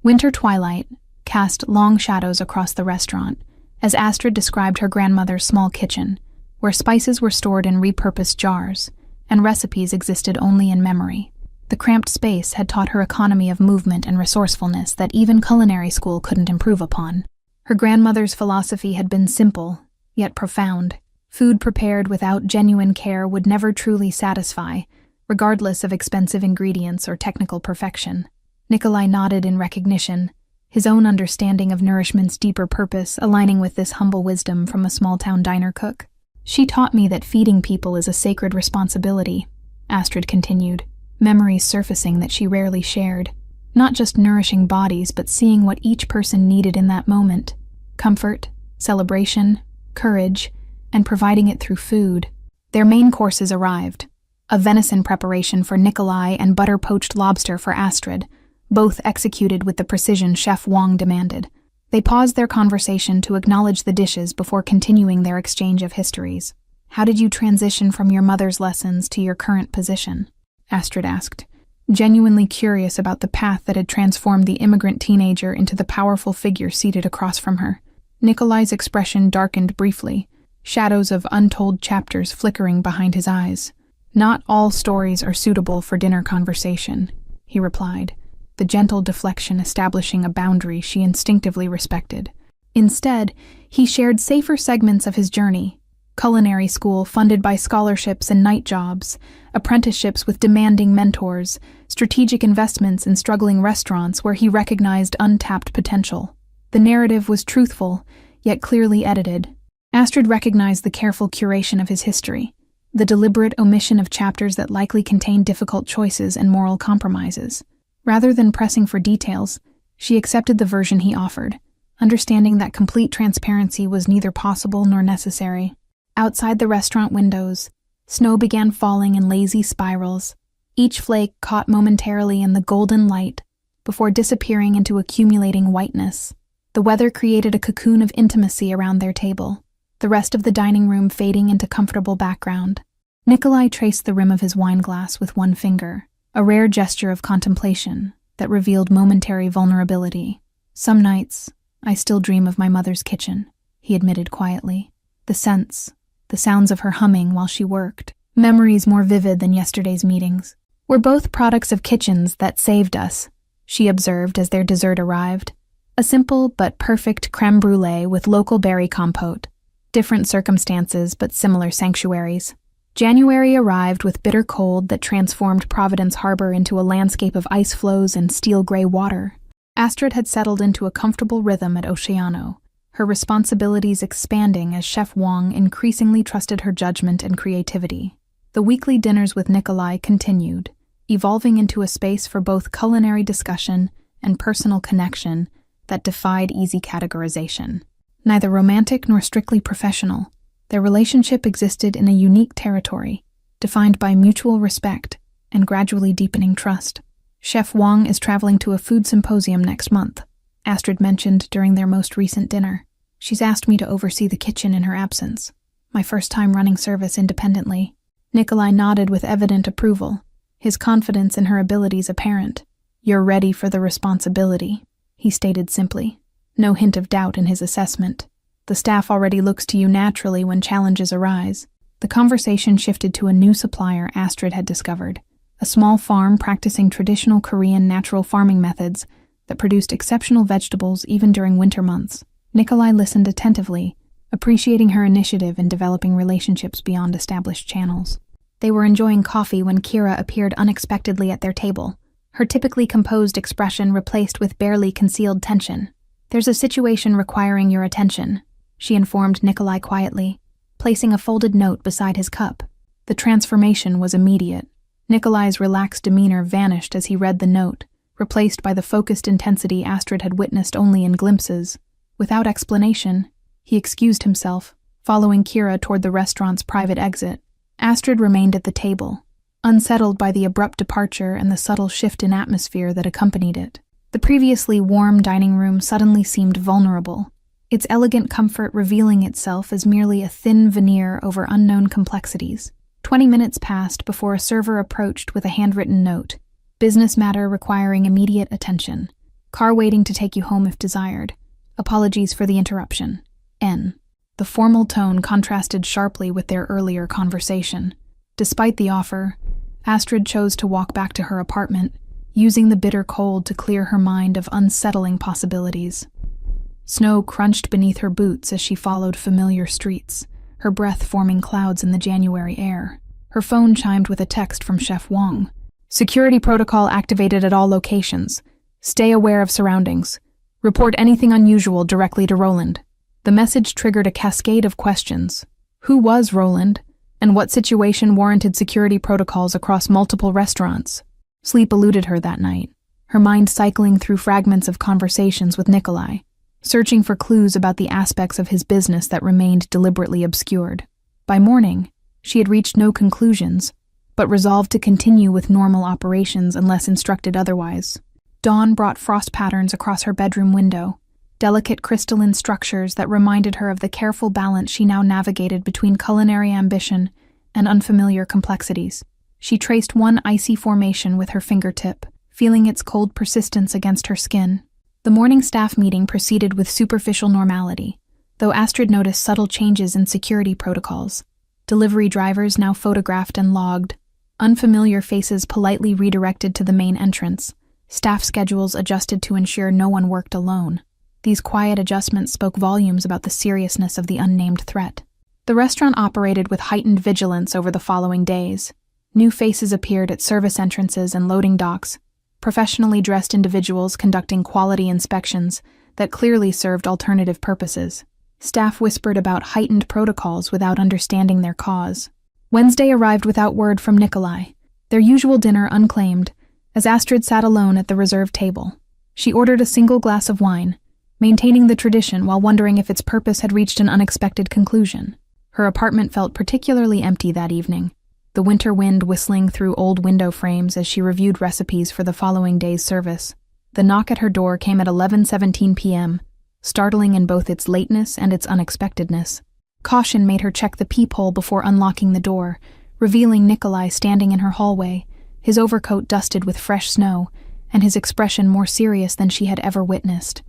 Winter twilight cast long shadows across the restaurant, as Astrid described her grandmother's small kitchen, where spices were stored in repurposed jars, and recipes existed only in memory. The cramped space had taught her economy of movement and resourcefulness that even culinary school couldn't improve upon. Her grandmother's philosophy had been simple, yet profound. Food prepared without genuine care would never truly satisfy, regardless of expensive ingredients or technical perfection. Nikolai nodded in recognition, his own understanding of nourishment's deeper purpose aligning with this humble wisdom from a small-town diner cook. "She taught me that feeding people is a sacred responsibility," Astrid continued, memories surfacing that she rarely shared. Not just nourishing bodies, but seeing what each person needed in that moment. Comfort, celebration, courage, and providing it through food. Their main courses arrived. A venison preparation for Nikolai and butter-poached lobster for Astrid, both executed with the precision Chef Wong demanded. They paused their conversation to acknowledge the dishes before continuing their exchange of histories. "How did you transition from your mother's lessons to your current position?" Astrid asked, genuinely curious about the path that had transformed the immigrant teenager into the powerful figure seated across from her. Nikolai's expression darkened briefly, shadows of untold chapters flickering behind his eyes. "Not all stories are suitable for dinner conversation," he replied, the gentle deflection establishing a boundary she instinctively respected. Instead, he shared safer segments of his journey: culinary school funded by scholarships and night jobs, apprenticeships with demanding mentors, strategic investments in struggling restaurants where he recognized untapped potential. The narrative was truthful, yet clearly edited. Astrid recognized the careful curation of his history, the deliberate omission of chapters that likely contained difficult choices and moral compromises. Rather than pressing for details, she accepted the version he offered, understanding that complete transparency was neither possible nor necessary. Outside the restaurant windows, snow began falling in lazy spirals, each flake caught momentarily in the golden light before disappearing into accumulating whiteness. The weather created a cocoon of intimacy around their table, the rest of the dining room fading into comfortable background. Nikolai traced the rim of his wineglass with one finger, a rare gesture of contemplation that revealed momentary vulnerability. "Some nights, I still dream of my mother's kitchen," he admitted quietly. The sounds of her humming while she worked, memories more vivid than yesterday's meetings. "We're both products of kitchens that saved us," she observed as their dessert arrived. A simple but perfect crème brûlée with local berry compote. Different circumstances but similar sanctuaries. January arrived with bitter cold that transformed Providence Harbor into a landscape of ice floes and steel-gray water. Astrid had settled into a comfortable rhythm at Oceano, her responsibilities expanding as Chef Wang increasingly trusted her judgment and creativity. The weekly dinners with Nikolai continued, evolving into a space for both culinary discussion and personal connection that defied easy categorization. Neither romantic nor strictly professional, their relationship existed in a unique territory, defined by mutual respect and gradually deepening trust. "Chef Wang is traveling to a food symposium next month," Astrid mentioned during their most recent dinner. "She's asked me to oversee the kitchen in her absence. My first time running service independently." Nikolai nodded with evident approval, his confidence in her abilities apparent. "You're ready for the responsibility," he stated simply. No hint of doubt in his assessment. "The staff already looks to you naturally when challenges arise." The conversation shifted to a new supplier Astrid had discovered, a small farm practicing traditional Korean natural farming methods that produced exceptional vegetables even during winter months. Nikolai listened attentively, appreciating her initiative in developing relationships beyond established channels. They were enjoying coffee when Kira appeared unexpectedly at their table, her typically composed expression replaced with barely concealed tension. "There's a situation requiring your attention," she informed Nikolai quietly, placing a folded note beside his cup. The transformation was immediate. Nikolai's relaxed demeanor vanished as he read the note, replaced by the focused intensity Astrid had witnessed only in glimpses. Without explanation, he excused himself, following Kira toward the restaurant's private exit. Astrid remained at the table, unsettled by the abrupt departure and the subtle shift in atmosphere that accompanied it. The previously warm dining room suddenly seemed vulnerable, its elegant comfort revealing itself as merely a thin veneer over unknown complexities. 20 minutes passed before a server approached with a handwritten note. "Business matter requiring immediate attention. Car waiting to take you home if desired. Apologies for the interruption. N." The formal tone contrasted sharply with their earlier conversation. Despite the offer, Astrid chose to walk back to her apartment, using the bitter cold to clear her mind of unsettling possibilities. Snow crunched beneath her boots as she followed familiar streets, her breath forming clouds in the January air. Her phone chimed with a text from Chef Wang. "Security protocol activated at all locations. Stay aware of surroundings. Report anything unusual directly to Roland." The message triggered a cascade of questions. Who was Roland, and what situation warranted security protocols across multiple restaurants? Sleep eluded her that night, her mind cycling through fragments of conversations with Nikolai, searching for clues about the aspects of his business that remained deliberately obscured. By morning, she had reached no conclusions, but resolved to continue with normal operations unless instructed otherwise. Dawn brought frost patterns across her bedroom window, delicate crystalline structures that reminded her of the careful balance she now navigated between culinary ambition and unfamiliar complexities. She traced one icy formation with her fingertip, feeling its cold persistence against her skin. The morning staff meeting proceeded with superficial normality, though Astrid noticed subtle changes in security protocols. Delivery drivers now photographed and logged, unfamiliar faces politely redirected to the main entrance, staff schedules adjusted to ensure no one worked alone. These quiet adjustments spoke volumes about the seriousness of the unnamed threat. The restaurant operated with heightened vigilance over the following days. New faces appeared at service entrances and loading docks, professionally dressed individuals conducting quality inspections that clearly served alternative purposes. Staff whispered about heightened protocols without understanding their cause. Wednesday arrived without word from Nikolai, their usual dinner unclaimed, as Astrid sat alone at the reserved table. She ordered a single glass of wine, maintaining the tradition while wondering if its purpose had reached an unexpected conclusion. Her apartment felt particularly empty that evening, the winter wind whistling through old window frames as she reviewed recipes for the following day's service. The knock at her door came at 11:17 p.m., startling in both its lateness and its unexpectedness. Caution made her check the peephole before unlocking the door, revealing Nikolai standing in her hallway, his overcoat dusted with fresh snow, and his expression more serious than she had ever witnessed.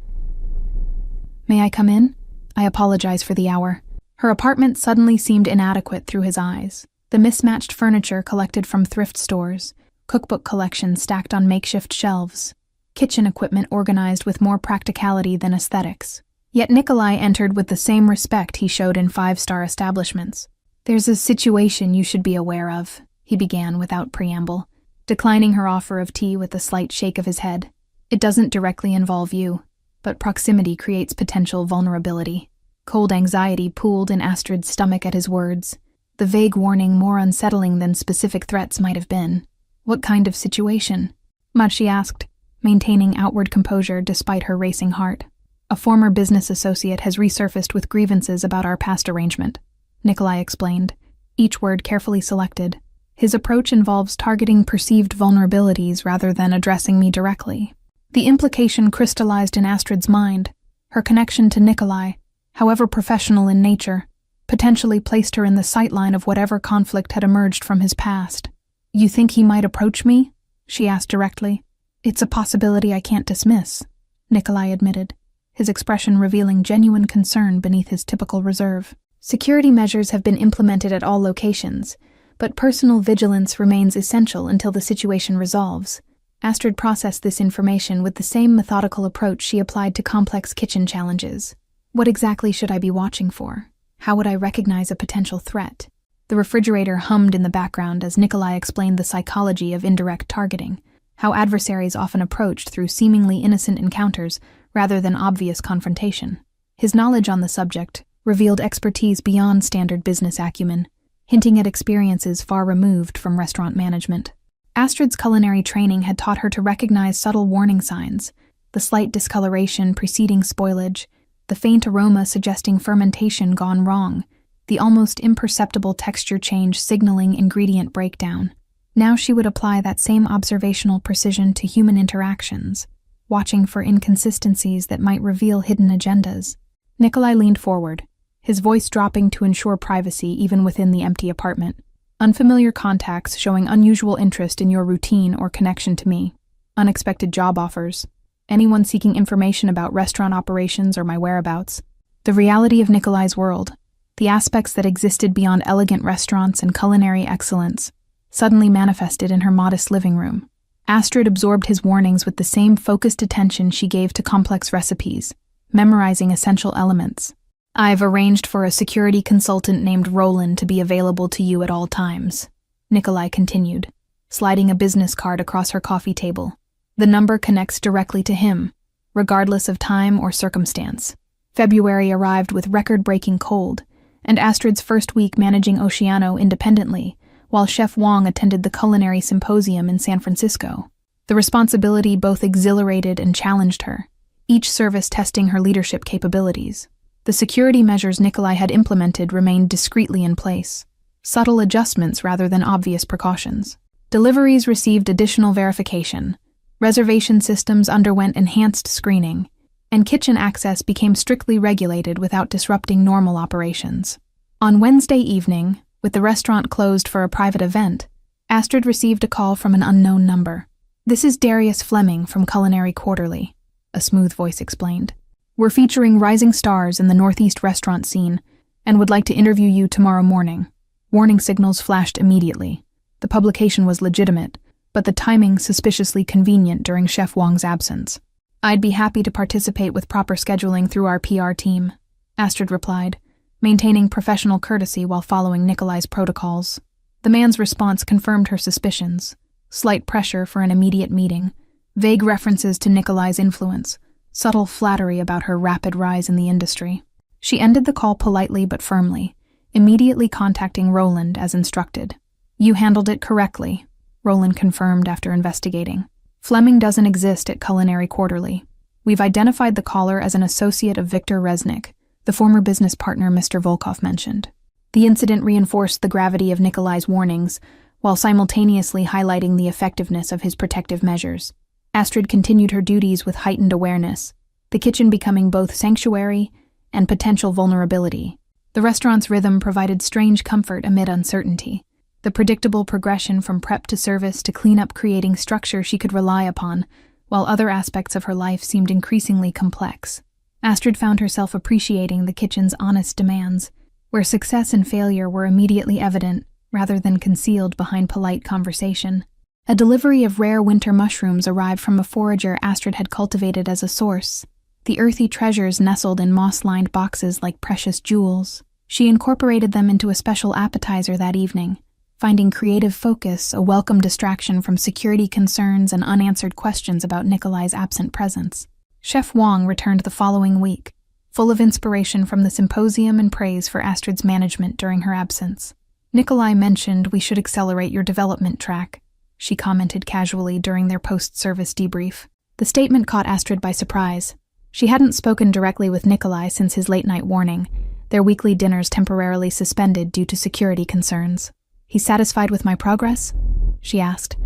"May I come in? I apologize for the hour." Her apartment suddenly seemed inadequate through his eyes. The mismatched furniture collected from thrift stores, cookbook collections stacked on makeshift shelves, kitchen equipment organized with more practicality than aesthetics. Yet Nikolai entered with the same respect he showed in five-star establishments. "There's a situation you should be aware of," he began without preamble, declining her offer of tea with a slight shake of his head. "It doesn't directly involve you, but proximity creates potential vulnerability." Cold anxiety pooled in Astrid's stomach at his words, the vague warning more unsettling than specific threats might have been. "What kind of situation?" Machi asked, maintaining outward composure despite her racing heart. "A former business associate has resurfaced with grievances about our past arrangement," Nikolai explained, each word carefully selected. His approach involves targeting perceived vulnerabilities rather than addressing me directly. The implication crystallized in Astrid's mind. Her connection to Nikolai, however professional in nature, potentially placed her in the sightline of whatever conflict had emerged from his past. "You think he might approach me?" she asked directly. "It's a possibility I can't dismiss," Nikolai admitted, his expression revealing genuine concern beneath his typical reserve. "Security measures have been implemented at all locations, but personal vigilance remains essential until the situation resolves." Astrid processed this information with the same methodical approach she applied to complex kitchen challenges. "What exactly should I be watching for? How would I recognize a potential threat?" The refrigerator hummed in the background as Nikolai explained the psychology of indirect targeting, how adversaries often approached through seemingly innocent encounters rather than obvious confrontation. His knowledge on the subject revealed expertise beyond standard business acumen, hinting at experiences far removed from restaurant management. Astrid's culinary training had taught her to recognize subtle warning signs, the slight discoloration preceding spoilage, the faint aroma suggesting fermentation gone wrong, the almost imperceptible texture change signaling ingredient breakdown. Now she would apply that same observational precision to human interactions, watching for inconsistencies that might reveal hidden agendas. Nikolai leaned forward, his voice dropping to ensure privacy even within the empty apartment. "Unfamiliar contacts showing unusual interest in your routine or connection to me. Unexpected job offers. Anyone seeking information about restaurant operations or my whereabouts." The reality of Nikolai's world, the aspects that existed beyond elegant restaurants and culinary excellence, suddenly manifested in her modest living room. Astrid absorbed his warnings with the same focused attention she gave to complex recipes, memorizing essential elements. "I've arranged for a security consultant named Roland to be available to you at all times," Nikolai continued, sliding a business card across her coffee table. "The number connects directly to him, regardless of time or circumstance." February arrived with record-breaking cold, and Astrid's first week managing Oceano independently, while Chef Wong attended the culinary symposium in San Francisco. The responsibility both exhilarated and challenged her, each service testing her leadership capabilities. The security measures Nikolai had implemented remained discreetly in place, subtle adjustments rather than obvious precautions. Deliveries received additional verification, reservation systems underwent enhanced screening, and kitchen access became strictly regulated without disrupting normal operations. On Wednesday evening, with the restaurant closed for a private event, Astrid received a call from an unknown number. "This is Darius Fleming from Culinary Quarterly," a smooth voice explained. "We're featuring rising stars in the Northeast restaurant scene and would like to interview you tomorrow morning." Warning signals flashed immediately. The publication was legitimate, but the timing suspiciously convenient during Chef Wong's absence. "I'd be happy to participate with proper scheduling through our PR team," Astrid replied, maintaining professional courtesy while following Nikolai's protocols. The man's response confirmed her suspicions. Slight pressure for an immediate meeting, vague references to Nikolai's influence, subtle flattery about her rapid rise in the industry. She ended the call politely but firmly, immediately contacting Roland as instructed. "You handled it correctly," Roland confirmed after investigating. "Fleming doesn't exist at Culinary Quarterly. We've identified the caller as an associate of Viktor Resnick, the former business partner Mr. Volkov mentioned." The incident reinforced the gravity of Nikolai's warnings, while simultaneously highlighting the effectiveness of his protective measures. Astrid continued her duties with heightened awareness, the kitchen becoming both sanctuary and potential vulnerability. The restaurant's rhythm provided strange comfort amid uncertainty, the predictable progression from prep to service to cleanup creating structure she could rely upon, while other aspects of her life seemed increasingly complex. Astrid found herself appreciating the kitchen's honest demands, where success and failure were immediately evident rather than concealed behind polite conversation. A delivery of rare winter mushrooms arrived from a forager Astrid had cultivated as a source, the earthy treasures nestled in moss-lined boxes like precious jewels. She incorporated them into a special appetizer that evening, finding creative focus a welcome distraction from security concerns and unanswered questions about Nikolai's absent presence. Chef Wang returned the following week, full of inspiration from the symposium and praise for Astrid's management during her absence. "Nikolai mentioned we should accelerate your development track," she commented casually during their post-service debrief. The statement caught Astrid by surprise. She hadn't spoken directly with Nikolai since his late-night warning, their weekly dinners temporarily suspended due to security concerns. "He's satisfied with my progress?" she asked,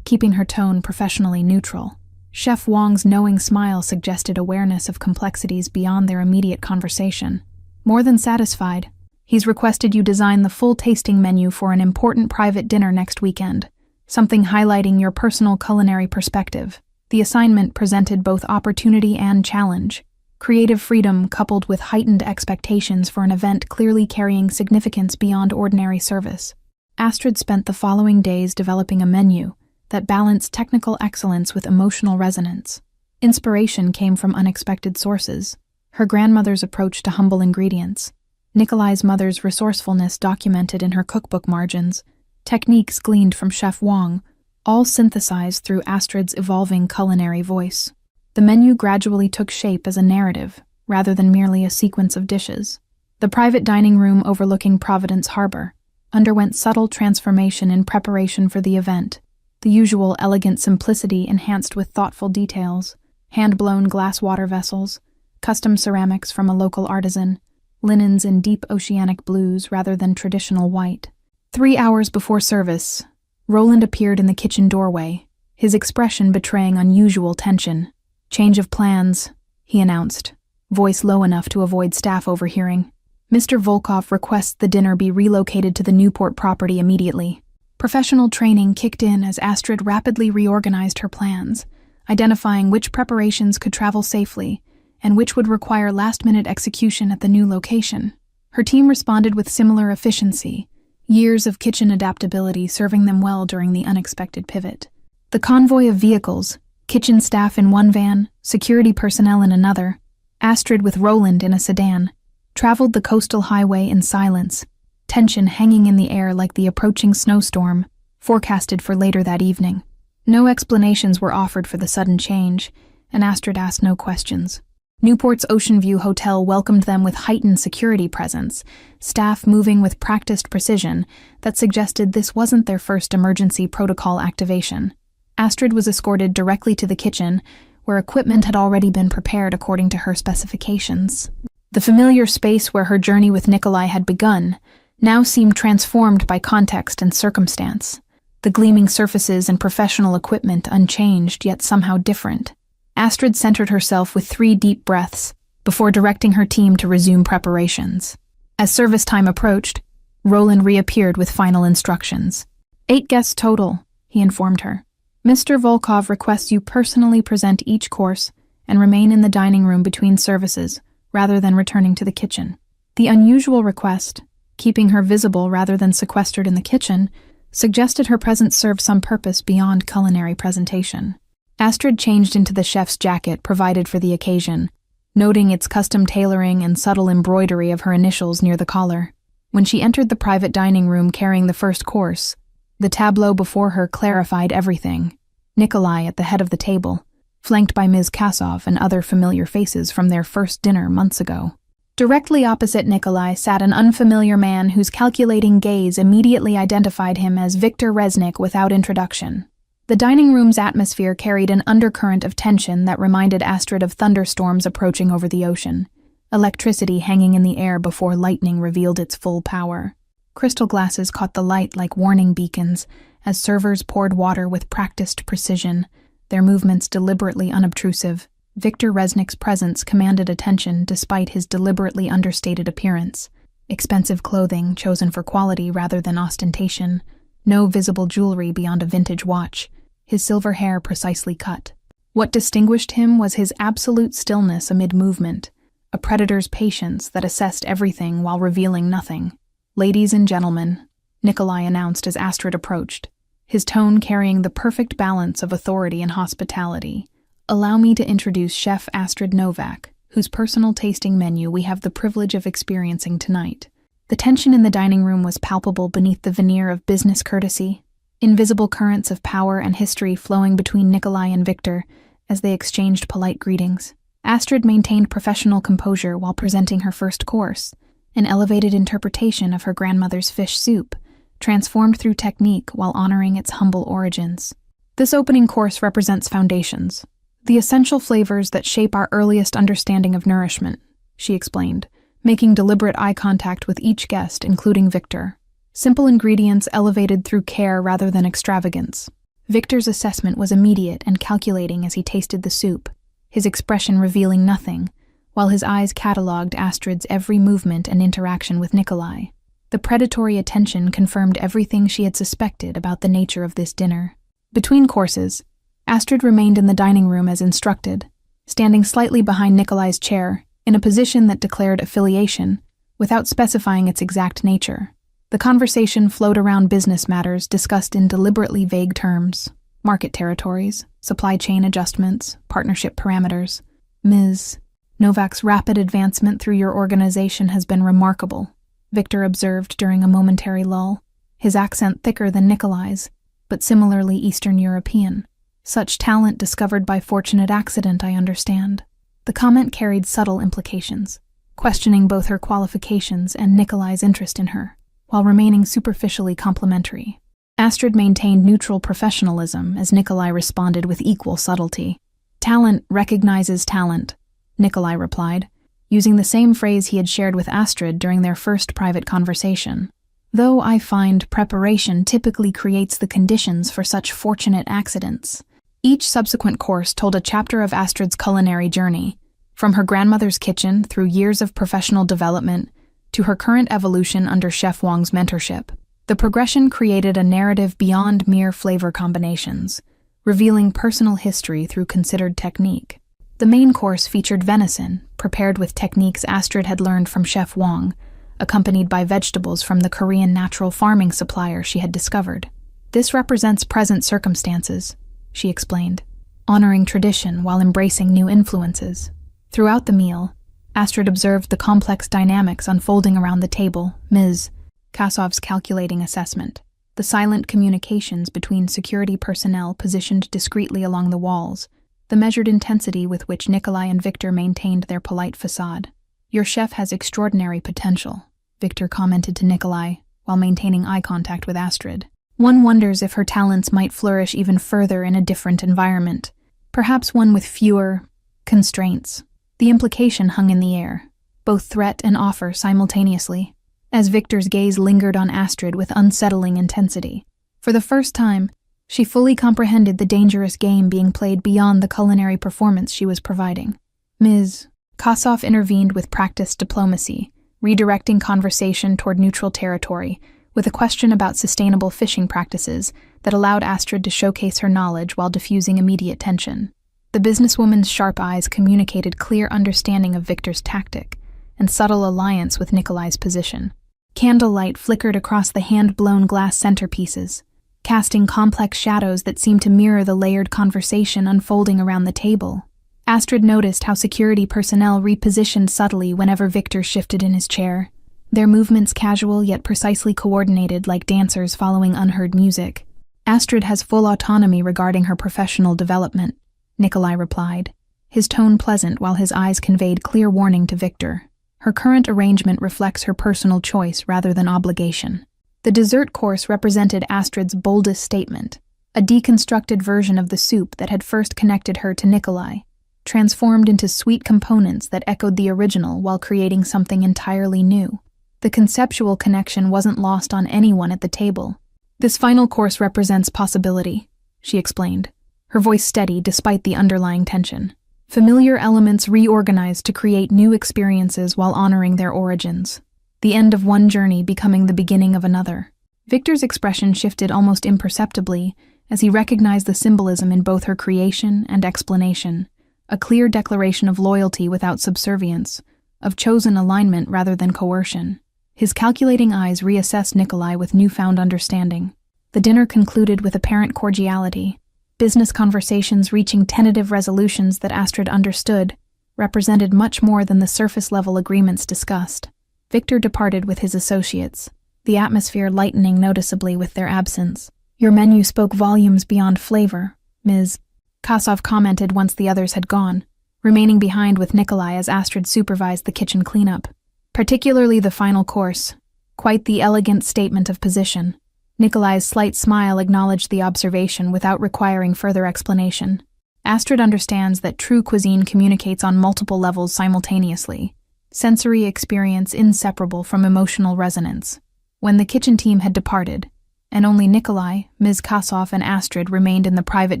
keeping her tone professionally neutral. Chef Wang's knowing smile suggested awareness of complexities beyond their immediate conversation. "More than satisfied. He's requested you design the full tasting menu for an important private dinner next weekend, something highlighting your personal culinary perspective." The assignment presented both opportunity and challenge, creative freedom coupled with heightened expectations for an event clearly carrying significance beyond ordinary service. Astrid spent the following days developing a menu that balanced technical excellence with emotional resonance. Inspiration came from unexpected sources, her grandmother's approach to humble ingredients, Nikolai's mother's resourcefulness documented in her cookbook margins, techniques gleaned from Chef Wang, all synthesized through Astrid's evolving culinary voice. The menu gradually took shape as a narrative, rather than merely a sequence of dishes. The private dining room overlooking Providence Harbor underwent subtle transformation in preparation for the event, the usual elegant simplicity enhanced with thoughtful details, hand-blown glass water vessels, custom ceramics from a local artisan, linens in deep oceanic blues rather than traditional white. 3 hours before service, Roland appeared in the kitchen doorway, his expression betraying unusual tension. "Change of plans," he announced, voice low enough to avoid staff overhearing. "Mr. Volkov requests the dinner be relocated to the Newport property immediately." Professional training kicked in as Astrid rapidly reorganized her plans, identifying which preparations could travel safely and which would require last-minute execution at the new location. Her team responded with similar efficiency, years of kitchen adaptability serving them well during the unexpected pivot. The convoy of vehicles, kitchen staff in one van, security personnel in another, Astrid with Roland in a sedan, traveled the coastal highway in silence, tension hanging in the air like the approaching snowstorm, forecasted for later that evening. No explanations were offered for the sudden change, and Astrid asked no questions. Newport's Ocean View Hotel welcomed them with heightened security presence, staff moving with practiced precision that suggested this wasn't their first emergency protocol activation. Astrid was escorted directly to the kitchen, where equipment had already been prepared according to her specifications. The familiar space where her journey with Nikolai had begun now seemed transformed by context and circumstance, the gleaming surfaces and professional equipment unchanged yet somehow different. Astrid centered herself with 3 deep breaths before directing her team to resume preparations. As service time approached, Roland reappeared with final instructions. 8 guests total, he informed her. Mr. Volkov requests you personally present each course and remain in the dining room between services, rather than returning to the kitchen. The unusual request, keeping her visible rather than sequestered in the kitchen, suggested her presence served some purpose beyond culinary presentation. Astrid changed into the chef's jacket provided for the occasion, noting its custom tailoring and subtle embroidery of her initials near the collar. When she entered the private dining room carrying the first course, the tableau before her clarified everything. Nikolai at the head of the table, flanked by Ms. Kasov and other familiar faces from their first dinner months ago. Directly opposite Nikolai sat an unfamiliar man whose calculating gaze immediately identified him as Viktor Reznik without introduction. The dining room's atmosphere carried an undercurrent of tension that reminded Astrid of thunderstorms approaching over the ocean, electricity hanging in the air before lightning revealed its full power. Crystal glasses caught the light like warning beacons as servers poured water with practiced precision, their movements deliberately unobtrusive. Viktor Reznik's presence commanded attention despite his deliberately understated appearance. Expensive clothing chosen for quality rather than ostentation, no visible jewelry beyond a vintage watch, his silver hair precisely cut. What distinguished him was his absolute stillness amid movement, a predator's patience that assessed everything while revealing nothing. "Ladies and gentlemen," Nikolai announced as Astrid approached, his tone carrying the perfect balance of authority and hospitality. "Allow me to introduce Chef Astrid Novak, whose personal tasting menu we have the privilege of experiencing tonight." The tension in the dining room was palpable beneath the veneer of business courtesy, invisible currents of power and history flowing between Nikolai and Viktor as they exchanged polite greetings. Astrid maintained professional composure while presenting her first course, an elevated interpretation of her grandmother's fish soup, transformed through technique while honoring its humble origins. "This opening course represents foundations, the essential flavors that shape our earliest understanding of nourishment," she explained, making deliberate eye contact with each guest, including Viktor. Simple ingredients elevated through care rather than extravagance. Viktor's assessment was immediate and calculating as he tasted the soup, his expression revealing nothing, while his eyes catalogued Astrid's every movement and interaction with Nikolai. The predatory attention confirmed everything she had suspected about the nature of this dinner. Between courses, Astrid remained in the dining room as instructed, standing slightly behind Nikolai's chair, in a position that declared affiliation, without specifying its exact nature. The conversation flowed around business matters discussed in deliberately vague terms: market territories, supply chain adjustments, partnership parameters. "Ms. Novak's rapid advancement through your organization has been remarkable," Viktor observed during a momentary lull, his accent thicker than Nikolai's, but similarly Eastern European. "Such talent discovered by fortunate accident, I understand." The comment carried subtle implications, questioning both her qualifications and Nikolai's interest in her, while remaining superficially complimentary. Astrid maintained neutral professionalism as Nikolai responded with equal subtlety. "Talent recognizes talent," Nikolai replied, using the same phrase he had shared with Astrid during their first private conversation. "Though I find preparation typically creates the conditions for such fortunate accidents." Each subsequent course told a chapter of Astrid's culinary journey, from her grandmother's kitchen through years of professional development to her current evolution under Chef Wang's mentorship. The progression created a narrative beyond mere flavor combinations, revealing personal history through considered technique. The main course featured venison, prepared with techniques Astrid had learned from Chef Wang, accompanied by vegetables from the Korean natural farming supplier she had discovered. "This represents present circumstances," she explained, honoring tradition while embracing new influences. Throughout the meal, Astrid observed the complex dynamics unfolding around the table, Ms. Kasov's calculating assessment, the silent communications between security personnel positioned discreetly along the walls, the measured intensity with which Nikolai and Viktor maintained their polite facade. "Your chef has extraordinary potential," Viktor commented to Nikolai, while maintaining eye contact with Astrid. "One wonders if her talents might flourish even further in a different environment, perhaps one with fewer constraints." The implication hung in the air, both threat and offer simultaneously, as Viktor's gaze lingered on Astrid with unsettling intensity. For the first time, she fully comprehended the dangerous game being played beyond the culinary performance she was providing. "Ms. Kasov intervened with practiced diplomacy, redirecting conversation toward neutral territory, with a question about sustainable fishing practices that allowed Astrid to showcase her knowledge while diffusing immediate tension. The businesswoman's sharp eyes communicated clear understanding of Viktor's tactic and subtle alliance with Nikolai's position. Candlelight flickered across the hand-blown glass centerpieces, casting complex shadows that seemed to mirror the layered conversation unfolding around the table. Astrid noticed how security personnel repositioned subtly whenever Viktor shifted in his chair, their movements casual yet precisely coordinated like dancers following unheard music. "Astrid has full autonomy regarding her professional development," Nikolai replied, his tone pleasant while his eyes conveyed clear warning to Viktor. Her current arrangement reflects her personal choice rather than obligation. The dessert course represented Astrid's boldest statement, a deconstructed version of the soup that had first connected her to Nikolai, transformed into sweet components that echoed the original while creating something entirely new. The conceptual connection wasn't lost on anyone at the table. "This final course represents possibility," she explained, her voice steady despite the underlying tension. "Familiar elements reorganized to create new experiences while honoring their origins. The end of one journey becoming the beginning of another." Victor's expression shifted almost imperceptibly as he recognized the symbolism in both her creation and explanation, a clear declaration of loyalty without subservience, of chosen alignment rather than coercion. His calculating eyes reassessed Nikolai with newfound understanding. The dinner concluded with apparent cordiality, business conversations reaching tentative resolutions that Astrid understood represented much more than the surface-level agreements discussed. Victor departed with his associates, the atmosphere lightening noticeably with their absence. "Your menu spoke volumes beyond flavor," Ms. Kasov commented once the others had gone, remaining behind with Nikolai as Astrid supervised the kitchen cleanup. Particularly the final course, quite the elegant statement of position. Nikolai's slight smile acknowledged the observation without requiring further explanation. Astrid understands that true cuisine communicates on multiple levels simultaneously, sensory experience inseparable from emotional resonance. When the kitchen team had departed, and only Nikolai, Ms. Kasov, and Astrid remained in the private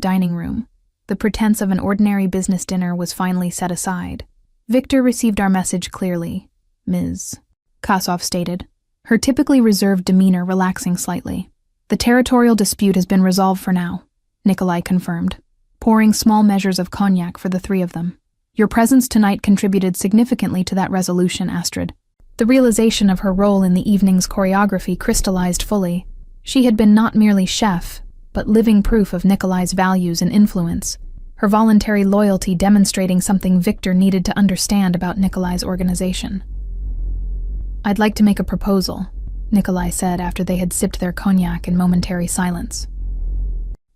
dining room, the pretense of an ordinary business dinner was finally set aside. "Victor received our message clearly," Ms. Kasov stated, her typically reserved demeanor relaxing slightly. "The territorial dispute has been resolved for now," Nikolai confirmed, pouring small measures of cognac for the three of them. "Your presence tonight contributed significantly to that resolution, Astrid." The realization of her role in the evening's choreography crystallized fully. She had been not merely chef, but living proof of Nikolai's values and influence, her voluntary loyalty demonstrating something Victor needed to understand about Nikolai's organization. "I'd like to make a proposal," Nikolai said after they had sipped their cognac in momentary silence.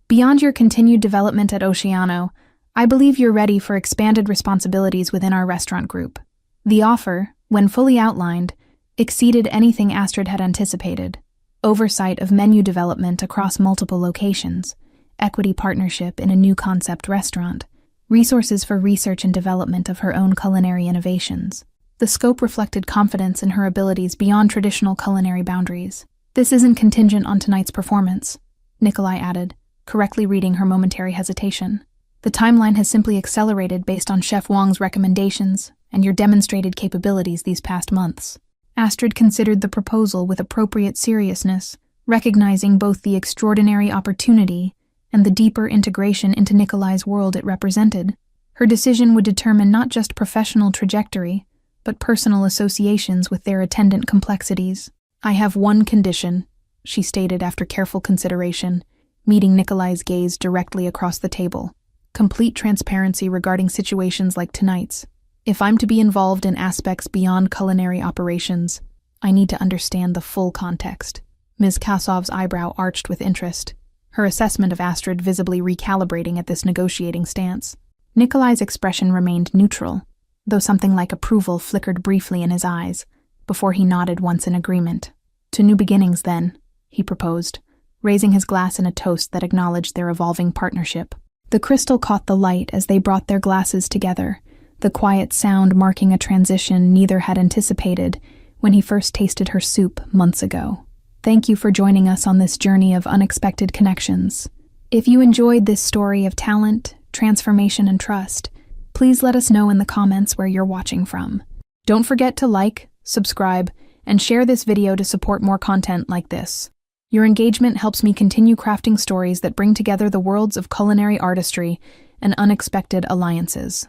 "Beyond your continued development at Oceano, I believe you're ready for expanded responsibilities within our restaurant group." The offer, when fully outlined, exceeded anything Astrid had anticipated. Oversight of menu development across multiple locations, equity partnership in a new concept restaurant, resources for research and development of her own culinary innovations. The scope reflected confidence in her abilities beyond traditional culinary boundaries. "This isn't contingent on tonight's performance," Nikolai added, correctly reading her momentary hesitation. "The timeline has simply accelerated based on Chef Wang's recommendations and your demonstrated capabilities these past months." Astrid considered the proposal with appropriate seriousness, recognizing both the extraordinary opportunity and the deeper integration into Nikolai's world it represented. Her decision would determine not just professional trajectory, but personal associations with their attendant complexities. "I have one condition," she stated after careful consideration, meeting Nikolai's gaze directly across the table. "Complete transparency regarding situations like tonight's. If I'm to be involved in aspects beyond culinary operations, I need to understand the full context." Ms. Kasov's eyebrow arched with interest, her assessment of Astrid visibly recalibrating at this negotiating stance. Nikolai's expression remained neutral, though something like approval flickered briefly in his eyes, before he nodded once in agreement. "To new beginnings, then," he proposed, raising his glass in a toast that acknowledged their evolving partnership. The crystal caught the light as they brought their glasses together, the quiet sound marking a transition neither had anticipated when he first tasted her soup months ago. Thank you for joining us on this journey of unexpected connections. If you enjoyed this story of talent, transformation, and trust, please let us know in the comments where you're watching from. Don't forget to like, subscribe, and share this video to support more content like this. Your engagement helps me continue crafting stories that bring together the worlds of culinary artistry and unexpected alliances.